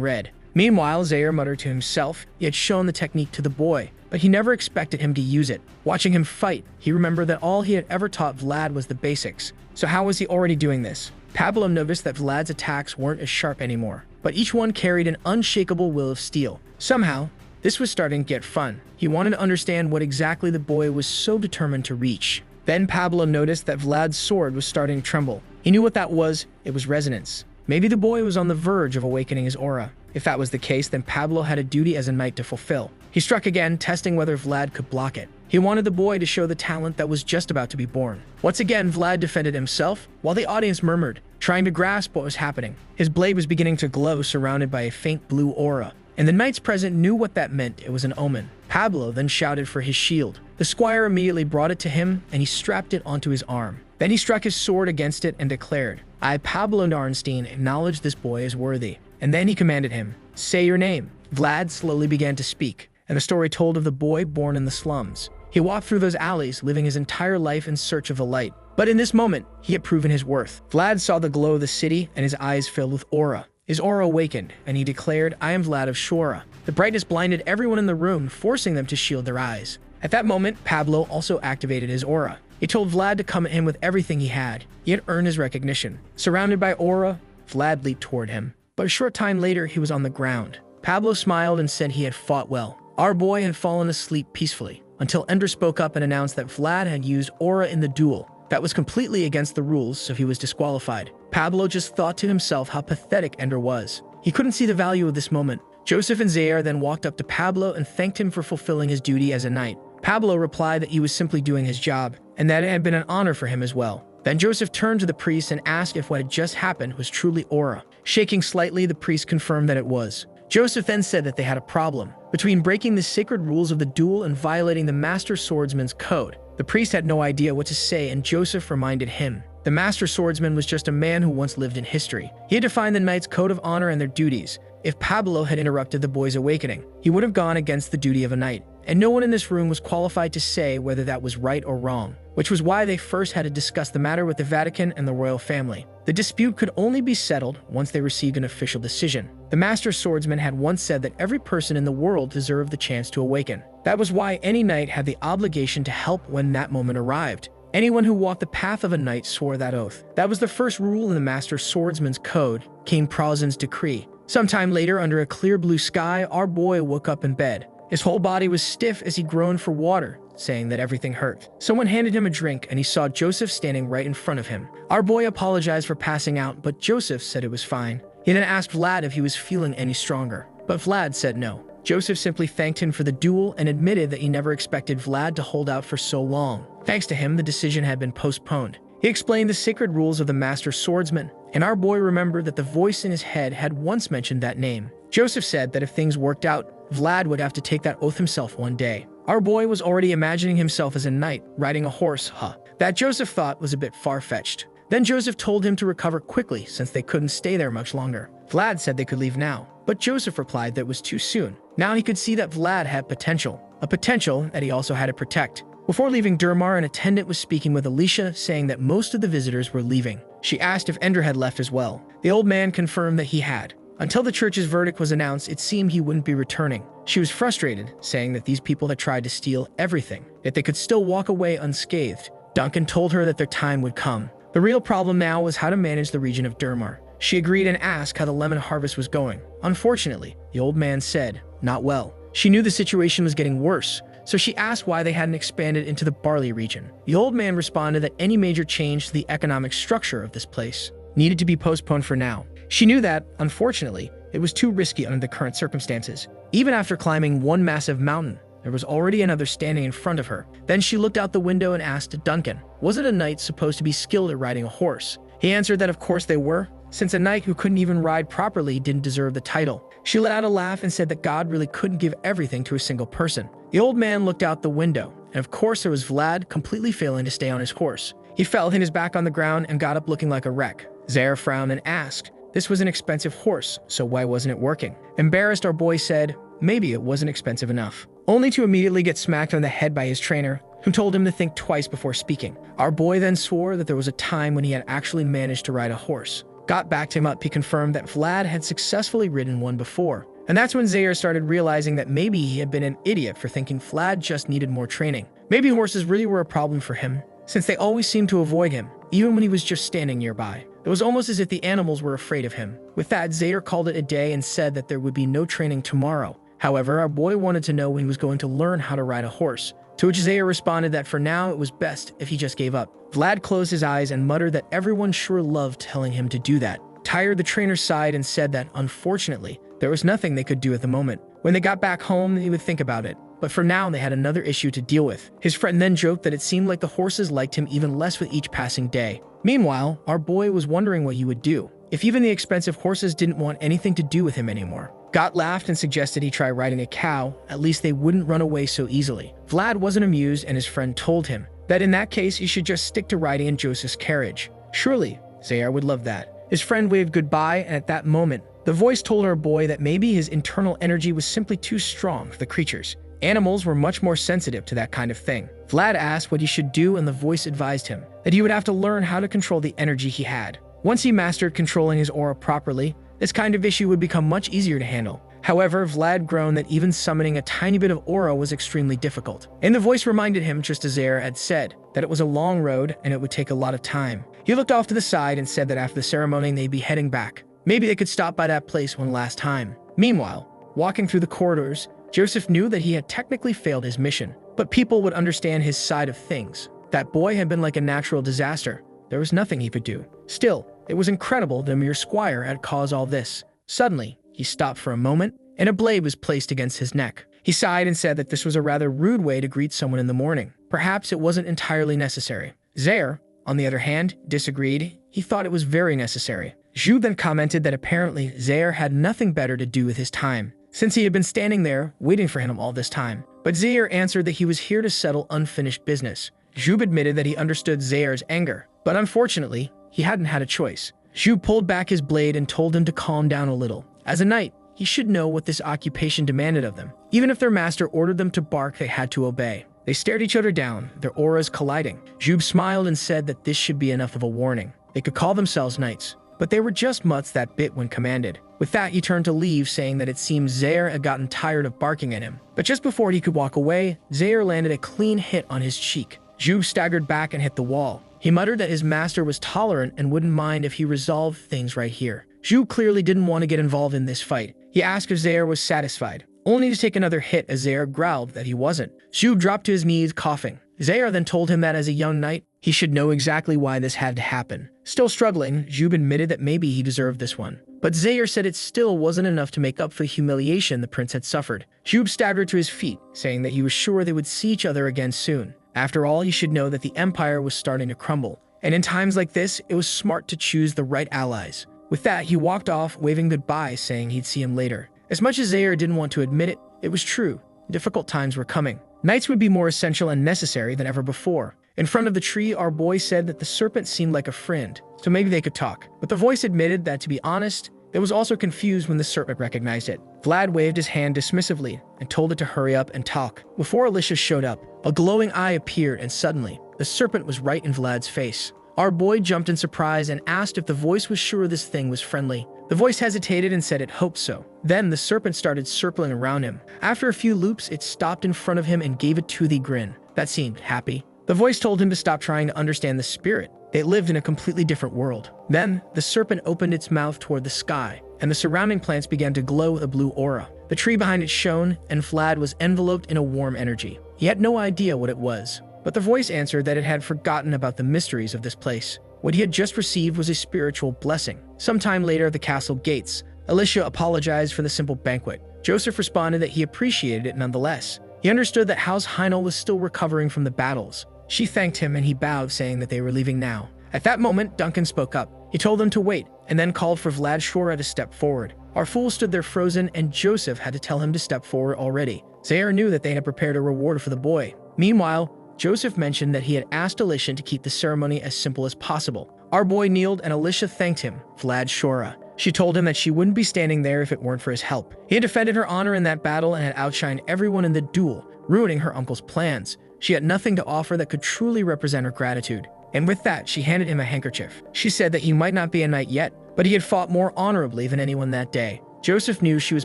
red. Meanwhile, Zayar muttered to himself. He had shown the technique to the boy, but he never expected him to use it. Watching him fight, he remembered that all he had ever taught Vlad was the basics. So how was he already doing this? Pablo noticed that Vlad's attacks weren't as sharp anymore, but each one carried an unshakable will of steel. Somehow, this was starting to get fun. He wanted to understand what exactly the boy was so determined to reach. Then Pablo noticed that Vlad's sword was starting to tremble. He knew what that was. It was resonance. Maybe the boy was on the verge of awakening his aura. If that was the case, then Pablo had a duty as a knight to fulfill. He struck again, testing whether Vlad could block it. He wanted the boy to show the talent that was just about to be born. Once again, Vlad defended himself, while the audience murmured, trying to grasp what was happening. His blade was beginning to glow, surrounded by a faint blue aura, and the knights present knew what that meant. It was an omen. Pablo then shouted for his shield. The squire immediately brought it to him, and he strapped it onto his arm. Then he struck his sword against it and declared, I, Pablo Narnstein, acknowledge this boy as worthy. And then he commanded him, say your name. Vlad slowly began to speak, and the story told of the boy born in the slums. He walked through those alleys, living his entire life in search of the light. But in this moment, he had proven his worth. Vlad saw the glow of the city, and his eyes filled with aura. His aura awakened, and he declared, I am Vlad of Shora. The brightness blinded everyone in the room, forcing them to shield their eyes. At that moment, Pablo also activated his aura. He told Vlad to come at him with everything he had. He had earned his recognition. Surrounded by aura, Vlad leaped toward him. But a short time later, he was on the ground. Pablo smiled and said he had fought well. Our boy had fallen asleep peacefully, until Ender spoke up and announced that Vlad had used aura in the duel. That was completely against the rules, so he was disqualified. Pablo just thought to himself how pathetic Ender was. He couldn't see the value of this moment. Joseph and Zayar then walked up to Pablo and thanked him for fulfilling his duty as a knight. Pablo replied that he was simply doing his job, and that it had been an honor for him as well. Then Joseph turned to the priest and asked if what had just happened was truly aura. Shaking slightly, the priest confirmed that it was. Joseph then said that they had a problem. Between breaking the sacred rules of the duel and violating the Master Swordsman's code, the priest had no idea what to say, and Joseph reminded him. The Master Swordsman was just a man who once lived in history. He had defined the knight's code of honor and their duties. If Pablo had interrupted the boy's awakening, he would have gone against the duty of a knight. And no one in this room was qualified to say whether that was right or wrong, which was why they first had to discuss the matter with the Vatican and the royal family. The dispute could only be settled once they received an official decision. The Master Swordsman had once said that every person in the world deserved the chance to awaken. That was why any knight had the obligation to help when that moment arrived. Anyone who walked the path of a knight swore that oath. That was the first rule in the Master Swordsman's code, King Prazin's decree. Sometime later, under a clear blue sky, our boy woke up in bed. His whole body was stiff as he groaned for water, saying that everything hurt. Someone handed him a drink, and he saw Joseph standing right in front of him. Our boy apologized for passing out, but Joseph said it was fine. He then asked Vlad if he was feeling any stronger, but Vlad said no. Joseph simply thanked him for the duel and admitted that he never expected Vlad to hold out for so long. Thanks to him, the decision had been postponed. He explained the sacred rules of the Master Swordsman, and our boy remembered that the voice in his head had once mentioned that name. Joseph said that if things worked out, Vlad would have to take that oath himself one day. Our boy was already imagining himself as a knight, riding a horse, that Joseph thought was a bit far-fetched. Then Joseph told him to recover quickly since they couldn't stay there much longer. Vlad said they could leave now, but Joseph replied that it was too soon. Now he could see that Vlad had potential, a potential that he also had to protect. Before leaving Durmar, an attendant was speaking with Alicia, saying that most of the visitors were leaving. She asked if Ender had left as well. The old man confirmed that he had. Until the church's verdict was announced, it seemed he wouldn't be returning. She was frustrated, saying that these people had tried to steal everything, yet they could still walk away unscathed. Duncan told her that their time would come. The real problem now was how to manage the region of Durmar. She agreed and asked how the lemon harvest was going. Unfortunately, the old man said, "Not well." She knew the situation was getting worse, so she asked why they hadn't expanded into the barley region. The old man responded that any major change to the economic structure of this place needed to be postponed for now. She knew that, unfortunately, it was too risky under the current circumstances. Even after climbing one massive mountain, there was already another standing in front of her. Then she looked out the window and asked Duncan, wasn't a knight supposed to be skilled at riding a horse? He answered that of course they were, since a knight who couldn't even ride properly didn't deserve the title. She let out a laugh and said that God really couldn't give everything to a single person. The old man looked out the window, and of course there was Vlad completely failing to stay on his horse. He fell, hit his back on the ground, and got up looking like a wreck. Zaire frowned and asked, "This was an expensive horse, so why wasn't it working?" Embarrassed, our boy said, "Maybe it wasn't expensive enough," only to immediately get smacked on the head by his trainer, who told him to think twice before speaking. Our boy then swore that there was a time when he had actually managed to ride a horse. Got backed him up, he confirmed that Vlad had successfully ridden one before. And that's when Zaire started realizing that maybe he had been an idiot for thinking Vlad just needed more training. Maybe horses really were a problem for him, since they always seemed to avoid him, even when he was just standing nearby. It was almost as if the animals were afraid of him. With that, Zaire called it a day and said that there would be no training tomorrow. However, our boy wanted to know when he was going to learn how to ride a horse, to which Zaire responded that for now it was best if he just gave up. Vlad closed his eyes and muttered that everyone sure loved telling him to do that. Tired, the trainer sighed and said that, unfortunately, there was nothing they could do at the moment. When they got back home, he would think about it. But for now, they had another issue to deal with. His friend then joked that it seemed like the horses liked him even less with each passing day. Meanwhile, our boy was wondering what he would do if even the expensive horses didn't want anything to do with him anymore. Got laughed and suggested he try riding a cow, at least they wouldn't run away so easily. Vlad wasn't amused, and his friend told him that in that case he should just stick to riding in Joseph's carriage. Surely, Zaire would love that. His friend waved goodbye, and at that moment, the voice told our boy that maybe his internal energy was simply too strong for the creatures. Animals were much more sensitive to that kind of thing. Vlad asked what he should do, and the voice advised him that he would have to learn how to control the energy he had. Once he mastered controlling his aura properly, this kind of issue would become much easier to handle. However, Vlad groaned that even summoning a tiny bit of aura was extremely difficult. And the voice reminded him, just as Zaire had said, that it was a long road and it would take a lot of time. He looked off to the side and said that after the ceremony they'd be heading back. Maybe they could stop by that place one last time. Meanwhile, walking through the corridors, Joseph knew that he had technically failed his mission, but people would understand his side of things. That boy had been like a natural disaster. There was nothing he could do. Still, it was incredible the mere squire had caused all this. Suddenly, he stopped for a moment, and a blade was placed against his neck. He sighed and said that this was a rather rude way to greet someone in the morning. Perhaps it wasn't entirely necessary. Zaire, on the other hand, disagreed. He thought it was very necessary. Zhu then commented that apparently Zaire had nothing better to do with his time, since he had been standing there waiting for him all this time. But Zaire answered that he was here to settle unfinished business. Zhu admitted that he understood Zaire's anger, but unfortunately, he hadn't had a choice. Zhu pulled back his blade and told him to calm down a little. As a knight, he should know what this occupation demanded of them. Even if their master ordered them to bark, they had to obey. They stared each other down, their auras colliding. Zhu smiled and said that this should be enough of a warning. They could call themselves knights, but they were just mutts that bit when commanded. With that, he turned to leave, saying that it seemed Zaire had gotten tired of barking at him. But just before he could walk away, Zaire landed a clean hit on his cheek. Zhu staggered back and hit the wall. He muttered that his master was tolerant and wouldn't mind if he resolved things right here. Zhu clearly didn't want to get involved in this fight. He asked if Zaire was satisfied, only to take another hit as Zaire growled that he wasn't. Zhu dropped to his knees, coughing. Zaire then told him that as a young knight, he should know exactly why this had to happen. Still struggling, Zhu admitted that maybe he deserved this one. But Zaire said it still wasn't enough to make up for the humiliation the prince had suffered. Zhu staggered to his feet, saying that he was sure they would see each other again soon. After all, he should know that the empire was starting to crumble. And in times like this, it was smart to choose the right allies. With that, he walked off, waving goodbye, saying he'd see him later. As much as Zaire didn't want to admit it, it was true. Difficult times were coming. Knights would be more essential and necessary than ever before. In front of the tree, our boy said that the serpent seemed like a friend, so maybe they could talk. But the voice admitted that, to be honest, it was also confused when the serpent recognized it. Vlad waved his hand dismissively and told it to hurry up and talk. Before Alicia showed up, a glowing eye appeared, and suddenly, the serpent was right in Vlad's face. Our boy jumped in surprise and asked if the voice was sure this thing was friendly. The voice hesitated and said it hoped so. Then the serpent started circling around him. After a few loops, it stopped in front of him and gave a toothy grin that seemed happy. The voice told him to stop trying to understand the spirit. They lived in a completely different world. Then, the serpent opened its mouth toward the sky, and the surrounding plants began to glow with a blue aura. The tree behind it shone, and Vlad was enveloped in a warm energy. He had no idea what it was, but the voice answered that it had forgotten about the mysteries of this place. What he had just received was a spiritual blessing. Sometime later at the castle gates, Alicia apologized for the simple banquet. Joseph responded that he appreciated it nonetheless. He understood that House Heinel was still recovering from the battles. She thanked him and he bowed, saying that they were leaving now. At that moment, Duncan spoke up. He told them to wait, and then called for Vlad Shora to step forward. Our fool stood there frozen, and Joseph had to tell him to step forward already. Zaire knew that they had prepared a reward for the boy. Meanwhile, Joseph mentioned that he had asked Alicia to keep the ceremony as simple as possible. Our boy kneeled and Alicia thanked him, Vlad Shora. She told him that she wouldn't be standing there if it weren't for his help. He had defended her honor in that battle and had outshined everyone in the duel, ruining her uncle's plans. She had nothing to offer that could truly represent her gratitude. And with that, she handed him a handkerchief. She said that he might not be a knight yet, but he had fought more honorably than anyone that day. Joseph knew she was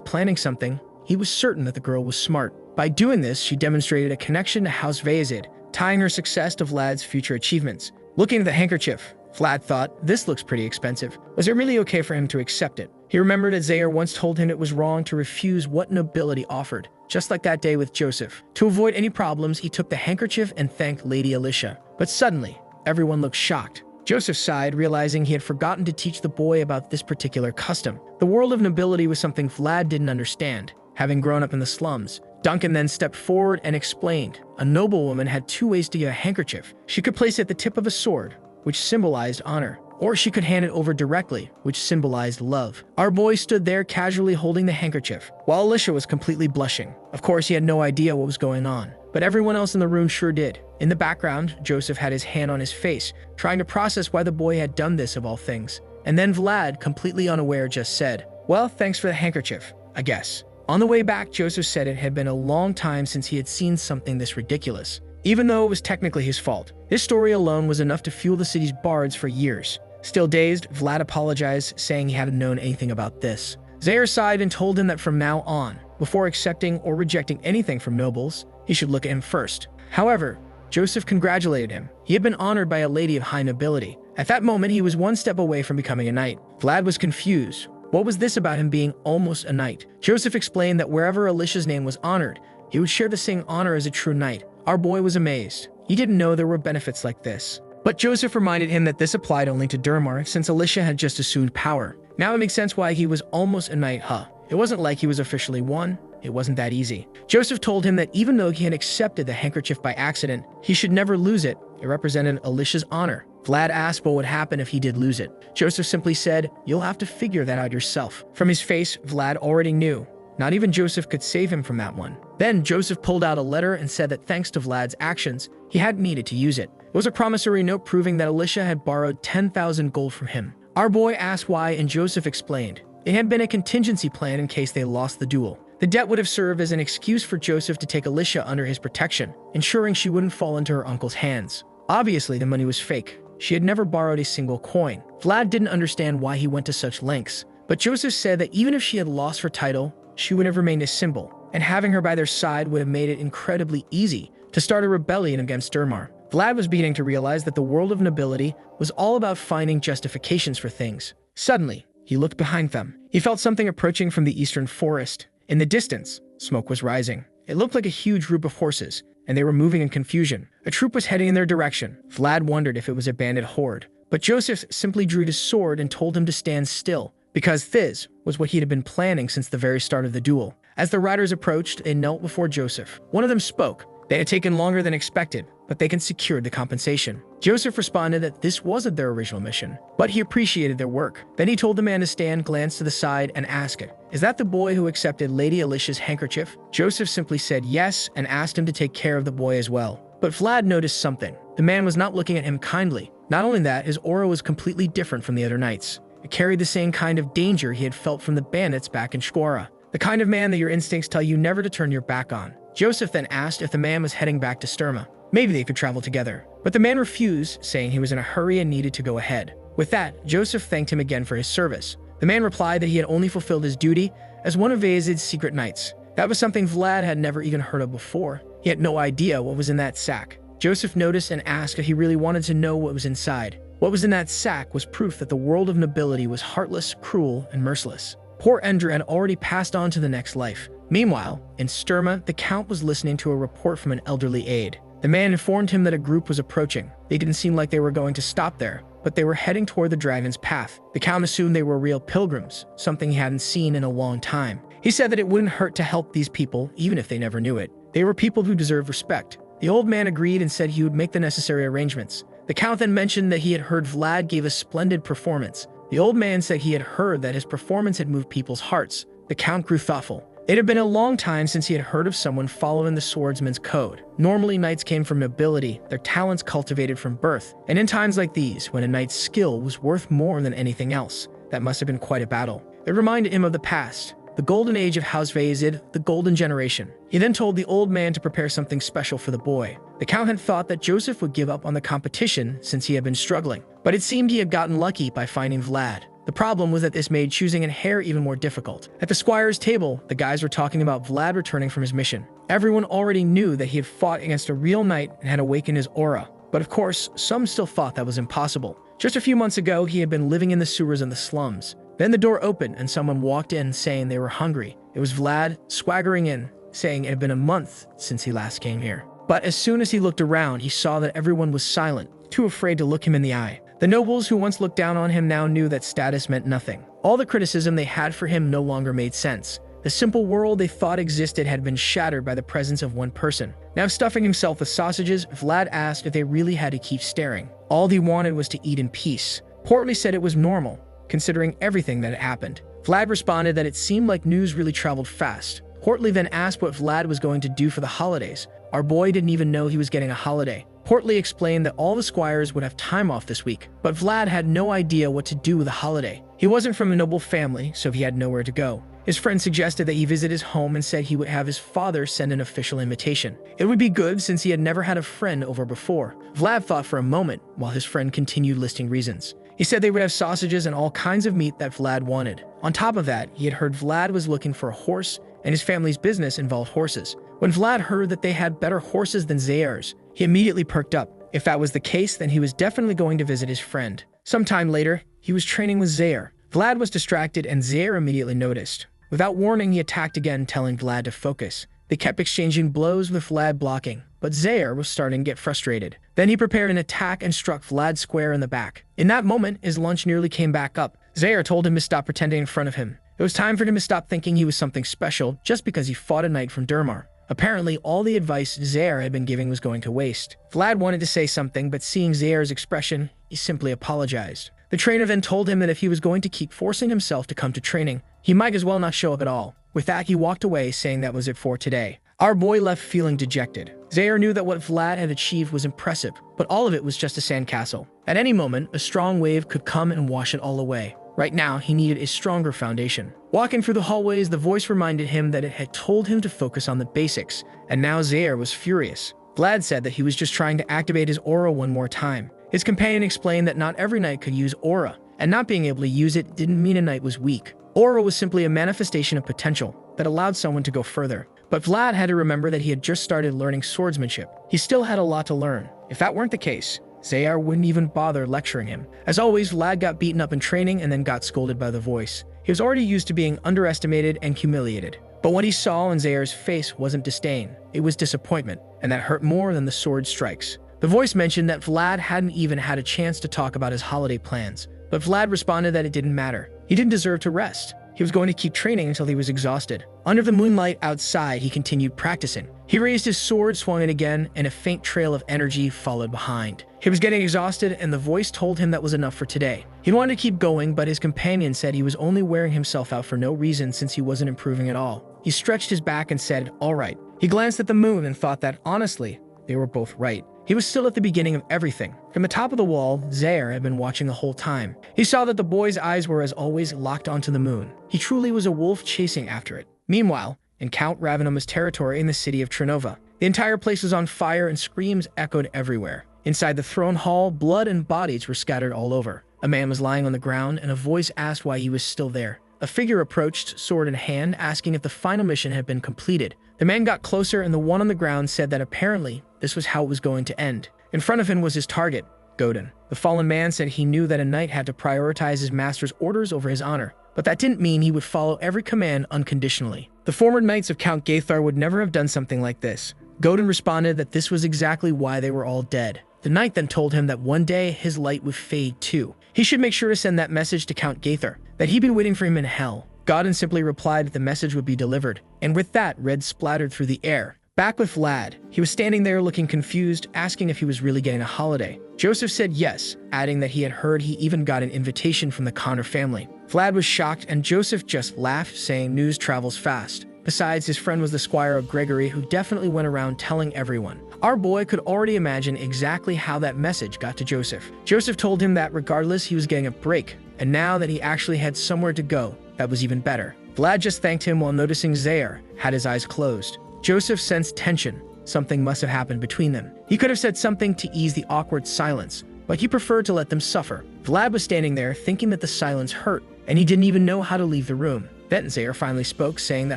planning something. He was certain that the girl was smart. By doing this, she demonstrated a connection to House Vazid, tying her success to Vlad's future achievements. Looking at the handkerchief, Vlad thought, this looks pretty expensive. Was it really okay for him to accept it? He remembered that Zaire once told him it was wrong to refuse what nobility offered, just like that day with Joseph. To avoid any problems, he took the handkerchief and thanked Lady Alicia. But suddenly, everyone looked shocked. Joseph sighed, realizing he had forgotten to teach the boy about this particular custom. The world of nobility was something Vlad didn't understand, having grown up in the slums. Duncan then stepped forward and explained. A noblewoman had two ways to get a handkerchief. She could place it at the tip of a sword, which symbolized honor, or she could hand it over directly, which symbolized love. Our boy stood there casually holding the handkerchief, while Alicia was completely blushing. Of course, he had no idea what was going on, but everyone else in the room sure did. In the background, Joseph had his hand on his face, trying to process why the boy had done this of all things. And then Vlad, completely unaware, just said, "Well, thanks for the handkerchief, I guess." On the way back, Joseph said it had been a long time since he had seen something this ridiculous. Even though it was technically his fault, this story alone was enough to fuel the city's bards for years. Still dazed, Vlad apologized, saying he hadn't known anything about this. Zaire sighed and told him that from now on, before accepting or rejecting anything from nobles, he should look at him first. However, Joseph congratulated him. He had been honored by a lady of high nobility. At that moment, he was one step away from becoming a knight. Vlad was confused. What was this about him being almost a knight? Joseph explained that wherever Alicia's name was honored, he would share the same honor as a true knight. Our boy was amazed. He didn't know there were benefits like this. But Joseph reminded him that this applied only to Durmar, since Alicia had just assumed power. Now it makes sense why he was almost a knight, huh? It wasn't like he was officially one. It wasn't that easy. Joseph told him that even though he had accepted the handkerchief by accident, he should never lose it. It represented Alicia's honor. Vlad asked what would happen if he did lose it. Joseph simply said, "You'll have to figure that out yourself." From his face, Vlad already knew. Not even Joseph could save him from that one. Then Joseph pulled out a letter and said that thanks to Vlad's actions, he hadn't needed to use it. It was a promissory note proving that Alicia had borrowed 10,000 gold from him. Our boy asked why, and Joseph explained. It had been a contingency plan in case they lost the duel. The debt would have served as an excuse for Joseph to take Alicia under his protection, ensuring she wouldn't fall into her uncle's hands. Obviously, the money was fake. She had never borrowed a single coin. Vlad didn't understand why he went to such lengths, but Joseph said that even if she had lost her title, she would have remained a symbol, and having her by their side would have made it incredibly easy to start a rebellion against Durmar. Vlad was beginning to realize that the world of nobility was all about finding justifications for things. Suddenly, he looked behind them. He felt something approaching from the eastern forest. In the distance, smoke was rising. It looked like a huge group of horses, and they were moving in confusion. A troop was heading in their direction. Vlad wondered if it was a bandit horde, but Joseph simply drew his sword and told him to stand still, because this was what he had been planning since the very start of the duel. As the riders approached, they knelt before Joseph. One of them spoke. They had taken longer than expected, but they can secure the compensation. Joseph responded that this wasn't their original mission, but he appreciated their work. Then he told the man to stand, glanced to the side, and asked it, "Is that the boy who accepted Lady Alicia's handkerchief?" Joseph simply said yes and asked him to take care of the boy as well. But Vlad noticed something. The man was not looking at him kindly. Not only that, his aura was completely different from the other knights. It carried the same kind of danger he had felt from the bandits back in Shkora. The kind of man that your instincts tell you never to turn your back on. Joseph then asked if the man was heading back to Sturma. Maybe they could travel together. But the man refused, saying he was in a hurry and needed to go ahead. With that, Joseph thanked him again for his service. The man replied that he had only fulfilled his duty as one of Ayazid's secret knights. That was something Vlad had never even heard of before. He had no idea what was in that sack. Joseph noticed and asked if he really wanted to know what was inside. What was in that sack was proof that the world of nobility was heartless, cruel, and merciless. Poor Ender had already passed on to the next life. Meanwhile, in Sturma, the Count was listening to a report from an elderly aide. The man informed him that a group was approaching. They didn't seem like they were going to stop there, but they were heading toward the dragon's path. The Count assumed they were real pilgrims, something he hadn't seen in a long time. He said that it wouldn't hurt to help these people, even if they never knew it. They were people who deserved respect. The old man agreed and said he would make the necessary arrangements. The Count then mentioned that he had heard Vlad gave a splendid performance. The old man said he had heard that his performance had moved people's hearts. The Count grew thoughtful. It had been a long time since he had heard of someone following the swordsman's code. Normally, knights came from nobility, their talents cultivated from birth. And in times like these, when a knight's skill was worth more than anything else, that must have been quite a battle. It reminded him of the past, the golden age of House Ayazid, the golden generation. He then told the old man to prepare something special for the boy. The Count had thought that Joseph would give up on the competition since he had been struggling, but it seemed he had gotten lucky by finding Vlad. The problem was that this made choosing an heir even more difficult. At the squire's table, the guys were talking about Vlad returning from his mission. Everyone already knew that he had fought against a real knight and had awakened his aura. But of course, some still thought that was impossible. Just a few months ago, he had been living in the sewers and the slums. Then the door opened and someone walked in saying they were hungry. It was Vlad, swaggering in, saying it had been a month since he last came here. But as soon as he looked around, he saw that everyone was silent, too afraid to look him in the eye. The nobles who once looked down on him now knew that status meant nothing. All the criticism they had for him no longer made sense. The simple world they thought existed had been shattered by the presence of one person. Now stuffing himself with sausages, Vlad asked if they really had to keep staring. All he wanted was to eat in peace. Portly said it was normal, considering everything that had happened. Vlad responded that it seemed like news really traveled fast. Portly then asked what Vlad was going to do for the holidays. Our boy didn't even know he was getting a holiday. Portly explained that all the squires would have time off this week, but Vlad had no idea what to do with the holiday. He wasn't from a noble family, so he had nowhere to go. His friend suggested that he visit his home and said he would have his father send an official invitation. It would be good since he had never had a friend over before. Vlad thought for a moment, while his friend continued listing reasons. He said they would have sausages and all kinds of meat that Vlad wanted. On top of that, he had heard Vlad was looking for a horse, and his family's business involved horses. When Vlad heard that they had better horses than Zayar's, he immediately perked up. If that was the case, then he was definitely going to visit his friend. Sometime later, he was training with Zayar. Vlad was distracted and Zayar immediately noticed. Without warning, he attacked again, telling Vlad to focus. They kept exchanging blows with Vlad blocking, but Zayar was starting to get frustrated. Then he prepared an attack and struck Vlad square in the back. In that moment, his lunch nearly came back up. Zayar told him to stop pretending in front of him. It was time for him to stop thinking he was something special just because he fought a knight from Durmar. Apparently, all the advice Zayar had been giving was going to waste. Vlad wanted to say something, but seeing Zayar's expression, he simply apologized. The trainer then told him that if he was going to keep forcing himself to come to training, he might as well not show up at all. With that, he walked away, saying that was it for today. Our boy left feeling dejected. Zayar knew that what Vlad had achieved was impressive, but all of it was just a sandcastle. At any moment, a strong wave could come and wash it all away. Right now, he needed a stronger foundation. Walking through the hallways, the voice reminded him that it had told him to focus on the basics, and now Zayar was furious. Vlad said that he was just trying to activate his aura one more time. His companion explained that not every knight could use aura, and not being able to use it didn't mean a knight was weak. Aura was simply a manifestation of potential that allowed someone to go further. But Vlad had to remember that he had just started learning swordsmanship. He still had a lot to learn. If that weren't the case, Zayar wouldn't even bother lecturing him. As always, Vlad got beaten up in training and then got scolded by the voice. He was already used to being underestimated and humiliated. But what he saw in Zayar's face wasn't disdain. It was disappointment, and that hurt more than the sword strikes. The voice mentioned that Vlad hadn't even had a chance to talk about his holiday plans. But Vlad responded that it didn't matter. He didn't deserve to rest. He was going to keep training until he was exhausted. Under the moonlight outside, he continued practicing. He raised his sword, swung it again, and a faint trail of energy followed behind. He was getting exhausted, and the voice told him that was enough for today. He wanted to keep going, but his companion said he was only wearing himself out for no reason since he wasn't improving at all. He stretched his back and said, "All right." He glanced at the moon and thought that, honestly, They were both right. He was still at the beginning of everything. From the top of the wall, Zaire had been watching the whole time. He saw that the boy's eyes were, as always, locked onto the moon. He truly was a wolf chasing after it. Meanwhile, in Count Ravenoma's territory in the city of Trinova, the entire place was on fire and screams echoed everywhere. Inside the throne hall, blood and bodies were scattered all over. A man was lying on the ground, and a voice asked why he was still there. A figure approached, sword in hand, asking if the final mission had been completed. The man got closer, and the one on the ground said that apparently this was how it was going to end. In front of him was his target, Godin. The fallen man said he knew that a knight had to prioritize his master's orders over his honor, but that didn't mean he would follow every command unconditionally. The former knights of Count Gaithar would never have done something like this. Godin responded that this was exactly why they were all dead. The knight then told him that one day his light would fade too. He should make sure to send that message to Count Gaithar, that he'd been waiting for him in hell. Godin simply replied that the message would be delivered, and with that, red splattered through the air. Back with Vlad, he was standing there looking confused, asking if he was really getting a holiday. Joseph said yes, adding that he had heard he even got an invitation from the Connor family. Vlad was shocked, and Joseph just laughed, saying news travels fast. Besides, his friend was the squire of Gregory, who definitely went around telling everyone. Our boy could already imagine exactly how that message got to Joseph. Joseph told him that regardless, he was getting a break, and now that he actually had somewhere to go, that was even better. Vlad just thanked him while noticing Zaire had his eyes closed. Joseph sensed tension. Something must have happened between them. He could have said something to ease the awkward silence, but he preferred to let them suffer. Vlad was standing there thinking that the silence hurt, and he didn't even know how to leave the room. Then Zaire finally spoke, saying that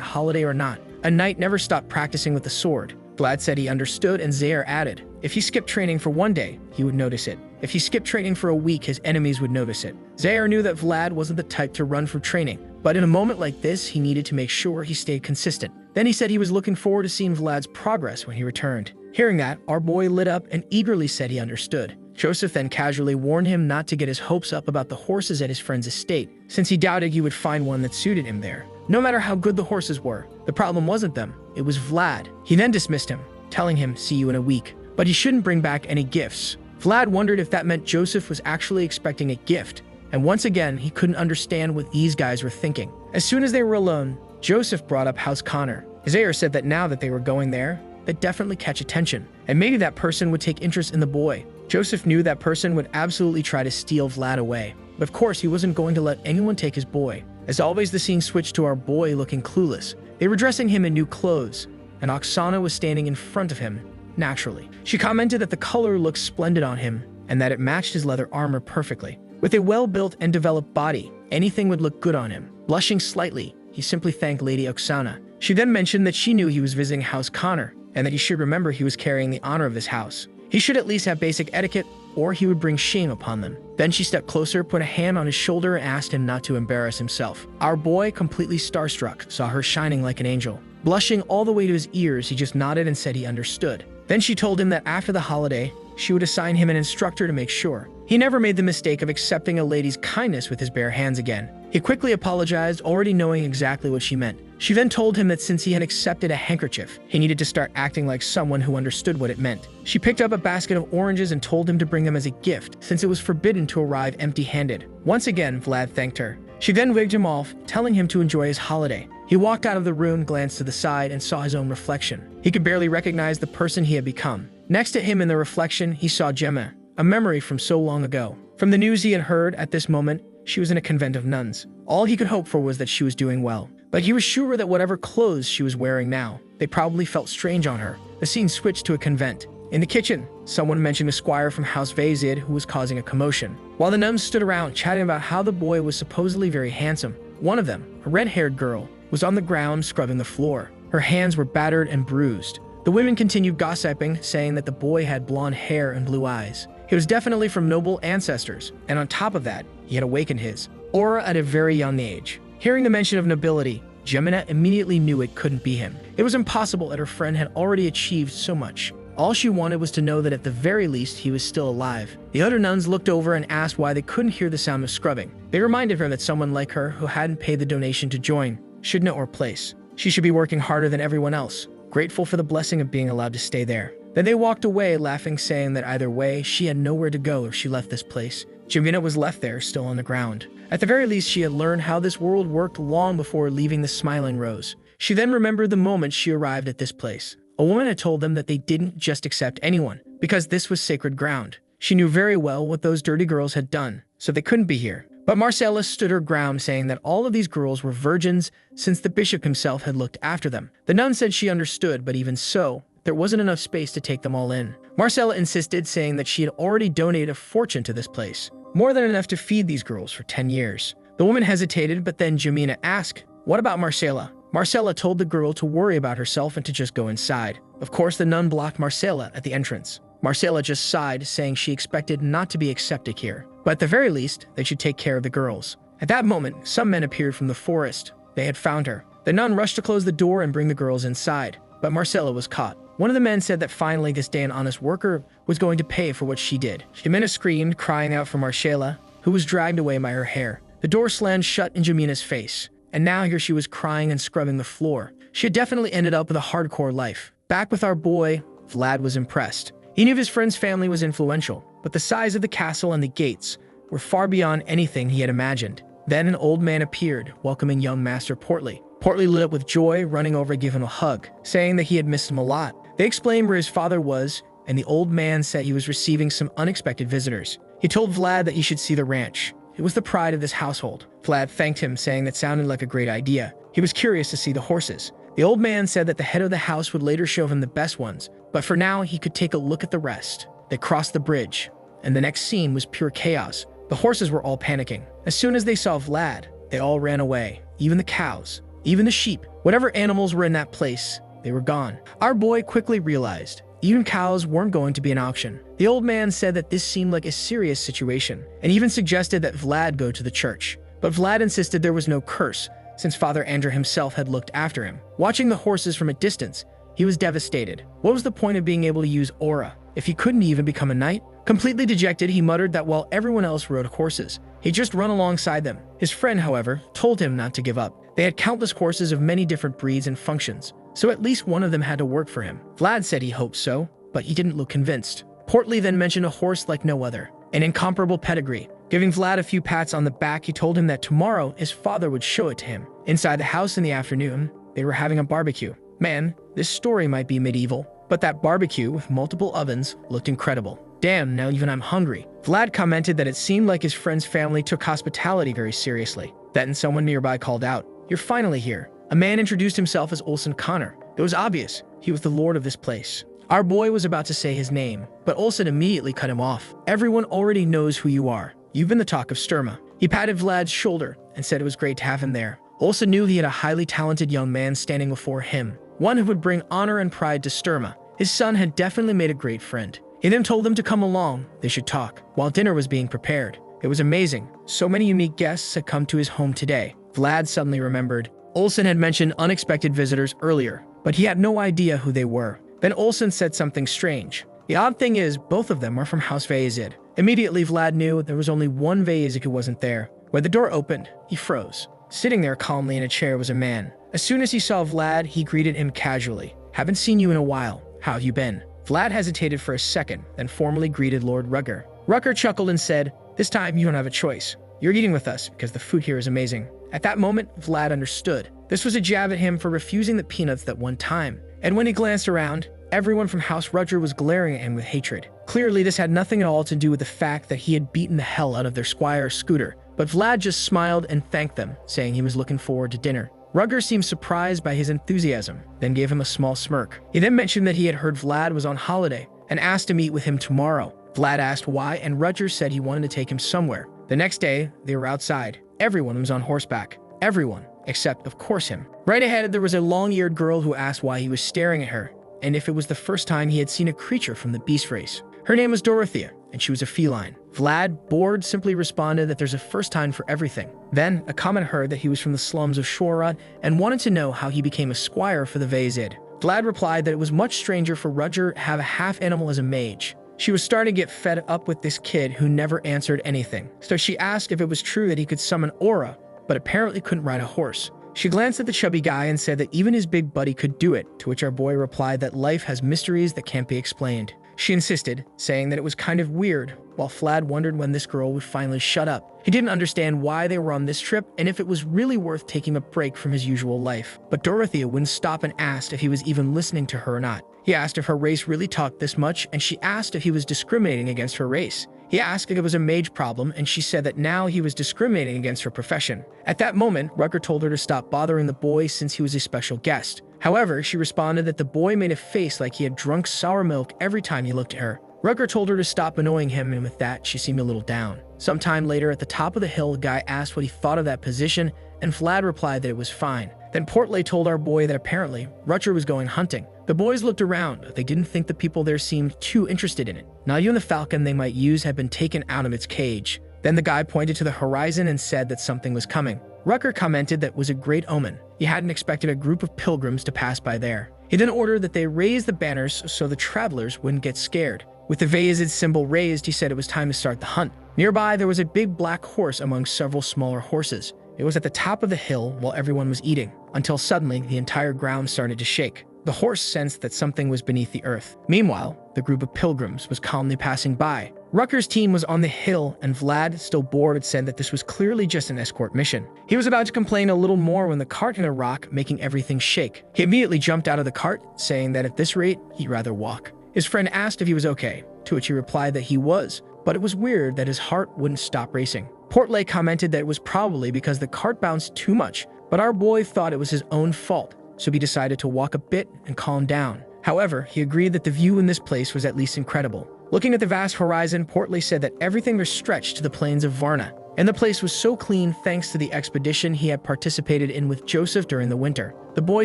holiday or not, a knight never stopped practicing with the sword. Vlad said he understood, and Zaire added, if he skipped training for one day, he would notice it. If he skipped training for a week, his enemies would notice it. Zaire knew that Vlad wasn't the type to run from training, but in a moment like this, he needed to make sure he stayed consistent. Then he said he was looking forward to seeing Vlad's progress when he returned. Hearing that, our boy lit up and eagerly said he understood. Joseph then casually warned him not to get his hopes up about the horses at his friend's estate, since he doubted he would find one that suited him there. No matter how good the horses were, the problem wasn't them, it was Vlad. He then dismissed him, telling him, see you in a week. But he shouldn't bring back any gifts. Vlad wondered if that meant Joseph was actually expecting a gift, and once again, he couldn't understand what these guys were thinking. As soon as they were alone, Joseph brought up House Connor. Zaire said that now that they were going there, they'd definitely catch attention, and maybe that person would take interest in the boy. Joseph knew that person would absolutely try to steal Vlad away, but of course he wasn't going to let anyone take his boy. As always, the scene switched to our boy looking clueless. They were dressing him in new clothes, and Oksana was standing in front of him, naturally. She commented that the color looked splendid on him, and that it matched his leather armor perfectly. With a well-built and developed body, anything would look good on him. Blushing slightly, he simply thanked Lady Oksana. She then mentioned that she knew he was visiting House Connor, and that he should remember he was carrying the honor of this house. He should at least have basic etiquette, or he would bring shame upon them. Then she stepped closer, put a hand on his shoulder, and asked him not to embarrass himself. Our boy, completely starstruck, saw her shining like an angel. Blushing all the way to his ears, he just nodded and said he understood. Then she told him that after the holiday, she would assign him an instructor to make sure he never made the mistake of accepting a lady's kindness with his bare hands again. He quickly apologized, already knowing exactly what she meant. She then told him that since he had accepted a handkerchief, he needed to start acting like someone who understood what it meant. She picked up a basket of oranges and told him to bring them as a gift, since it was forbidden to arrive empty-handed. Once again, Vlad thanked her. She then wigged him off, telling him to enjoy his holiday. He walked out of the room, glanced to the side, and saw his own reflection. He could barely recognize the person he had become. Next to him in the reflection, he saw Gemma, a memory from so long ago. From the news he had heard, at this moment, she was in a convent of nuns. All he could hope for was that she was doing well. But he was sure that whatever clothes she was wearing now, they probably felt strange on her. The scene switched to a convent. In the kitchen, someone mentioned a squire from House Vazid who was causing a commotion. While the nuns stood around chatting about how the boy was supposedly very handsome, one of them, a red-haired girl, was on the ground scrubbing the floor. Her hands were battered and bruised. The women continued gossiping, saying that the boy had blonde hair and blue eyes. He was definitely from noble ancestors, and on top of that, he had awakened his aura at a very young age. Hearing the mention of nobility, Gemina immediately knew it couldn't be him. It was impossible that her friend had already achieved so much. All she wanted was to know that at the very least he was still alive. The other nuns looked over and asked why they couldn't hear the sound of scrubbing. They reminded her that someone like her, who hadn't paid the donation to join, should know her place. She should be working harder than everyone else, grateful for the blessing of being allowed to stay there. Then they walked away, laughing, saying that either way, she had nowhere to go if she left this place. Gemina was left there, still on the ground. At the very least, she had learned how this world worked long before leaving the Smiling Rose. She then remembered the moment she arrived at this place. A woman had told them that they didn't just accept anyone, because this was sacred ground. She knew very well what those dirty girls had done, so they couldn't be here. But Marcella stood her ground, saying that all of these girls were virgins since the bishop himself had looked after them. The nun said she understood, but even so, there wasn't enough space to take them all in. Marcella insisted, saying that she had already donated a fortune to this place, more than enough to feed these girls for 10 years. The woman hesitated, but then Jamina asked, "What about Marcella?" Marcella told the girl to worry about herself and to just go inside. Of course, the nun blocked Marcella at the entrance. Marcella just sighed, saying she expected not to be accepted here, but at the very least, they should take care of the girls. At that moment, some men appeared from the forest. They had found her. The nun rushed to close the door and bring the girls inside, but Marcella was caught. One of the men said that finally this day an honest worker was going to pay for what she did. Jamina screamed, crying out for Marcella, who was dragged away by her hair. The door slammed shut in Jamina's face, and now here she was crying and scrubbing the floor. She had definitely ended up with a hardcore life. Back with our boy, Vlad was impressed. He knew his friend's family was influential, but the size of the castle and the gates were far beyond anything he had imagined. Then an old man appeared, welcoming young Master Portly. Portly lit up with joy, running over to give him a hug, saying that he had missed him a lot. They explained where his father was, and the old man said he was receiving some unexpected visitors. He told Vlad that he should see the ranch. It was the pride of this household. Vlad thanked him, saying that sounded like a great idea. He was curious to see the horses. The old man said that the head of the house would later show him the best ones, but for now he could take a look at the rest. They crossed the bridge, and the next scene was pure chaos. The horses were all panicking. As soon as they saw Vlad, they all ran away. Even the cows, even the sheep, whatever animals were in that place, they were gone. Our boy quickly realized even cows weren't going to be an option. The old man said that this seemed like a serious situation, and even suggested that Vlad go to the church. But Vlad insisted there was no curse, since Father Andrew himself had looked after him. Watching the horses from a distance, he was devastated. What was the point of being able to use aura if he couldn't even become a knight? Completely dejected, he muttered that while everyone else rode horses, he'd just run alongside them. His friend, however, told him not to give up. They had countless horses of many different breeds and functions, so at least one of them had to work for him. Vlad said he hoped so, but he didn't look convinced. Portly then mentioned a horse like no other, an incomparable pedigree. Giving Vlad a few pats on the back, he told him that tomorrow his father would show it to him. Inside the house in the afternoon, they were having a barbecue. Man, this story might be medieval, but that barbecue with multiple ovens looked incredible. Damn, now even I'm hungry. Vlad commented that it seemed like his friend's family took hospitality very seriously. Then someone nearby called out, "You're finally here." A man introduced himself as Olsen Connor. It was obvious he was the lord of this place. Our boy was about to say his name, but Olsen immediately cut him off. "Everyone already knows who you are. You've been the talk of Sturma." He patted Vlad's shoulder and said it was great to have him there. Olsen knew he had a highly talented young man standing before him, one who would bring honor and pride to Sturma. His son had definitely made a great friend. He then told them to come along, they should talk, while dinner was being prepared. It was amazing. So many unique guests had come to his home today. Vlad suddenly remembered. Olsen had mentioned unexpected visitors earlier, but he had no idea who they were. Then Olsen said something strange. The odd thing is, both of them are from House Vayazid. Immediately, Vlad knew there was only one Vayazid who wasn't there. When the door opened, he froze. Sitting there calmly in a chair was a man. As soon as he saw Vlad, he greeted him casually. "Haven't seen you in a while. How have you been?" Vlad hesitated for a second, then formally greeted Lord Rugger. Rugger chuckled and said, "This time you don't have a choice. You're eating with us because the food here is amazing." At that moment, Vlad understood. This was a jab at him for refusing the peanuts that one time. And when he glanced around, everyone from House Rugger was glaring at him with hatred. Clearly, this had nothing at all to do with the fact that he had beaten the hell out of their squire Scooter. But Vlad just smiled and thanked them, saying he was looking forward to dinner. Rugger seemed surprised by his enthusiasm, then gave him a small smirk. He then mentioned that he had heard Vlad was on holiday and asked to meet with him tomorrow. Vlad asked why, and Rugger said he wanted to take him somewhere. The next day, they were outside. Everyone was on horseback. Everyone, except, of course, him. Right ahead, there was a long-eared girl who asked why he was staring at her, and if it was the first time he had seen a creature from the beast race. Her name was Dorothea, and she was a feline. Vlad, bored, simply responded that there's a first time for everything. Then, a comment heard that he was from the slums of Shorad and wanted to know how he became a squire for the Vayazid. Vlad replied that it was much stranger for Rudger to have a half-animal as a mage. She was starting to get fed up with this kid who never answered anything, so she asked if it was true that he could summon aura, but apparently couldn't ride a horse. She glanced at the chubby guy and said that even his big buddy could do it, to which our boy replied that life has mysteries that can't be explained. She insisted, saying that it was kind of weird, while Vlad wondered when this girl would finally shut up. He didn't understand why they were on this trip and if it was really worth taking a break from his usual life. But Dorothea wouldn't stop and asked if he was even listening to her or not. He asked if her race really talked this much, and she asked if he was discriminating against her race. He asked if it was a mage problem, and she said that now he was discriminating against her profession. At that moment, Rutger told her to stop bothering the boy since he was a special guest. However, she responded that the boy made a face like he had drunk sour milk every time he looked at her. Rutger told her to stop annoying him, and with that, she seemed a little down. Sometime later, at the top of the hill, the guy asked what he thought of that position, and Vlad replied that it was fine. Then Portley told our boy that apparently Rutger was going hunting. The boys looked around. They didn't think the people there seemed too interested in it. Now you and the falcon they might use had been taken out of its cage. Then the guy pointed to the horizon and said that something was coming. Rutger commented that it was a great omen. He hadn't expected a group of pilgrims to pass by there. He then ordered that they raise the banners so the travelers wouldn't get scared. With the Vayazid symbol raised, he said it was time to start the hunt. Nearby, there was a big black horse among several smaller horses. It was at the top of the hill while everyone was eating, until suddenly the entire ground started to shake. The horse sensed that something was beneath the earth. Meanwhile, the group of pilgrims was calmly passing by. Rutger's team was on the hill, and Vlad, still bored, had said that this was clearly just an escort mission. He was about to complain a little more when the cart hit a rock, making everything shake. He immediately jumped out of the cart, saying that at this rate, he'd rather walk. His friend asked if he was okay, to which he replied that he was, but it was weird that his heart wouldn't stop racing. Portley commented that it was probably because the cart bounced too much, but our boy thought it was his own fault, so he decided to walk a bit and calm down. However, he agreed that the view in this place was at least incredible. Looking at the vast horizon, Portley said that everything was stretched to the plains of Varna, and the place was so clean thanks to the expedition he had participated in with Joseph during the winter. The boy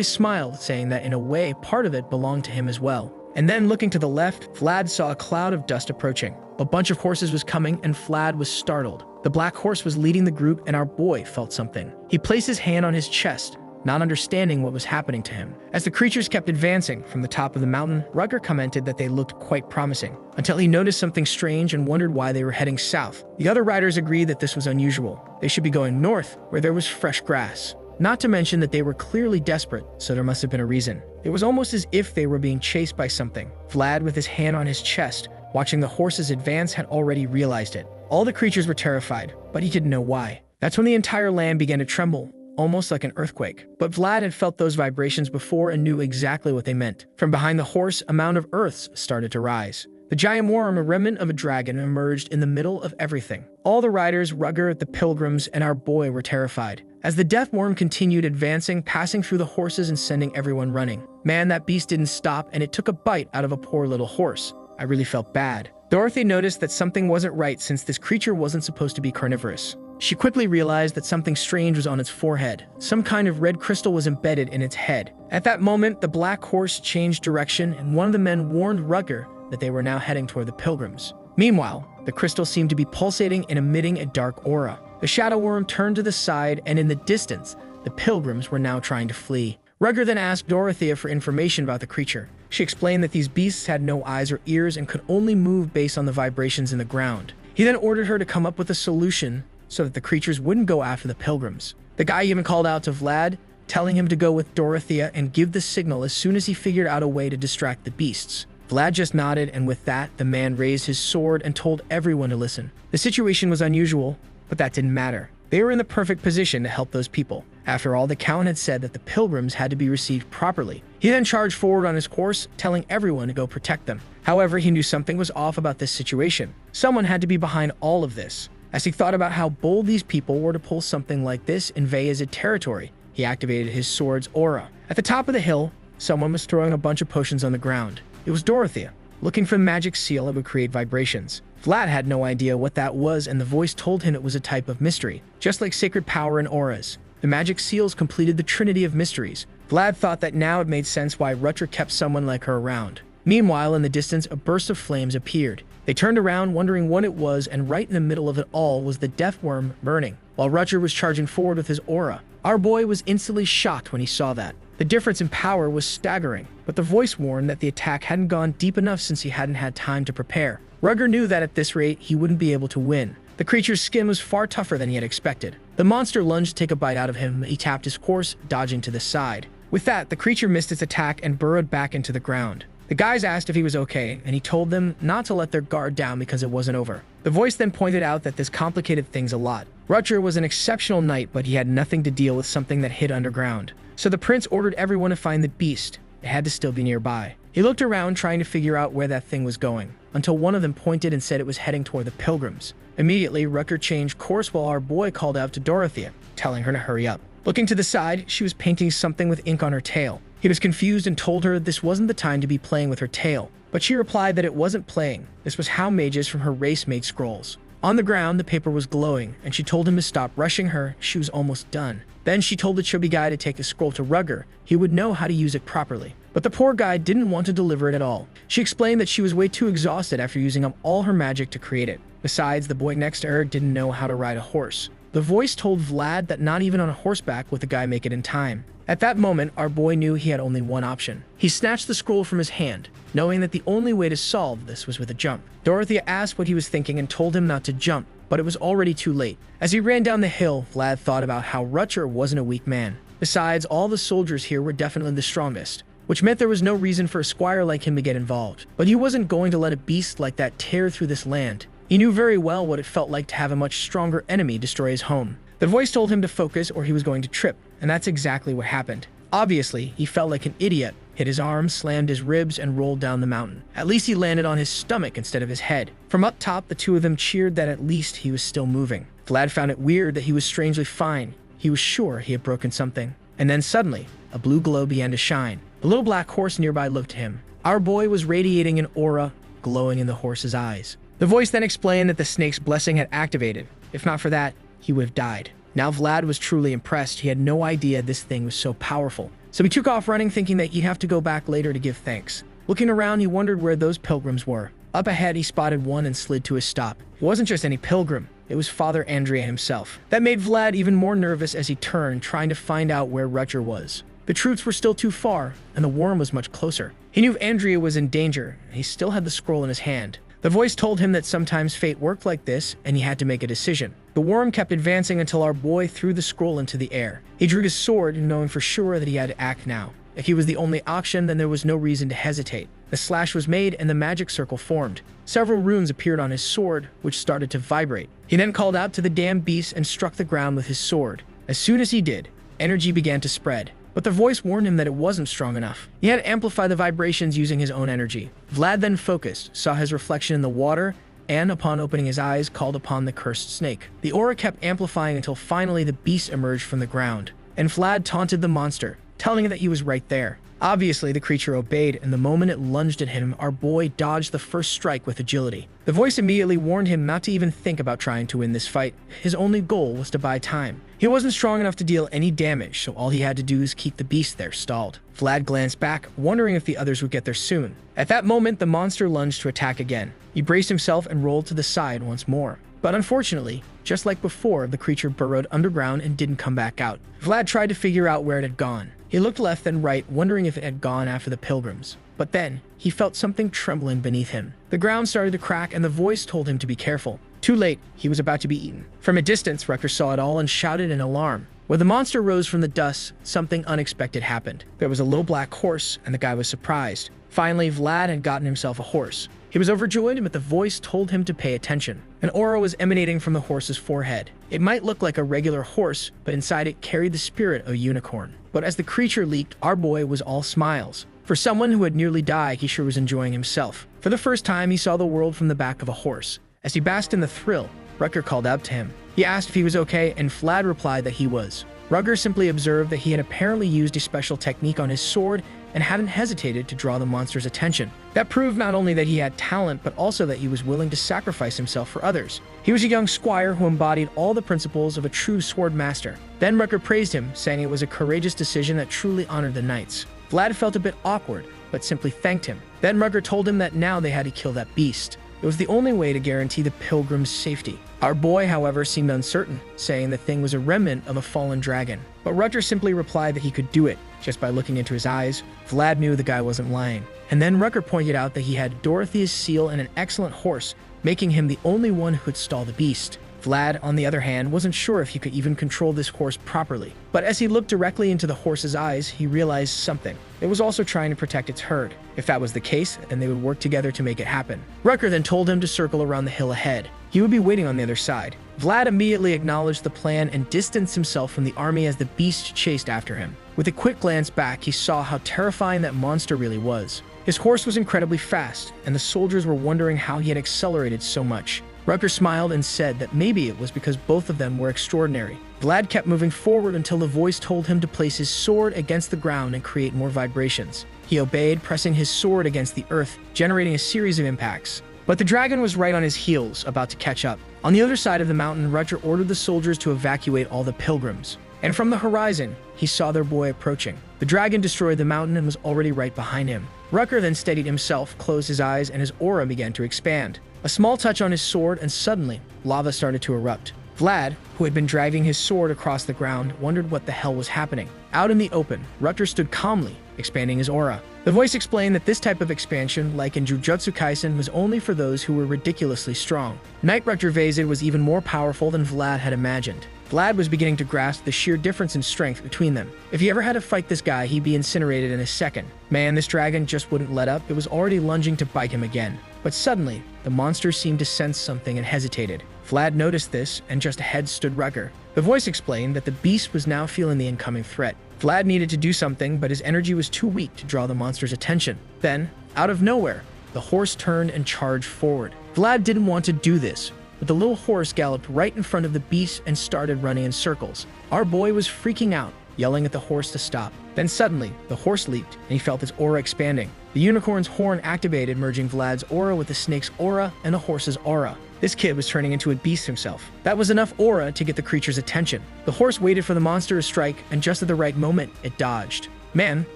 smiled, saying that in a way, part of it belonged to him as well. And then looking to the left, Vlad saw a cloud of dust approaching. A bunch of horses was coming, and Vlad was startled. The black horse was leading the group, and our boy felt something. He placed his hand on his chest, not understanding what was happening to him. As the creatures kept advancing from the top of the mountain, Rutger commented that they looked quite promising, until he noticed something strange and wondered why they were heading south. The other riders agreed that this was unusual. They should be going north, where there was fresh grass. Not to mention that they were clearly desperate, so there must have been a reason. It was almost as if they were being chased by something. Vlad, with his hand on his chest, watching the horses advance, had already realized it. All the creatures were terrified, but he didn't know why. That's when the entire land began to tremble, almost like an earthquake. But Vlad had felt those vibrations before and knew exactly what they meant. From behind the horse, a mound of earths started to rise. The giant worm, a remnant of a dragon, emerged in the middle of everything. All the riders, Rutger, the pilgrims, and our boy were terrified. As the death worm continued advancing, passing through the horses and sending everyone running. Man, that beast didn't stop, and it took a bite out of a poor little horse. I really felt bad. Dorothy noticed that something wasn't right since this creature wasn't supposed to be carnivorous. She quickly realized that something strange was on its forehead. Some kind of red crystal was embedded in its head. At that moment, the black horse changed direction, and one of the men warned Rutger that they were now heading toward the pilgrims. Meanwhile, the crystal seemed to be pulsating and emitting a dark aura. The shadow worm turned to the side, and in the distance, the pilgrims were now trying to flee. Rutger then asked Dorothea for information about the creature. She explained that these beasts had no eyes or ears and could only move based on the vibrations in the ground. He then ordered her to come up with a solution so that the creatures wouldn't go after the pilgrims. The guy even called out to Vlad, telling him to go with Dorothea and give the signal as soon as he figured out a way to distract the beasts. Vlad just nodded, and with that, the man raised his sword and told everyone to listen. The situation was unusual, but that didn't matter. They were in the perfect position to help those people. After all, the Count had said that the pilgrims had to be received properly. He then charged forward on his horse, telling everyone to go protect them. However, he knew something was off about this situation. Someone had to be behind all of this. As he thought about how bold these people were to pull something like this in Vayazid territory, he activated his sword's aura. At the top of the hill, someone was throwing a bunch of potions on the ground. It was Dorothea, looking for the magic seal that would create vibrations. Vlad had no idea what that was, and the voice told him it was a type of mystery, just like sacred power and auras. The magic seals completed the trinity of mysteries. Vlad thought that now it made sense why Rutger kept someone like her around. Meanwhile, in the distance, a burst of flames appeared. They turned around, wondering what it was, and right in the middle of it all was the death worm burning, while Rutger was charging forward with his aura. Our boy was instantly shocked when he saw that. The difference in power was staggering, but the voice warned that the attack hadn't gone deep enough since he hadn't had time to prepare. Rutger knew that at this rate, he wouldn't be able to win. The creature's skin was far tougher than he had expected. The monster lunged to take a bite out of him. He tapped his horse, dodging to the side. With that, the creature missed its attack and burrowed back into the ground. The guys asked if he was okay, and he told them not to let their guard down because it wasn't over. The voice then pointed out that this complicated things a lot. Rutger was an exceptional knight, but he had nothing to deal with something that hid underground. So the prince ordered everyone to find the beast. It had to still be nearby. He looked around trying to figure out where that thing was going, until one of them pointed and said it was heading toward the pilgrims. Immediately, Rutger changed course while our boy called out to Dorothea, telling her to hurry up. Looking to the side, she was painting something with ink on her tail. He was confused and told her this wasn't the time to be playing with her tail, but she replied that it wasn't playing. This was how mages from her race made scrolls. On the ground, the paper was glowing, and she told him to stop rushing her. She was almost done. Then she told the chubby guy to take the scroll to Rutger. He would know how to use it properly. But the poor guy didn't want to deliver it at all. She explained that she was way too exhausted after using up all her magic to create it. Besides, the boy next to her didn't know how to ride a horse. The voice told Vlad that not even on a horseback would the guy make it in time. At that moment, our boy knew he had only one option. He snatched the scroll from his hand, knowing that the only way to solve this was with a jump. Dorothea asked what he was thinking and told him not to jump, but it was already too late. As he ran down the hill, Vlad thought about how Rutger wasn't a weak man. Besides, all the soldiers here were definitely the strongest, which meant there was no reason for a squire like him to get involved. But he wasn't going to let a beast like that tear through this land. He knew very well what it felt like to have a much stronger enemy destroy his home. The voice told him to focus or he was going to trip, and that's exactly what happened. Obviously, he felt like an idiot, hit his arms, slammed his ribs, and rolled down the mountain. At least he landed on his stomach instead of his head. From up top, the two of them cheered that at least he was still moving. Vlad found it weird that he was strangely fine. He was sure he had broken something. And then suddenly, a blue glow began to shine. The little black horse nearby looked at him. Our boy was radiating an aura, glowing in the horse's eyes. The voice then explained that the snake's blessing had activated. If not for that, he would have died. Now Vlad was truly impressed. He had no idea this thing was so powerful. So he took off running, thinking that he'd have to go back later to give thanks. Looking around, he wondered where those pilgrims were. Up ahead, he spotted one and slid to a stop. It wasn't just any pilgrim. It was Father Andrea himself. That made Vlad even more nervous as he turned, trying to find out where Rutger was. The troops were still too far, and the worm was much closer. He knew Andrea was in danger, and he still had the scroll in his hand. The voice told him that sometimes fate worked like this, and he had to make a decision. The worm kept advancing until our boy threw the scroll into the air. He drew his sword, knowing for sure that he had to act now. If he was the only option, then there was no reason to hesitate. The slash was made, and the magic circle formed. Several runes appeared on his sword, which started to vibrate. He then called out to the damned beast and struck the ground with his sword. As soon as he did, energy began to spread. But the voice warned him that it wasn't strong enough. He had to amplify the vibrations using his own energy. Vlad then focused, saw his reflection in the water, and upon opening his eyes, called upon the cursed snake. The aura kept amplifying until finally the beast emerged from the ground. And Vlad taunted the monster, telling it that he was right there. Obviously, the creature obeyed, and the moment it lunged at him, our boy dodged the first strike with agility. The voice immediately warned him not to even think about trying to win this fight. His only goal was to buy time. He wasn't strong enough to deal any damage, so all he had to do was keep the beast there stalled. Vlad glanced back, wondering if the others would get there soon. At that moment, the monster lunged to attack again. He braced himself and rolled to the side once more. But unfortunately, just like before, the creature burrowed underground and didn't come back out. Vlad tried to figure out where it had gone. He looked left and right, wondering if it had gone after the pilgrims. But then, he felt something trembling beneath him. The ground started to crack, and the voice told him to be careful. Too late, he was about to be eaten. From a distance, Rutger saw it all and shouted in alarm. Where the monster rose from the dust, something unexpected happened. There was a little black horse, and the guy was surprised. Finally, Vlad had gotten himself a horse. He was overjoyed, but the voice told him to pay attention. An aura was emanating from the horse's forehead. It might look like a regular horse, but inside it carried the spirit of a unicorn. But as the creature leaked, our boy was all smiles. For someone who had nearly died, he sure was enjoying himself. For the first time, he saw the world from the back of a horse. As he basked in the thrill, Rutger called out to him. He asked if he was okay, and Vlad replied that he was. Rutger simply observed that he had apparently used a special technique on his sword and hadn't hesitated to draw the monster's attention. That proved not only that he had talent, but also that he was willing to sacrifice himself for others. He was a young squire who embodied all the principles of a true sword master. Then Rutger praised him, saying it was a courageous decision that truly honored the knights. Vlad felt a bit awkward, but simply thanked him. Then Rutger told him that now they had to kill that beast. It was the only way to guarantee the pilgrims' safety. Our boy, however, seemed uncertain, saying the thing was a remnant of a fallen dragon. But Rutger simply replied that he could do it. Just by looking into his eyes, Vlad knew the guy wasn't lying. And then Rutger pointed out that he had Dorothea's seal and an excellent horse, making him the only one who could stall the beast. Vlad, on the other hand, wasn't sure if he could even control this horse properly. But as he looked directly into the horse's eyes, he realized something. It was also trying to protect its herd. If that was the case, then they would work together to make it happen. Rucker then told him to circle around the hill ahead. He would be waiting on the other side. Vlad immediately acknowledged the plan and distanced himself from the army as the beast chased after him. With a quick glance back, he saw how terrifying that monster really was. His horse was incredibly fast, and the soldiers were wondering how he had accelerated so much. Rucker smiled and said that maybe it was because both of them were extraordinary. Vlad kept moving forward until the voice told him to place his sword against the ground and create more vibrations. He obeyed, pressing his sword against the earth, generating a series of impacts. But the dragon was right on his heels, about to catch up. On the other side of the mountain, Rucker ordered the soldiers to evacuate all the pilgrims. And from the horizon, he saw their boy approaching. The dragon destroyed the mountain and was already right behind him. Rucker then steadied himself, closed his eyes, and his aura began to expand. A small touch on his sword, and suddenly, lava started to erupt. Vlad, who had been dragging his sword across the ground, wondered what the hell was happening. Out in the open, Rucker stood calmly, expanding his aura. The voice explained that this type of expansion, like in Jujutsu Kaisen, was only for those who were ridiculously strong. Knight Rucker Vazid was even more powerful than Vlad had imagined. Vlad was beginning to grasp the sheer difference in strength between them. If he ever had to fight this guy, he'd be incinerated in a second. Man, this dragon just wouldn't let up. It was already lunging to bite him again. But suddenly, the monster seemed to sense something and hesitated. Vlad noticed this, and just ahead stood Rucker. The voice explained that the beast was now feeling the incoming threat. Vlad needed to do something, but his energy was too weak to draw the monster's attention. Then, out of nowhere, the horse turned and charged forward. Vlad didn't want to do this, but the little horse galloped right in front of the beast and started running in circles. Our boy was freaking out, yelling at the horse to stop. Then suddenly, the horse leaped, and he felt his aura expanding. The unicorn's horn activated, merging Vlad's aura with the snake's aura and the horse's aura. This kid was turning into a beast himself. That was enough aura to get the creature's attention. The horse waited for the monster to strike, and just at the right moment, it dodged. Man,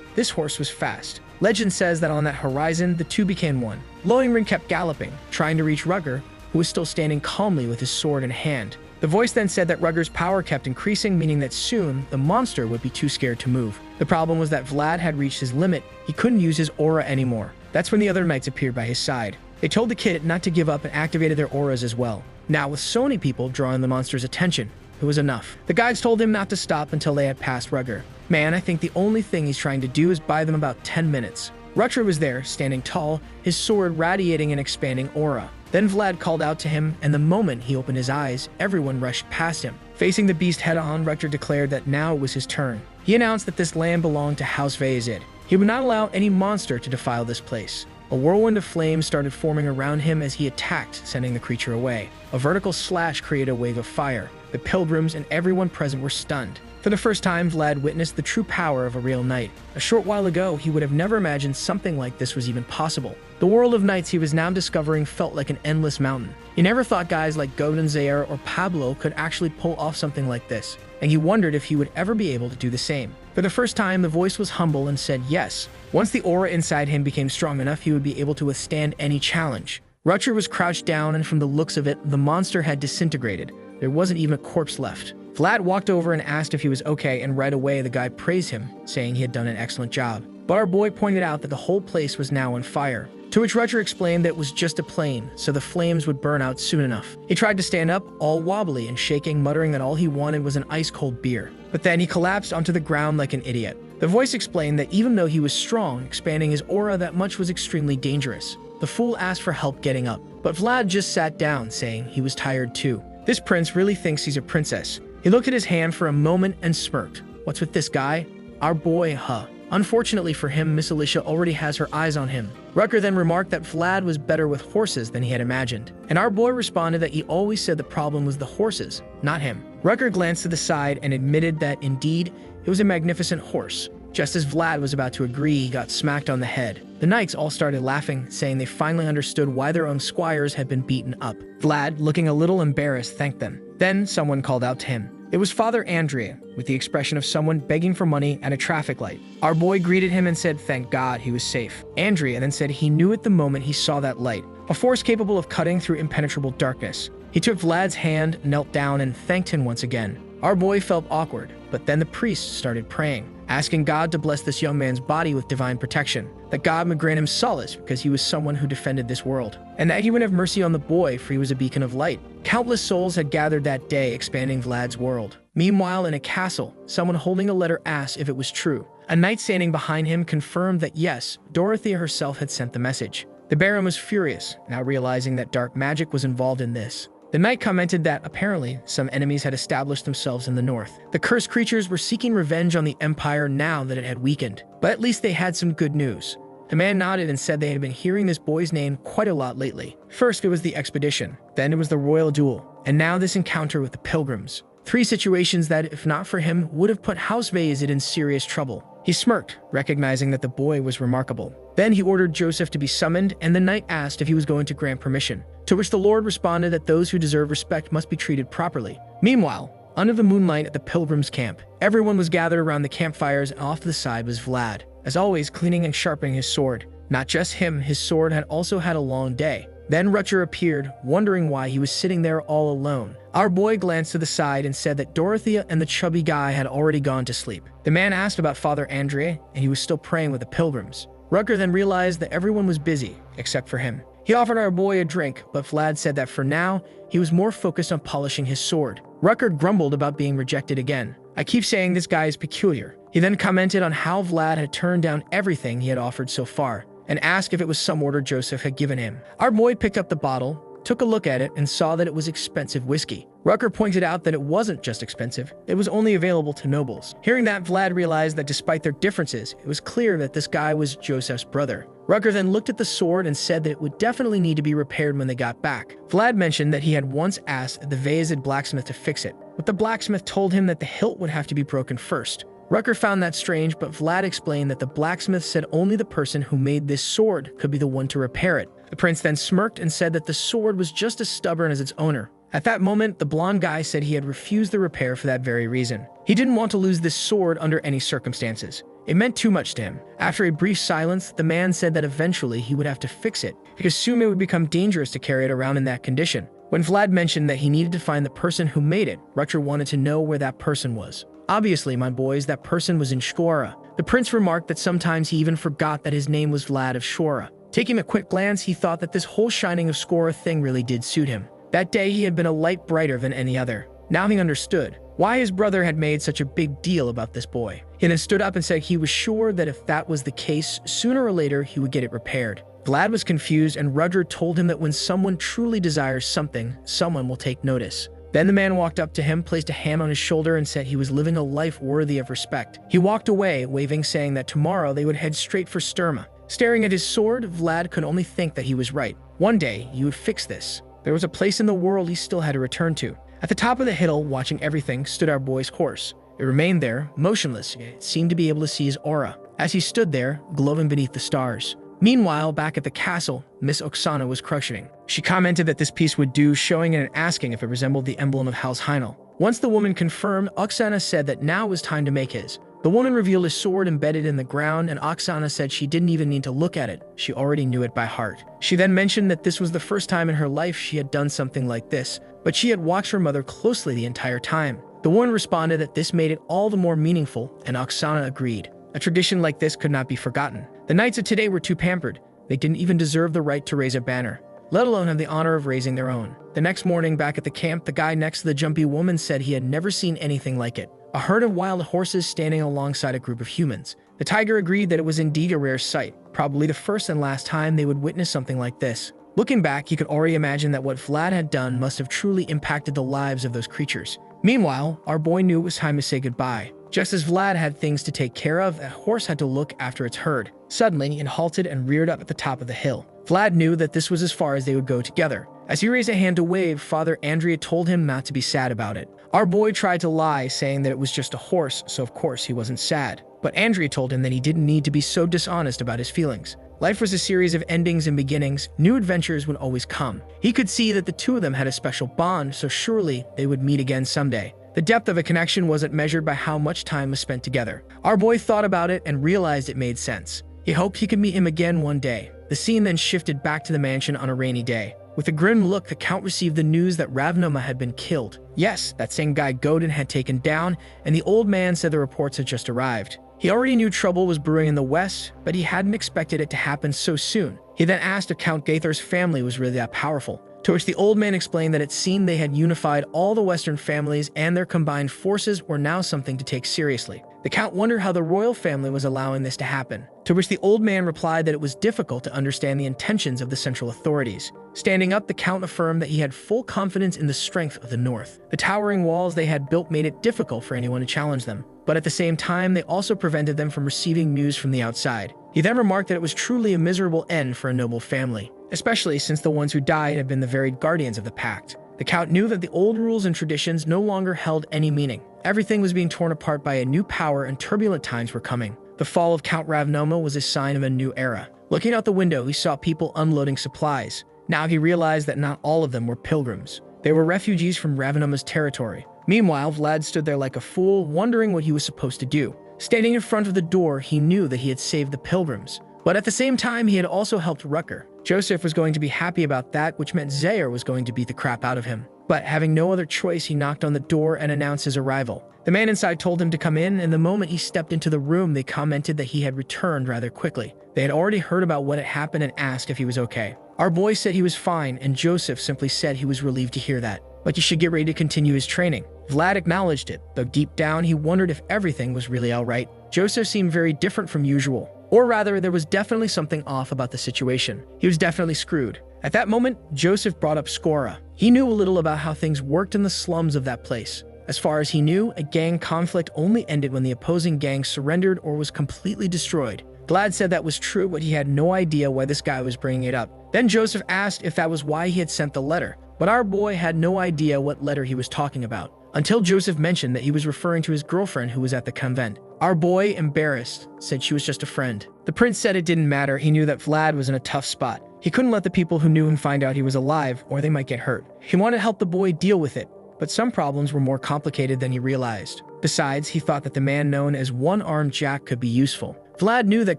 this horse was fast. Legend says that on that horizon, the two became one. Lohengrin kept galloping, trying to reach Rucker, who was still standing calmly with his sword in hand. The voice then said that Rugger's power kept increasing, meaning that soon, the monster would be too scared to move. The problem was that Vlad had reached his limit. He couldn't use his aura anymore. That's when the other knights appeared by his side. They told the kid not to give up and activated their auras as well. Now, with so many people drawing the monster's attention, it was enough. The guides told him not to stop until they had passed Rugger. Man, I think the only thing he's trying to do is buy them about 10 minutes. Rucker was there, standing tall, his sword radiating an expanding aura. Then Vlad called out to him, and the moment he opened his eyes, everyone rushed past him. Facing the beast head-on, Rucker declared that now it was his turn. He announced that this land belonged to House Vazid. He would not allow any monster to defile this place. A whirlwind of flames started forming around him as he attacked, sending the creature away. A vertical slash created a wave of fire. The pilgrims and everyone present were stunned. For the first time, Vlad witnessed the true power of a real knight. A short while ago, he would have never imagined something like this was even possible. The world of knights he was now discovering felt like an endless mountain. He never thought guys like Godin Zaire or Pablo could actually pull off something like this, and he wondered if he would ever be able to do the same. For the first time, the voice was humble and said yes. Once the aura inside him became strong enough, he would be able to withstand any challenge. Rucker was crouched down, and from the looks of it, the monster had disintegrated. There wasn't even a corpse left. Vlad walked over and asked if he was okay, and right away the guy praised him, saying he had done an excellent job. But our boy pointed out that the whole place was now on fire, to which Rucker explained that it was just a plane, so the flames would burn out soon enough. He tried to stand up, all wobbly and shaking, muttering that all he wanted was an ice-cold beer. But then he collapsed onto the ground like an idiot. The voice explained that even though he was strong, expanding his aura that much was extremely dangerous. The fool asked for help getting up, but Vlad just sat down, saying he was tired too. This prince really thinks he's a princess. He looked at his hand for a moment and smirked. What's with this guy? Our boy, huh? Unfortunately for him, Miss Alicia already has her eyes on him. Rucker then remarked that Vlad was better with horses than he had imagined. And our boy responded that he always said the problem was the horses, not him. Rucker glanced to the side and admitted that, indeed, it was a magnificent horse. Just as Vlad was about to agree, he got smacked on the head. The knights all started laughing, saying they finally understood why their own squires had been beaten up. Vlad, looking a little embarrassed, thanked them. Then someone called out to him. It was Father Andrea, with the expression of someone begging for money at a traffic light. Our boy greeted him and said thank God he was safe. Andrea then said he knew at the moment he saw that light, a force capable of cutting through impenetrable darkness. He took Vlad's hand, knelt down, and thanked him once again. Our boy felt awkward, but then the priest started praying, asking God to bless this young man's body with divine protection, that God would grant him solace because he was someone who defended this world, and that he would have mercy on the boy for he was a beacon of light. Countless souls had gathered that day, expanding Vlad's world. Meanwhile, in a castle, someone holding a letter asked if it was true. A knight standing behind him confirmed that yes, Dorothea herself had sent the message. The Baron was furious, now realizing that dark magic was involved in this. The knight commented that apparently some enemies had established themselves in the north. The cursed creatures were seeking revenge on the empire now that it had weakened, but at least they had some good news. The man nodded and said they had been hearing this boy's name quite a lot lately. First it was the expedition, then it was the royal duel, and now this encounter with the pilgrims. 3 situations that, if not for him, would have put House Bayezid in serious trouble. He smirked, recognizing that the boy was remarkable. Then he ordered Joseph to be summoned, and the knight asked if he was going to grant permission, to which the Lord responded that those who deserve respect must be treated properly. Meanwhile, under the moonlight at the pilgrims' camp, everyone was gathered around the campfires, and off to the side was Vlad, as always cleaning and sharpening his sword. Not just him, his sword had also had a long day. Then Rutger appeared, wondering why he was sitting there all alone. Our boy glanced to the side and said that Dorothea and the chubby guy had already gone to sleep. The man asked about Father Andre, and he was still praying with the pilgrims. Rutger then realized that everyone was busy, except for him. He offered our boy a drink, but Vlad said that for now, he was more focused on polishing his sword. Rutger grumbled about being rejected again. I keep saying this guy is peculiar. He then commented on how Vlad had turned down everything he had offered so far, and asked if it was some order Joseph had given him. Our boy picked up the bottle, took a look at it, and saw that it was expensive whiskey. Rutger pointed out that it wasn't just expensive, it was only available to nobles. Hearing that, Vlad realized that despite their differences, it was clear that this guy was Joseph's brother. Rutger then looked at the sword and said that it would definitely need to be repaired when they got back. Vlad mentioned that he had once asked the Bayezid blacksmith to fix it, but the blacksmith told him that the hilt would have to be broken first. Rutger found that strange, but Vlad explained that the blacksmith said only the person who made this sword could be the one to repair it. The prince then smirked and said that the sword was just as stubborn as its owner. At that moment, the blonde guy said he had refused the repair for that very reason. He didn't want to lose this sword under any circumstances. It meant too much to him. After a brief silence, the man said that eventually he would have to fix it, because soon it would become dangerous to carry it around in that condition. When Vlad mentioned that he needed to find the person who made it, Rutger wanted to know where that person was. Obviously, my boys, that person was in Shkora. The prince remarked that sometimes he even forgot that his name was Vlad of Shkora. Taking a quick glance, he thought that this whole shining of Shkora thing really did suit him. That day he had been a light brighter than any other. Now he understood why his brother had made such a big deal about this boy. He then stood up and said he was sure that if that was the case, sooner or later he would get it repaired. Vlad was confused, and Rutger told him that when someone truly desires something, someone will take notice. Then the man walked up to him, placed a hand on his shoulder, and said he was living a life worthy of respect. He walked away, waving, saying that tomorrow they would head straight for Sturma. Staring at his sword, Vlad could only think that he was right. One day, he would fix this. There was a place in the world he still had to return to. At the top of the hill, watching everything, stood our boy's horse. It remained there, motionless, yet it seemed to be able to see his aura, as he stood there, glowing beneath the stars. Meanwhile, back at the castle, Miss Oksana was crushing. She commented that this piece would do, showing it and asking if it resembled the emblem of House Heinel. Once the woman confirmed, Oksana said that now was time to make his. The woman revealed his sword embedded in the ground, and Oksana said she didn't even need to look at it. She already knew it by heart. She then mentioned that this was the first time in her life she had done something like this, but she had watched her mother closely the entire time. The woman responded that this made it all the more meaningful, and Oksana agreed. A tradition like this could not be forgotten. The knights of today were too pampered. They didn't even deserve the right to raise a banner, let alone have the honor of raising their own. The next morning, back at the camp, the guy next to the jumpy woman said he had never seen anything like it. A herd of wild horses standing alongside a group of humans. The tiger agreed that it was indeed a rare sight, probably the first and last time they would witness something like this. Looking back, he could already imagine that what Vlad had done must have truly impacted the lives of those creatures. Meanwhile, our boy knew it was time to say goodbye. Just as Vlad had things to take care of, a horse had to look after its herd. Suddenly, it halted and reared up at the top of the hill. Vlad knew that this was as far as they would go together. As he raised a hand to wave, Father Andrea told him not to be sad about it. Our boy tried to lie, saying that it was just a horse, so of course he wasn't sad. But Andrea told him that he didn't need to be so dishonest about his feelings. Life was a series of endings and beginnings. New adventures would always come. He could see that the two of them had a special bond, so surely they would meet again someday. The depth of a connection wasn't measured by how much time was spent together. Our boy thought about it and realized it made sense. He hoped he could meet him again one day. The scene then shifted back to the mansion on a rainy day. With a grim look, the Count received the news that Ravnoma had been killed. Yes, that same guy Godin had taken down, and the old man said the reports had just arrived. He already knew trouble was brewing in the west, but he hadn't expected it to happen so soon. He then asked if Count Gaither's family was really that powerful, to which the old man explained that it seemed they had unified all the western families and their combined forces were now something to take seriously. The Count wondered how the royal family was allowing this to happen, to which the old man replied that it was difficult to understand the intentions of the central authorities. Standing up, the Count affirmed that he had full confidence in the strength of the North. The towering walls they had built made it difficult for anyone to challenge them, but at the same time, they also prevented them from receiving news from the outside. He then remarked that it was truly a miserable end for a noble family, especially since the ones who died had been the very guardians of the pact. The Count knew that the old rules and traditions no longer held any meaning. Everything was being torn apart by a new power and turbulent times were coming. The fall of Count Ravnoma was a sign of a new era. Looking out the window, he saw people unloading supplies. Now he realized that not all of them were pilgrims. They were refugees from Ravnoma's territory. Meanwhile, Vlad stood there like a fool, wondering what he was supposed to do. Standing in front of the door, he knew that he had saved the pilgrims. But at the same time, he had also helped Rucker. Joseph was going to be happy about that, which meant Zaire was going to beat the crap out of him. But having no other choice, he knocked on the door and announced his arrival. The man inside told him to come in, and the moment he stepped into the room, they commented that he had returned rather quickly. They had already heard about what had happened and asked if he was okay. Our boy said he was fine, and Joseph simply said he was relieved to hear that. But he should get ready to continue his training. Vlad acknowledged it, though deep down he wondered if everything was really all right. Joseph seemed very different from usual. Or rather, there was definitely something off about the situation. He was definitely screwed. At that moment, Joseph brought up Skora. He knew a little about how things worked in the slums of that place. As far as he knew, a gang conflict only ended when the opposing gang surrendered or was completely destroyed. Vlad said that was true, but he had no idea why this guy was bringing it up. Then Joseph asked if that was why he had sent the letter, but our boy had no idea what letter he was talking about, until Joseph mentioned that he was referring to his girlfriend who was at the convent. Our boy, embarrassed, said she was just a friend. The prince said it didn't matter. He knew that Vlad was in a tough spot. He couldn't let the people who knew him find out he was alive, or they might get hurt. He wanted to help the boy deal with it, but some problems were more complicated than he realized. Besides, he thought that the man known as One-Armed Jack could be useful. Vlad knew that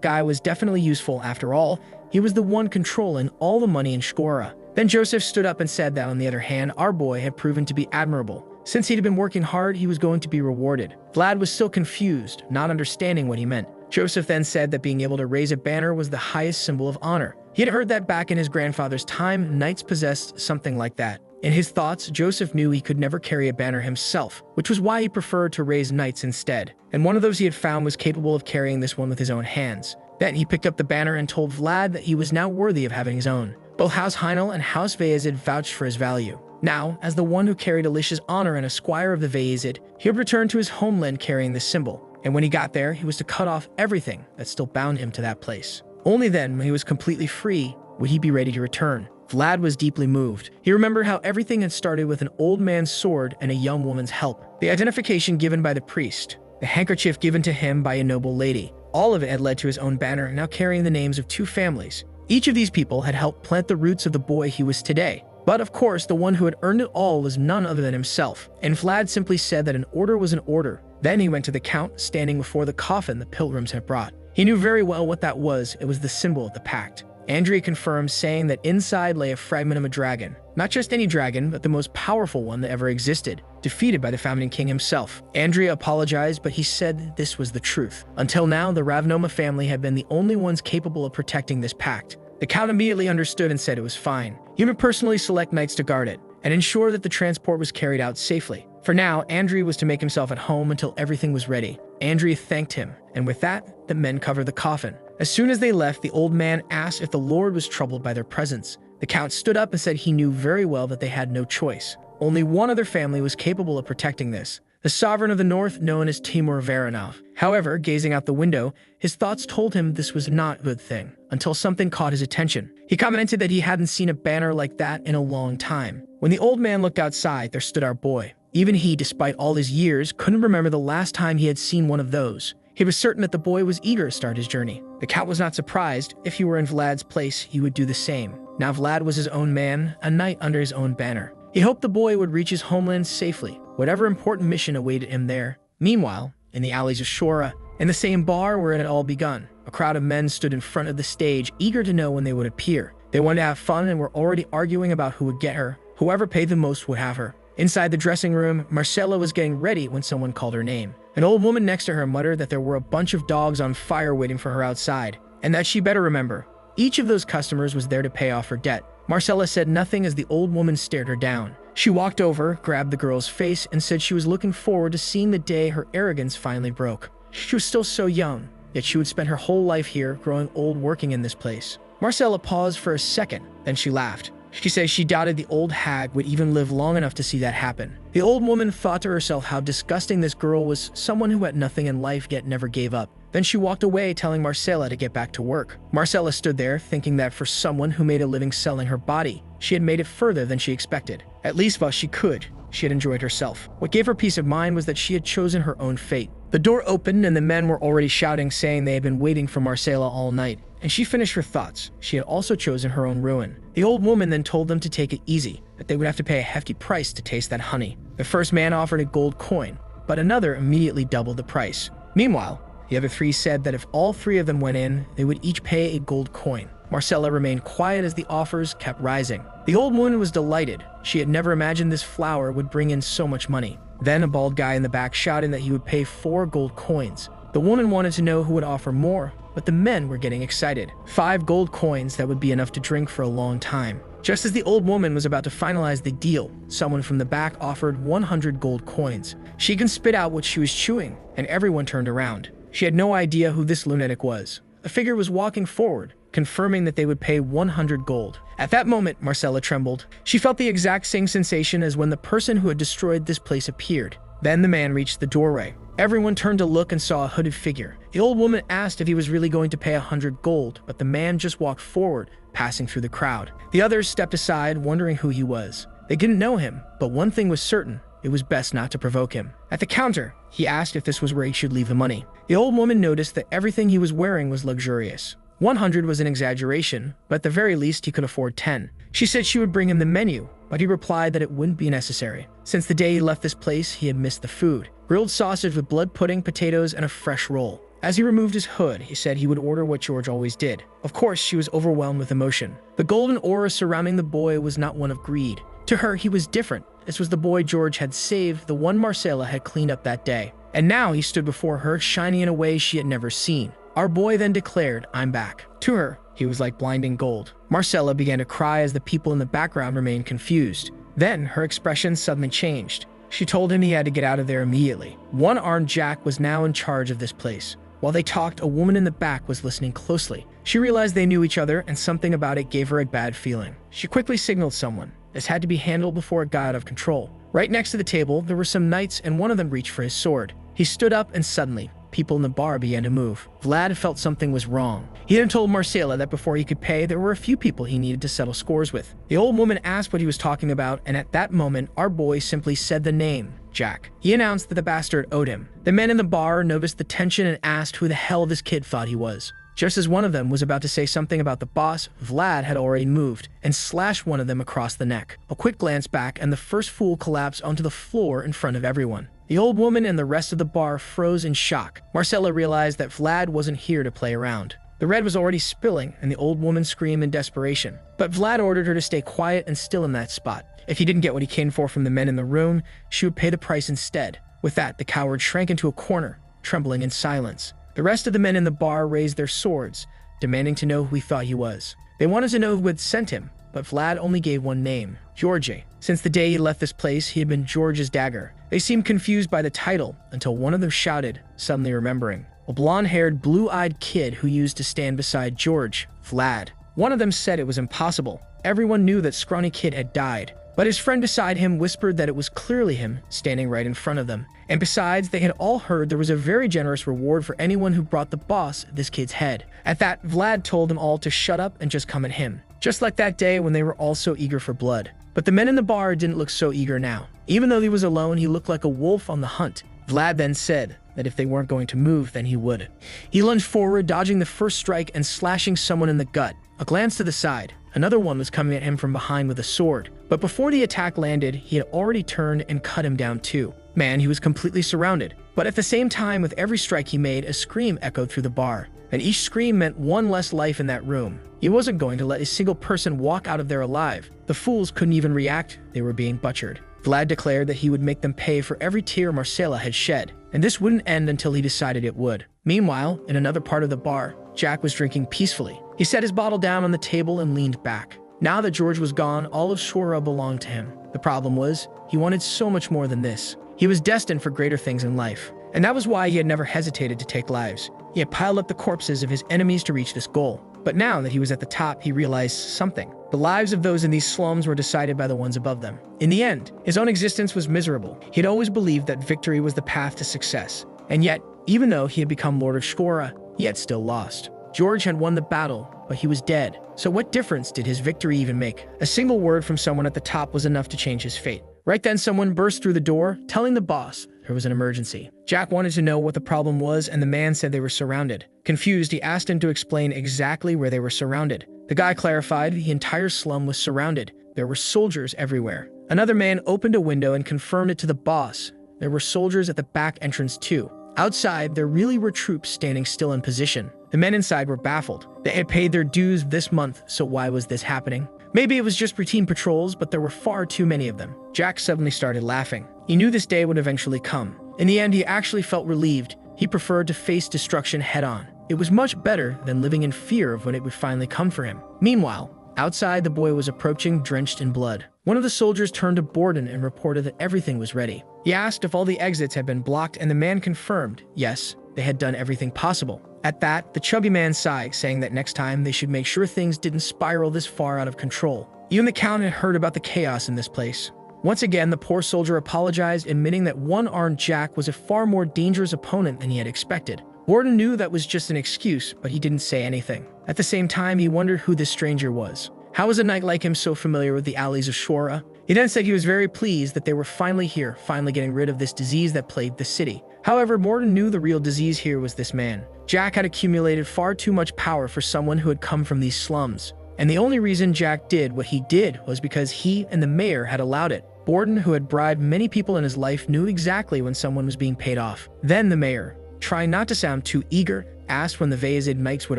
guy was definitely useful. After all, he was the one controlling all the money in Skora. Then Joseph stood up and said that, on the other hand, our boy had proven to be admirable. Since he'd been working hard, he was going to be rewarded. Vlad was still confused, not understanding what he meant. Joseph then said that being able to raise a banner was the highest symbol of honor. He had heard that back in his grandfather's time, knights possessed something like that. In his thoughts, Joseph knew he could never carry a banner himself, which was why he preferred to raise knights instead. And one of those he had found was capable of carrying this one with his own hands. Then he picked up the banner and told Vlad that he was now worthy of having his own. Both House Heinel and House Vayezid vouched for his value. Now, as the one who carried Alicia's honor and a squire of the Vayezid, he would return to his homeland carrying this symbol. And when he got there, he was to cut off everything that still bound him to that place. Only then, when he was completely free, would he be ready to return. Vlad was deeply moved. He remembered how everything had started with an old man's sword and a young woman's help. The identification given by the priest, the handkerchief given to him by a noble lady. All of it had led to his own banner, now carrying the names of 2 families. Each of these people had helped plant the roots of the boy he was today. But of course, the one who had earned it all was none other than himself. And Vlad simply said that an order was an order. Then he went to the Count, standing before the coffin the pilgrims had brought. He knew very well what that was. It was the symbol of the pact. Andrea confirmed, saying that inside lay a fragment of a dragon. Not just any dragon, but the most powerful one that ever existed, defeated by the founding king himself. Andrea apologized, but he said this was the truth. Until now, the Ravnoma family had been the only ones capable of protecting this pact. The Count immediately understood and said it was fine. He would personally select knights to guard it, and ensure that the transport was carried out safely. For now, Andrea was to make himself at home until everything was ready. Andrea thanked him, and with that, the men covered the coffin. As soon as they left, the old man asked if the Lord was troubled by their presence. The Count stood up and said he knew very well that they had no choice. Only one other family was capable of protecting this, the sovereign of the north known as Timur Varanov. However, gazing out the window, his thoughts told him this was not a good thing, until something caught his attention. He commented that he hadn't seen a banner like that in a long time. When the old man looked outside, there stood our boy. Even he, despite all his years, couldn't remember the last time he had seen one of those. He was certain that the boy was eager to start his journey. The Count was not surprised. If he were in Vlad's place, he would do the same. Now Vlad was his own man, a knight under his own banner. He hoped the boy would reach his homeland safely, whatever important mission awaited him there. Meanwhile, in the alleys of Shora, in the same bar where it had all begun, a crowd of men stood in front of the stage, eager to know when they would appear. They wanted to have fun and were already arguing about who would get her. Whoever paid the most would have her. Inside the dressing room, Marcella was getting ready when someone called her name. An old woman next to her muttered that there were a bunch of dogs on fire waiting for her outside, and that she better remember. Each of those customers was there to pay off her debt. Marcella said nothing as the old woman stared her down. She walked over, grabbed the girl's face, and said she was looking forward to seeing the day her arrogance finally broke. She was still so young, yet she would spend her whole life here, growing old working in this place. Marcella paused for a second, then she laughed. She said she doubted the old hag would even live long enough to see that happen. The old woman thought to herself how disgusting this girl was, someone who had nothing in life yet never gave up. Then she walked away, telling Marcella to get back to work. Marcella stood there, thinking that for someone who made a living selling her body, she had made it further than she expected. At least while she could, she had enjoyed herself. What gave her peace of mind was that she had chosen her own fate. The door opened and the men were already shouting, saying they had been waiting for Marcella all night. And she finished her thoughts. She had also chosen her own ruin. The old woman then told them to take it easy, that they would have to pay a hefty price to taste that honey. The first man offered a gold coin, but another immediately doubled the price. Meanwhile, the other three said that if all three of them went in, they would each pay a gold coin. Marcella remained quiet as the offers kept rising. The old woman was delighted. She had never imagined this flower would bring in so much money. Then a bald guy in the back shouted that he would pay 4 gold coins. The woman wanted to know who would offer more, but the men were getting excited. 5 gold coins, that would be enough to drink for a long time. Just as the old woman was about to finalize the deal, someone from the back offered 100 gold coins. She can spit out what she was chewing, and everyone turned around. She had no idea who this lunatic was. A figure was walking forward, confirming that they would pay 100 gold. At that moment, Marcella trembled. She felt the exact same sensation as when the person who had destroyed this place appeared. Then the man reached the doorway. Everyone turned to look and saw a hooded figure. The old woman asked if he was really going to pay 100 gold, but the man just walked forward, passing through the crowd. The others stepped aside, wondering who he was. They didn't know him, but one thing was certain. It was best not to provoke him. At the counter, he asked if this was where he should leave the money. The old woman noticed that everything he was wearing was luxurious. 100 was an exaggeration, but at the very least he could afford 10. She said she would bring him the menu, but he replied that it wouldn't be necessary. Since the day he left this place, he had missed the food. Grilled sausage with blood pudding, potatoes, and a fresh roll. As he removed his hood, he said he would order what George always did. Of course, she was overwhelmed with emotion. The golden aura surrounding the boy was not one of greed. To her, he was different. This was the boy George had saved, the one Marcella had cleaned up that day. And now he stood before her, shining in a way she had never seen. Our boy then declared, "I'm back." To her, he was like blinding gold. Marcella began to cry as the people in the background remained confused. Then her expression suddenly changed. She told him he had to get out of there immediately. One-armed Jack was now in charge of this place. While they talked, a woman in the back was listening closely. She realized they knew each other, and something about it gave her a bad feeling. She quickly signaled someone. This had to be handled before it got out of control. Right next to the table, there were some knights, and one of them reached for his sword. He stood up, and suddenly, people in the bar began to move. Vlad felt something was wrong. He then told Marcella that before he could pay, there were a few people he needed to settle scores with. The old woman asked what he was talking about, and at that moment, our boy simply said the name, Jack. He announced that the bastard owed him. The men in the bar noticed the tension and asked who the hell this kid thought he was. Just as one of them was about to say something about the boss, Vlad had already moved and slashed one of them across the neck. A quick glance back, and the first fool collapsed onto the floor in front of everyone. The old woman and the rest of the bar froze in shock. Marcella realized that Vlad wasn't here to play around. The red was already spilling, and the old woman screamed in desperation. But Vlad ordered her to stay quiet and still in that spot. If he didn't get what he came for from the men in the room, she would pay the price instead. With that, the coward shrank into a corner, trembling in silence. The rest of the men in the bar raised their swords, demanding to know who he thought he was. They wanted to know who had sent him, but Vlad only gave one name, George. Since the day he left this place, he had been George's dagger. They seemed confused by the title until one of them shouted, suddenly remembering. A blonde-haired, blue-eyed kid who used to stand beside George, Vlad. One of them said it was impossible. Everyone knew that scrawny kid had died, but his friend beside him whispered that it was clearly him standing right in front of them. And besides, they had all heard there was a very generous reward for anyone who brought the boss this kid's head. At that, Vlad told them all to shut up and just come at him. Just like that day when they were all so eager for blood. But the men in the bar didn't look so eager now. Even though he was alone, he looked like a wolf on the hunt. Vlad then said that if they weren't going to move, then he would. He lunged forward, dodging the first strike and slashing someone in the gut. A glance to the side. Another one was coming at him from behind with a sword. But before the attack landed, he had already turned and cut him down too. Man, he was completely surrounded. But at the same time, with every strike he made, a scream echoed through the bar. And each scream meant one less life in that room. He wasn't going to let a single person walk out of there alive. The fools couldn't even react. They were being butchered. Vlad declared that he would make them pay for every tear Marcela had shed, and this wouldn't end until he decided it would. Meanwhile, in another part of the bar, Jack was drinking peacefully. He set his bottle down on the table and leaned back. Now that George was gone, all of Shura belonged to him. The problem was, he wanted so much more than this. He was destined for greater things in life, and that was why he had never hesitated to take lives. He had piled up the corpses of his enemies to reach this goal. But now that he was at the top, he realized something. The lives of those in these slums were decided by the ones above them. In the end, his own existence was miserable. He had always believed that victory was the path to success. And yet, even though he had become Lord of Shura, he had still lost. George had won the battle, but he was dead. So what difference did his victory even make? A single word from someone at the top was enough to change his fate. Right then, someone burst through the door, telling the boss there was an emergency. Jack wanted to know what the problem was, and the man said they were surrounded. Confused, he asked him to explain exactly where they were surrounded. The guy clarified the entire slum was surrounded. There were soldiers everywhere. Another man opened a window and confirmed it to the boss. There were soldiers at the back entrance too. Outside, there really were troops standing still in position. The men inside were baffled. They had paid their dues this month, so why was this happening? Maybe it was just routine patrols, but there were far too many of them. Jack suddenly started laughing. He knew this day would eventually come. In the end, he actually felt relieved. He preferred to face destruction head-on. It was much better than living in fear of when it would finally come for him. Meanwhile, outside, the boy was approaching, drenched in blood. One of the soldiers turned to Borden and reported that everything was ready. He asked if all the exits had been blocked, and the man confirmed, yes, they had done everything possible. At that, the chubby man sighed, saying that next time they should make sure things didn't spiral this far out of control. Even the Count had heard about the chaos in this place. Once again, the poor soldier apologized, admitting that one-armed Jack was a far more dangerous opponent than he had expected. Borden knew that was just an excuse, but he didn't say anything. At the same time, he wondered who this stranger was. How was a knight like him so familiar with the alleys of Shura? He then said he was very pleased that they were finally here, finally getting rid of this disease that plagued the city. However, Borden knew the real disease here was this man. Jack had accumulated far too much power for someone who had come from these slums. And the only reason Jack did what he did was because he and the mayor had allowed it. Borden, who had bribed many people in his life, knew exactly when someone was being paid off. Then the mayor, trying not to sound too eager, asked when the Vayazid knights would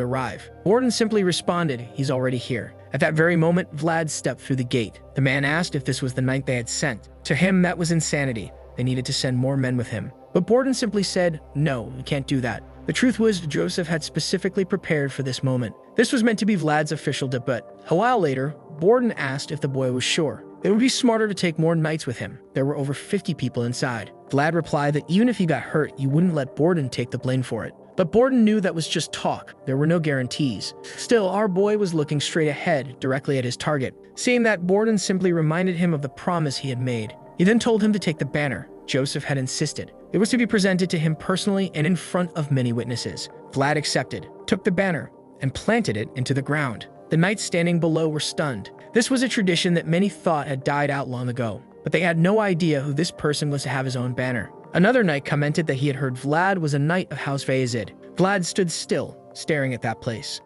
arrive. Borden simply responded, he's already here. At that very moment, Vlad stepped through the gate. The man asked if this was the knight they had sent. To him, that was insanity. They needed to send more men with him. But Borden simply said, no, we can't do that. The truth was, Joseph had specifically prepared for this moment. This was meant to be Vlad's official debut. A while later, Borden asked if the boy was sure. It would be smarter to take more knights with him. There were over 50 people inside. Vlad replied that even if he got hurt, you wouldn't let Borden take the blame for it. But Borden knew that was just talk. There were no guarantees. Still, our boy was looking straight ahead, directly at his target. Seeing that, Borden simply reminded him of the promise he had made. He then told him to take the banner. Joseph had insisted. It was to be presented to him personally and in front of many witnesses. Vlad accepted, took the banner, and planted it into the ground. The knights standing below were stunned. This was a tradition that many thought had died out long ago, but they had no idea who this person was to have his own banner. Another knight commented that he had heard Vlad was a knight of House Vayazid. Vlad stood still, staring at that place.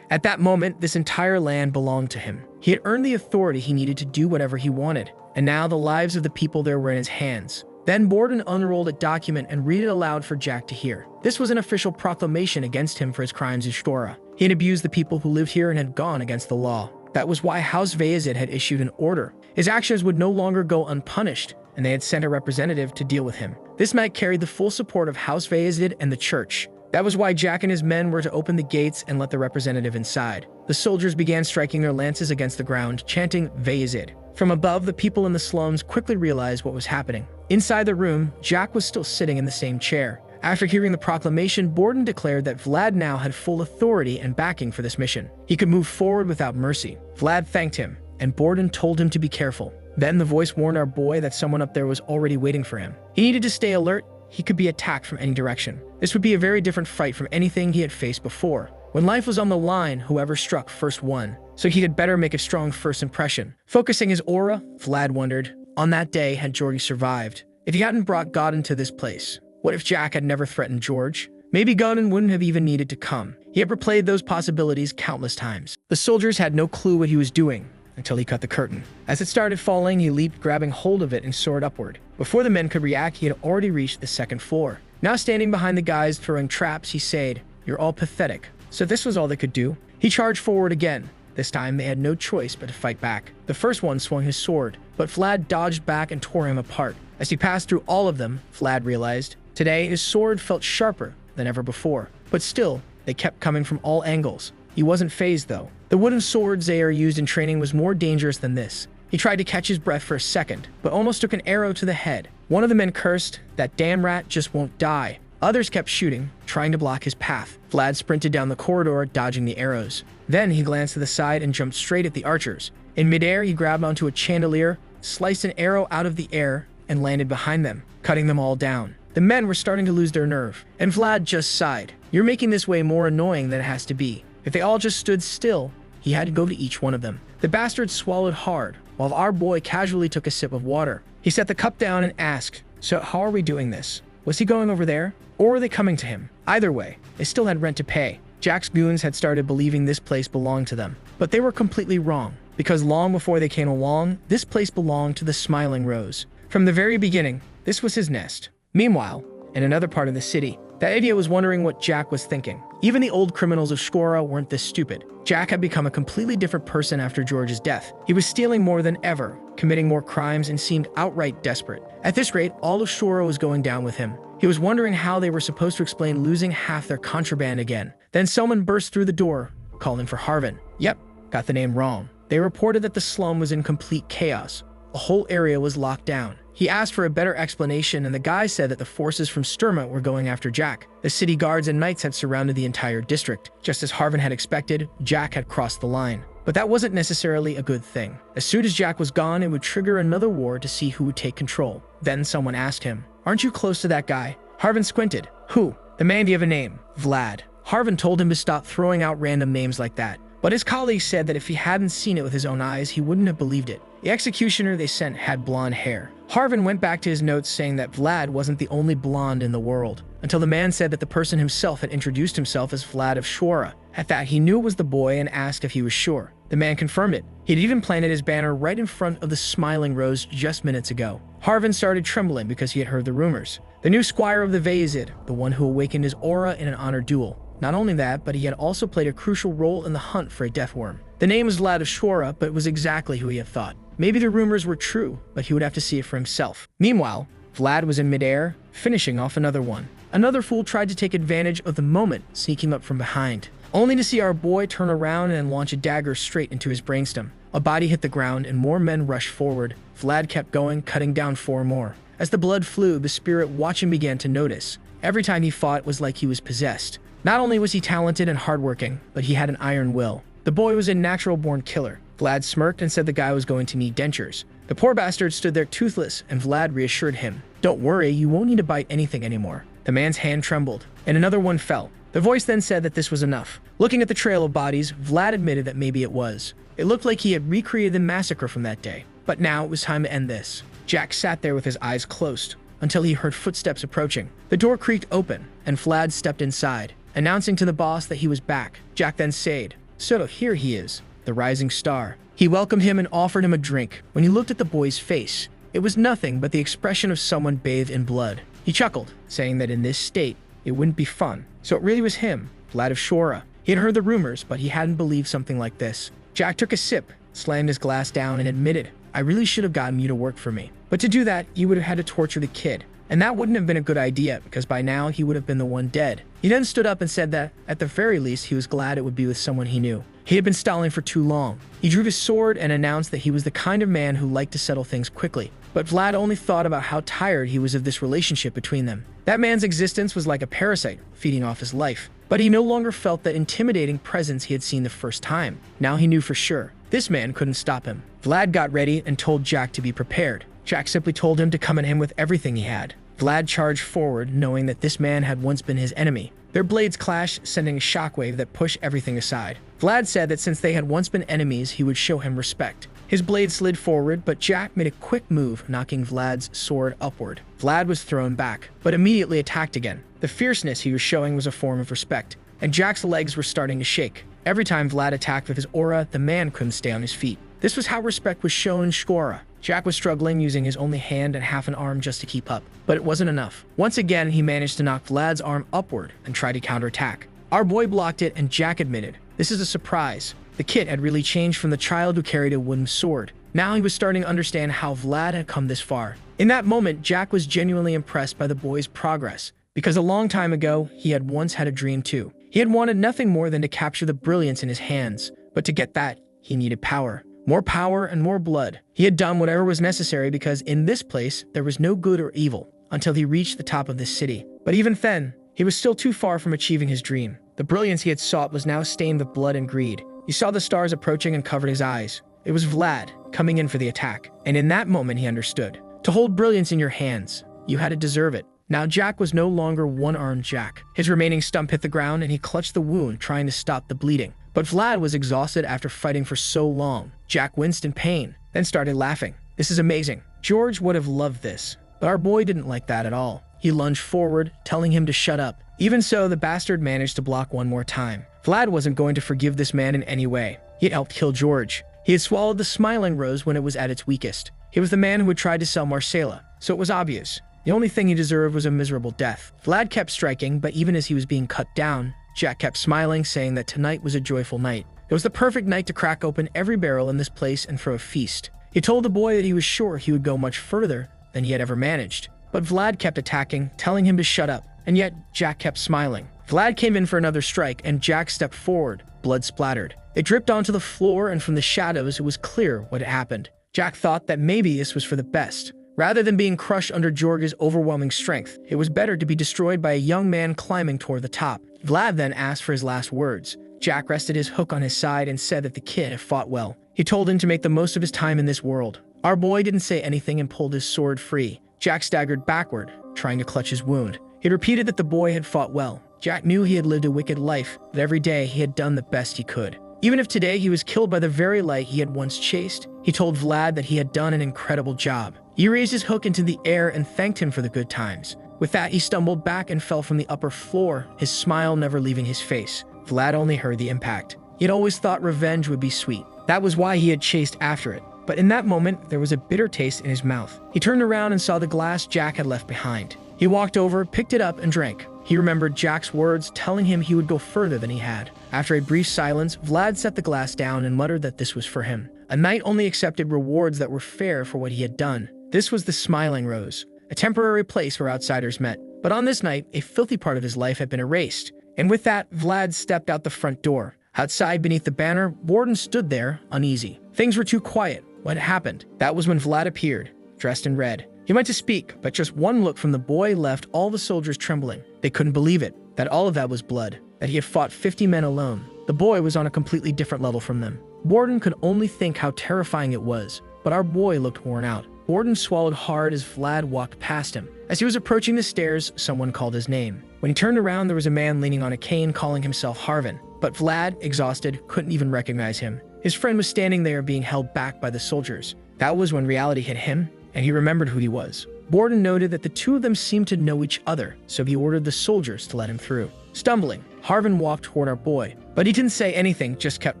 At that moment, this entire land belonged to him. He had earned the authority he needed to do whatever he wanted, and now the lives of the people there were in his hands. Then Borden unrolled a document and read it aloud for Jack to hear. This was an official proclamation against him for his crimes in Shura. He had abused the people who lived here and had gone against the law. That was why House Vayazid had issued an order. His actions would no longer go unpunished, and they had sent a representative to deal with him. This knight carried the full support of House Vayazid and the church. That was why Jack and his men were to open the gates and let the representative inside. The soldiers began striking their lances against the ground, chanting Vayazid. From above, the people in the slums quickly realized what was happening. Inside the room, Jack was still sitting in the same chair. After hearing the proclamation, Borden declared that Vlad now had full authority and backing for this mission. He could move forward without mercy. Vlad thanked him, and Borden told him to be careful. Then the voice warned our boy that someone up there was already waiting for him. He needed to stay alert. He could be attacked from any direction. This would be a very different fight from anything he had faced before. When life was on the line, whoever struck first won. So he had better make a strong first impression. Focusing his aura, Vlad wondered, on that day had Georgie survived? If he hadn't brought God into this place, what if Jack had never threatened George? Maybe Godin wouldn't have even needed to come. He had replayed those possibilities countless times. The soldiers had no clue what he was doing until he cut the curtain. As it started falling, he leaped, grabbing hold of it and soared upward. Before the men could react, he had already reached the second floor. Now standing behind the guys throwing traps, he said, "You're all pathetic." So this was all they could do? He charged forward again. This time they had no choice but to fight back. The first one swung his sword, but Vlad dodged back and tore him apart. As he passed through all of them, Vlad realized, today his sword felt sharper than ever before. But still, they kept coming from all angles. He wasn't fazed though. The wooden sword Zaire used in training was more dangerous than this. He tried to catch his breath for a second, but almost took an arrow to the head. One of the men cursed, "That damn rat just won't die." Others kept shooting, trying to block his path. Vlad sprinted down the corridor, dodging the arrows. Then he glanced to the side and jumped straight at the archers. In midair, he grabbed onto a chandelier, sliced an arrow out of the air, and landed behind them, cutting them all down. The men were starting to lose their nerve, and Vlad just sighed. "You're making this way more annoying than it has to be." If they all just stood still, he had to go to each one of them. The bastard swallowed hard, while our boy casually took a sip of water. He set the cup down and asked, "So how are we doing this? Was he going over there? Or were they coming to him?" Either way, they still had rent to pay. Jack's goons had started believing this place belonged to them. But they were completely wrong, because long before they came along, this place belonged to the Smiling Rose. From the very beginning, this was his nest. Meanwhile, in another part of the city, that idiot was wondering what Jack was thinking. Even the old criminals of Shkora weren't this stupid. Jack had become a completely different person after George's death. He was stealing more than ever, committing more crimes, and seemed outright desperate. At this rate, all of Shkora was going down with him. He was wondering how they were supposed to explain losing half their contraband again. Then someone burst through the door, calling for Harvin. Yep, got the name wrong. They reported that the slum was in complete chaos. The whole area was locked down. He asked for a better explanation, and the guy said that the forces from Sturma were going after Jack. The city guards and knights had surrounded the entire district. Just as Harvin had expected, Jack had crossed the line. But that wasn't necessarily a good thing. As soon as Jack was gone, it would trigger another war to see who would take control. Then someone asked him, "Aren't you close to that guy?" Harvin squinted. "Who?" "The man. Do you have a name?" "Vlad." Harvin told him to stop throwing out random names like that. But his colleague said that if he hadn't seen it with his own eyes, he wouldn't have believed it. The executioner they sent had blonde hair. Harvin went back to his notes saying that Vlad wasn't the only blonde in the world, until the man said that the person himself had introduced himself as Vlad of Shkora. At that, he knew it was the boy and asked if he was sure. The man confirmed it. He'd even planted his banner right in front of the Smiling Rose just minutes ago. Harvin started trembling because he had heard the rumors. The new squire of the Vezid, the one who awakened his aura in an honor duel. Not only that, but he had also played a crucial role in the hunt for a death worm. The name was Vlad of Shkora, but it was exactly who he had thought. Maybe the rumors were true, but he would have to see it for himself. Meanwhile, Vlad was in midair, finishing off another one. Another fool tried to take advantage of the moment, sneaking up from behind, only to see our boy turn around and launch a dagger straight into his brainstem. A body hit the ground and more men rushed forward. Vlad kept going, cutting down 4 more. As the blood flew, the spirit watching began to notice. Every time he fought, it was like he was possessed. Not only was he talented and hardworking, but he had an iron will. The boy was a natural-born killer. Vlad smirked and said the guy was going to need dentures. The poor bastard stood there toothless, and Vlad reassured him. "Don't worry, you won't need to bite anything anymore." The man's hand trembled, and another one fell. The voice then said that this was enough. Looking at the trail of bodies, Vlad admitted that maybe it was. It looked like he had recreated the massacre from that day. But now it was time to end this. Jack sat there with his eyes closed, until he heard footsteps approaching. The door creaked open, and Vlad stepped inside, announcing to the boss that he was back. Jack then said, "So here he is, the rising star." He welcomed him and offered him a drink. When he looked at the boy's face, it was nothing but the expression of someone bathed in blood. He chuckled, saying that in this state, it wouldn't be fun. So it really was him, Vlad of Shkora. He had heard the rumors, but he hadn't believed something like this. Jack took a sip, slammed his glass down, and admitted, "I really should have gotten you to work for me. But to do that, you would have had to torture the kid. And that wouldn't have been a good idea, because by now he would have been the one dead." He then stood up and said that, at the very least, he was glad it would be with someone he knew. He had been stalling for too long. He drew his sword and announced that he was the kind of man who liked to settle things quickly. But Vlad only thought about how tired he was of this relationship between them. That man's existence was like a parasite, feeding off his life. But he no longer felt that intimidating presence he had seen the first time. Now he knew for sure. This man couldn't stop him. Vlad got ready and told Jack to be prepared. Jack simply told him to come at him with everything he had. Vlad charged forward, knowing that this man had once been his enemy. Their blades clashed, sending a shockwave that pushed everything aside. Vlad said that since they had once been enemies, he would show him respect. His blade slid forward, but Jack made a quick move, knocking Vlad's sword upward. Vlad was thrown back, but immediately attacked again. The fierceness he was showing was a form of respect, and Jack's legs were starting to shake. Every time Vlad attacked with his aura, the man couldn't stay on his feet. This was how respect was shown in Shkora. Jack was struggling, using his only hand and half an arm just to keep up. But it wasn't enough. Once again, he managed to knock Vlad's arm upward and tried to counterattack. Our boy blocked it, and Jack admitted, "This is a surprise." The kid had really changed from the child who carried a wooden sword. Now he was starting to understand how Vlad had come this far. In that moment, Jack was genuinely impressed by the boy's progress, because a long time ago, he had once had a dream too. He had wanted nothing more than to capture the brilliance in his hands, but to get that, he needed power. More power and more blood. He had done whatever was necessary because in this place, there was no good or evil until he reached the top of this city. But even then, he was still too far from achieving his dream. The brilliance he had sought was now stained with blood and greed. He saw the stars approaching and covered his eyes. It was Vlad coming in for the attack. And in that moment, he understood. To hold brilliance in your hands, you had to deserve it. Now Jack was no longer one-armed Jack. His remaining stump hit the ground and he clutched the wound, trying to stop the bleeding. But Vlad was exhausted after fighting for so long. Jack winced in pain, then started laughing. "This is amazing. George would have loved this." But our boy didn't like that at all. He lunged forward, telling him to shut up. Even so, the bastard managed to block one more time. Vlad wasn't going to forgive this man in any way. He had helped kill George. He had swallowed the smiling rose when it was at its weakest. He was the man who had tried to sell Marcella, so it was obvious. The only thing he deserved was a miserable death. Vlad kept striking, but even as he was being cut down, Jack kept smiling, saying that tonight was a joyful night. It was the perfect night to crack open every barrel in this place and throw a feast. He told the boy that he was sure he would go much further than he had ever managed. But Vlad kept attacking, telling him to shut up, and yet Jack kept smiling. Vlad came in for another strike, and Jack stepped forward, blood splattered. It dripped onto the floor, and from the shadows it was clear what had happened. Jack thought that maybe this was for the best. Rather than being crushed under George's overwhelming strength, it was better to be destroyed by a young man climbing toward the top. Vlad then asked for his last words. Jack rested his hook on his side and said that the kid had fought well. He told him to make the most of his time in this world. Our boy didn't say anything and pulled his sword free. Jack staggered backward, trying to clutch his wound. He repeated that the boy had fought well. Jack knew he had lived a wicked life, but every day he had done the best he could. Even if today he was killed by the very light he had once chased, he told Vlad that he had done an incredible job. He raised his hook into the air and thanked him for the good times. With that, he stumbled back and fell from the upper floor, his smile never leaving his face. Vlad only heard the impact. He had always thought revenge would be sweet. That was why he had chased after it. But in that moment, there was a bitter taste in his mouth. He turned around and saw the glass Jack had left behind. He walked over, picked it up, and drank. He remembered Jack's words telling him he would go further than he had. After a brief silence, Vlad set the glass down and muttered that this was for him. A knight only accepted rewards that were fair for what he had done. This was the Smiling Rose, a temporary place where outsiders met. But on this night, a filthy part of his life had been erased. And with that, Vlad stepped out the front door. Outside, beneath the banner, Borden stood there, uneasy. Things were too quiet. What had happened? That was when Vlad appeared, dressed in red. He went to speak, but just one look from the boy left all the soldiers trembling. They couldn't believe it, that all of that was blood, that he had fought 50 men alone. The boy was on a completely different level from them. Borden could only think how terrifying it was, but our boy looked worn out. Borden swallowed hard as Vlad walked past him. As he was approaching the stairs, someone called his name. When he turned around, there was a man leaning on a cane calling himself Harvin. But Vlad, exhausted, couldn't even recognize him. His friend was standing there being held back by the soldiers. That was when reality hit him, and he remembered who he was. Borden noted that the two of them seemed to know each other, so he ordered the soldiers to let him through. Stumbling, Harvin walked toward our boy, but he didn't say anything, just kept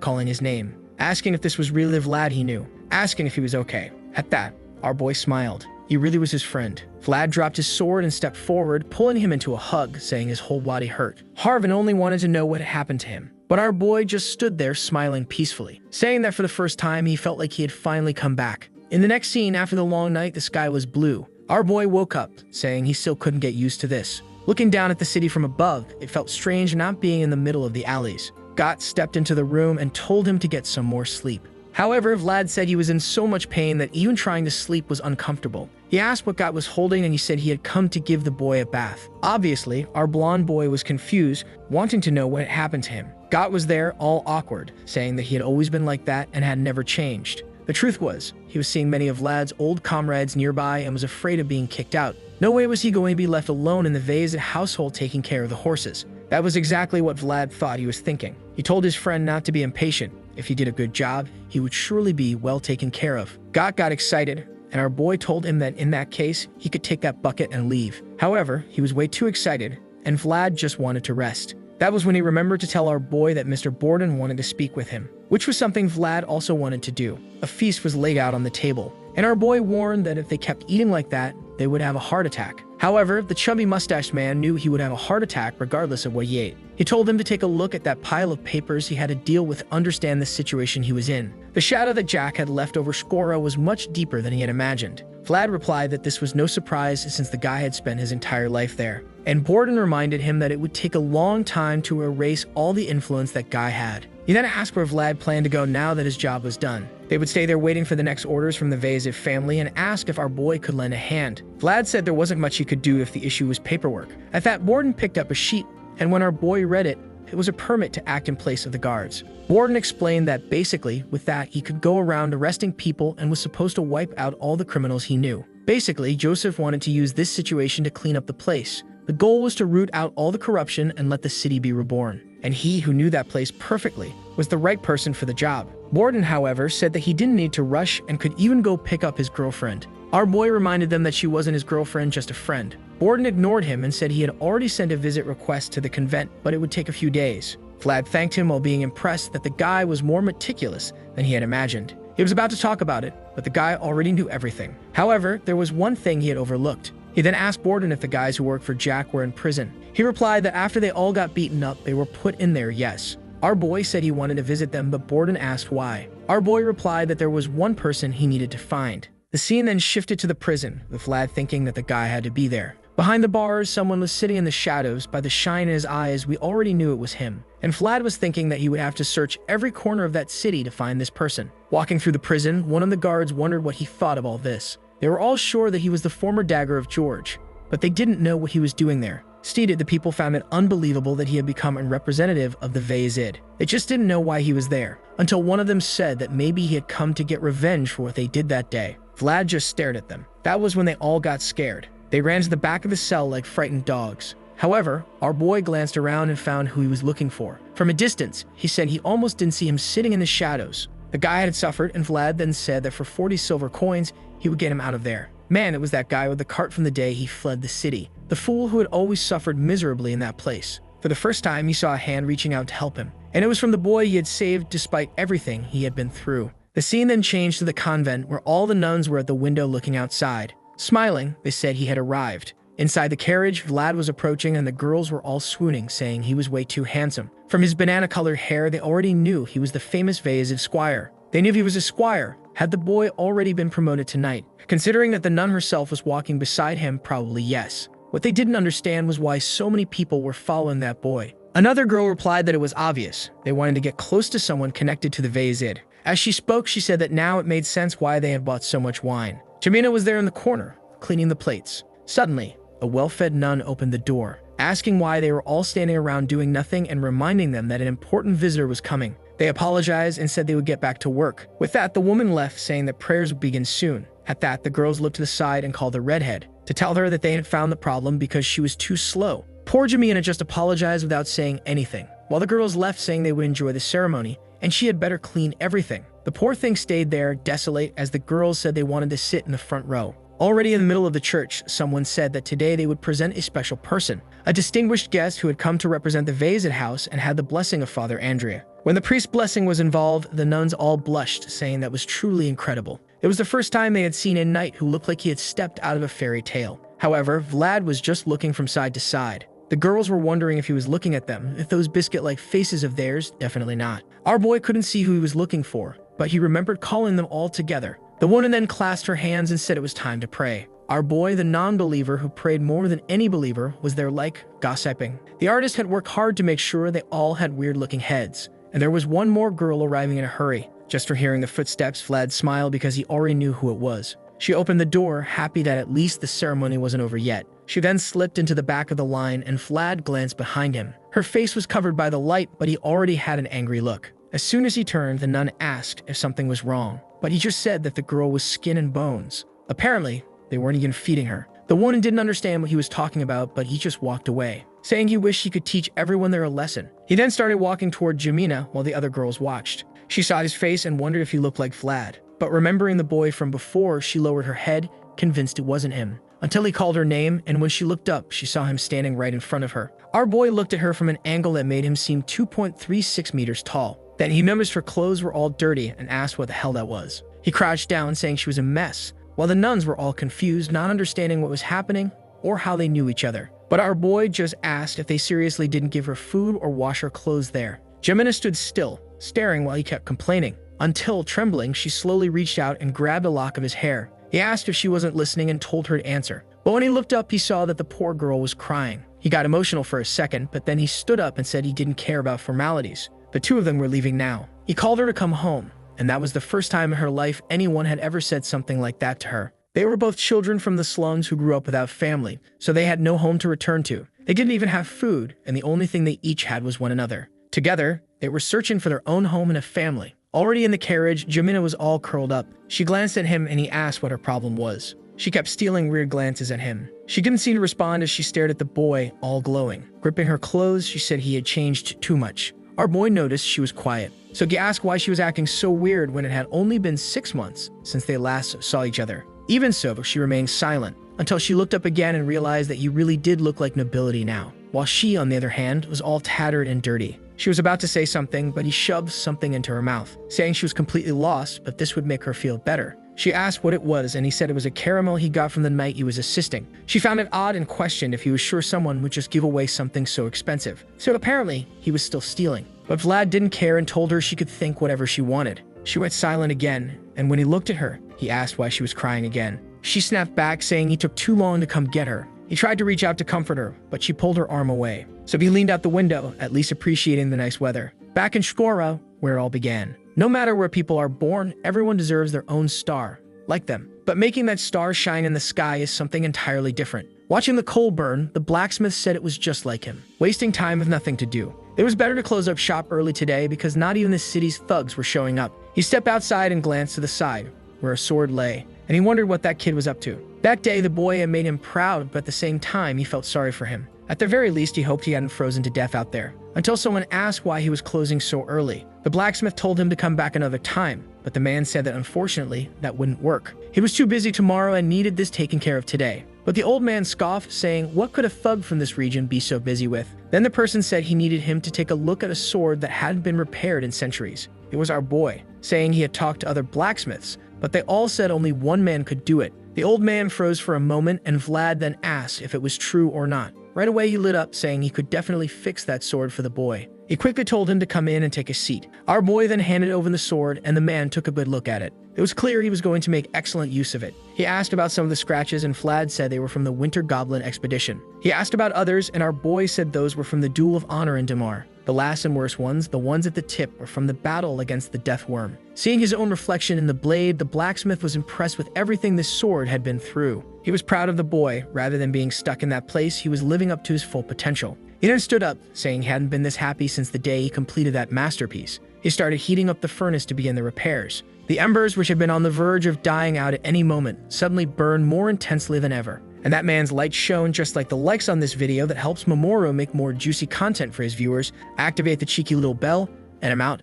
calling his name, asking if this was really the Vlad he knew, asking if he was okay. At that, our boy smiled. He really was his friend. Vlad dropped his sword and stepped forward, pulling him into a hug, saying his whole body hurt. Harvin only wanted to know what had happened to him, but our boy just stood there smiling peacefully, saying that for the first time he felt like he had finally come back. In the next scene, after the long night, the sky was blue. Our boy woke up, saying he still couldn't get used to this. Looking down at the city from above, it felt strange not being in the middle of the alleys. Gott stepped into the room and told him to get some more sleep. However, Vlad said he was in so much pain that even trying to sleep was uncomfortable. He asked what Gott was holding, and he said he had come to give the boy a bath. Obviously, our blonde boy was confused, wanting to know what had happened to him. Gott was there, all awkward, saying that he had always been like that and had never changed. The truth was, he was seeing many of Vlad's old comrades nearby and was afraid of being kicked out. No way was he going to be left alone in the Vazed household taking care of the horses. That was exactly what Vlad thought he was thinking. He told his friend not to be impatient. If he did a good job, he would surely be well taken care of. Gott got excited, and our boy told him that in that case, he could take that bucket and leave. However, he was way too excited, and Vlad just wanted to rest. That was when he remembered to tell our boy that Mr. Borden wanted to speak with him, which was something Vlad also wanted to do. A feast was laid out on the table, and our boy warned that if they kept eating like that, they would have a heart attack. However, the chubby mustached man knew he would have a heart attack regardless of what he ate. He told him to take a look at that pile of papers he had to deal with, understand the situation he was in. The shadow that Jack had left over Skora was much deeper than he had imagined. Vlad replied that this was no surprise since the guy had spent his entire life there. And Borden reminded him that it would take a long time to erase all the influence that guy had. He then asked where Vlad planned to go now that his job was done. They would stay there waiting for the next orders from the Vaesiv family and ask if our boy could lend a hand. Vlad said there wasn't much he could do if the issue was paperwork. At that, Borden picked up a sheet, and when our boy read it, it was a permit to act in place of the guards. Borden explained that basically, with that, he could go around arresting people and was supposed to wipe out all the criminals he knew. Basically, Joseph wanted to use this situation to clean up the place. The goal was to root out all the corruption and let the city be reborn. And he, who knew that place perfectly, was the right person for the job. Borden, however, said that he didn't need to rush and could even go pick up his girlfriend. Our boy reminded them that she wasn't his girlfriend, just a friend. Borden ignored him and said he had already sent a visit request to the convent, but it would take a few days. Vlad thanked him while being impressed that the guy was more meticulous than he had imagined. He was about to talk about it, but the guy already knew everything. However, there was one thing he had overlooked. He then asked Borden if the guys who worked for Jack were in prison. He replied that after they all got beaten up, they were put in there, yes. Our boy said he wanted to visit them, but Borden asked why. Our boy replied that there was one person he needed to find. The scene then shifted to the prison, with Vlad thinking that the guy had to be there. Behind the bars, someone was sitting in the shadows. By the shine in his eyes, we already knew it was him. And Vlad was thinking that he would have to search every corner of that city to find this person. Walking through the prison, one of the guards wondered what he thought of all this. They were all sure that he was the former dagger of George, but they didn't know what he was doing there. Stated, the people found it unbelievable that he had become a representative of the Vaesiv. They just didn't know why he was there, until one of them said that maybe he had come to get revenge for what they did that day. Vlad just stared at them. That was when they all got scared. They ran to the back of the cell like frightened dogs. However, our boy glanced around and found who he was looking for. From a distance, he said he almost didn't see him sitting in the shadows. The guy had suffered, and Vlad then said that for 40 silver coins, he would get him out of there. Man, it was that guy with the cart from the day he fled the city. The fool who had always suffered miserably in that place. For the first time, he saw a hand reaching out to help him. And it was from the boy he had saved despite everything he had been through. The scene then changed to the convent, where all the nuns were at the window looking outside. Smiling, they said he had arrived. Inside the carriage, Vlad was approaching and the girls were all swooning, saying he was way too handsome. From his banana-colored hair, they already knew he was the famous Vaesiv squire. They knew he was a squire. Had the boy already been promoted tonight? Considering that the nun herself was walking beside him, probably yes. What they didn't understand was why so many people were following that boy. Another girl replied that it was obvious. They wanted to get close to someone connected to the Vaesiv. As she spoke, she said that now it made sense why they had bought so much wine. Jamina was there in the corner, cleaning the plates. Suddenly, a well-fed nun opened the door, asking why they were all standing around doing nothing and reminding them that an important visitor was coming. They apologized and said they would get back to work. With that, the woman left, saying that prayers would begin soon. At that, the girls looked to the side and called the redhead to tell her that they had found the problem because she was too slow. Poor Jamina just apologized without saying anything, while the girls left saying they would enjoy the ceremony and she had better clean everything. The poor thing stayed there, desolate, as the girls said they wanted to sit in the front row. Already in the middle of the church, someone said that today they would present a special person, a distinguished guest who had come to represent the Vaesiv house and had the blessing of Father Andrea. When the priest's blessing was involved, the nuns all blushed, saying that was truly incredible. It was the first time they had seen a knight who looked like he had stepped out of a fairy tale. However, Vlad was just looking from side to side. The girls were wondering if he was looking at them, if those biscuit-like faces of theirs, definitely not. Our boy couldn't see who he was looking for, but he remembered calling them all together. The woman then clasped her hands and said it was time to pray. Our boy, the non-believer who prayed more than any believer, was there like gossiping. The artist had worked hard to make sure they all had weird-looking heads, and there was one more girl arriving in a hurry. Just for hearing the footsteps, Vlad smiled because he already knew who it was. She opened the door, happy that at least the ceremony wasn't over yet. She then slipped into the back of the line, and Vlad glanced behind him. Her face was covered by the light, but he already had an angry look. As soon as he turned, the nun asked if something was wrong, but he just said that the girl was skin and bones. Apparently, they weren't even feeding her. The woman didn't understand what he was talking about, but he just walked away, saying he wished he could teach everyone there a lesson. He then started walking toward Jamina while the other girls watched. She saw his face and wondered if he looked like Vlad, but remembering the boy from before, she lowered her head, convinced it wasn't him. Until he called her name, and when she looked up, she saw him standing right in front of her. Our boy looked at her from an angle that made him seem 2.36 meters tall. Then he noticed her clothes were all dirty and asked what the hell that was. He crouched down, saying she was a mess, while the nuns were all confused, not understanding what was happening or how they knew each other. But our boy just asked if they seriously didn't give her food or wash her clothes there. Jemina stood still, staring while he kept complaining, until, trembling, she slowly reached out and grabbed a lock of his hair. He asked if she wasn't listening and told her to answer. But when he looked up, he saw that the poor girl was crying. He got emotional for a second, but then he stood up and said he didn't care about formalities. The two of them were leaving now. He called her to come home, and that was the first time in her life anyone had ever said something like that to her. They were both children from the slums who grew up without family, so they had no home to return to. They didn't even have food, and the only thing they each had was one another. Together, they were searching for their own home and a family. Already in the carriage, Jemina was all curled up. She glanced at him and he asked what her problem was. She kept stealing weird glances at him. She didn't seem to respond as she stared at the boy, all glowing. Gripping her clothes, she said he had changed too much. Our boy noticed she was quiet, so he asked why she was acting so weird when it had only been 6 months since they last saw each other. Even so, she remained silent, until she looked up again and realized that he really did look like nobility now, while she, on the other hand, was all tattered and dirty. She was about to say something, but he shoved something into her mouth, saying she was completely lost, but this would make her feel better. She asked what it was, and he said it was a caramel he got from the night he was assisting. She found it odd and questioned if he was sure someone would just give away something so expensive. So apparently, he was still stealing. But Vlad didn't care and told her she could think whatever she wanted. She went silent again, and when he looked at her, he asked why she was crying again. She snapped back, saying he took too long to come get her. He tried to reach out to comfort her, but she pulled her arm away. So he leaned out the window, at least appreciating the nice weather. Back in Shkora, where it all began. No matter where people are born, everyone deserves their own star, like them. But making that star shine in the sky is something entirely different. Watching the coal burn, the blacksmith said it was just like him, wasting time with nothing to do. It was better to close up shop early today because not even the city's thugs were showing up. He stepped outside and glanced to the side, where a sword lay, and he wondered what that kid was up to. That day, the boy had made him proud, but at the same time, he felt sorry for him. At the very least, he hoped he hadn't frozen to death out there. Until someone asked why he was closing so early. The blacksmith told him to come back another time, but the man said that unfortunately, that wouldn't work. He was too busy tomorrow and needed this taken care of today. But the old man scoffed, saying, what could a thug from this region be so busy with? Then the person said he needed him to take a look at a sword that hadn't been repaired in centuries. It was our boy, saying he had talked to other blacksmiths, but they all said only one man could do it. The old man froze for a moment, and Vlad then asked if it was true or not. Right away, he lit up, saying he could definitely fix that sword for the boy. He quickly told him to come in and take a seat. Our boy then handed over the sword, and the man took a good look at it. It was clear he was going to make excellent use of it. He asked about some of the scratches, and Vlad said they were from the Winter Goblin expedition. He asked about others, and our boy said those were from the Duel of Honor in Damar. The last and worst ones, the ones at the tip, were from the battle against the Death Worm. Seeing his own reflection in the blade, the blacksmith was impressed with everything this sword had been through. He was proud of the boy. Rather than being stuck in that place, he was living up to his full potential. He then stood up, saying he hadn't been this happy since the day he completed that masterpiece. He started heating up the furnace to begin the repairs. The embers, which had been on the verge of dying out at any moment, suddenly burned more intensely than ever. And that man's light shone just like the likes on this video that helps Mamoru make more juicy content for his viewers. Activate the cheeky little bell, and I'm out.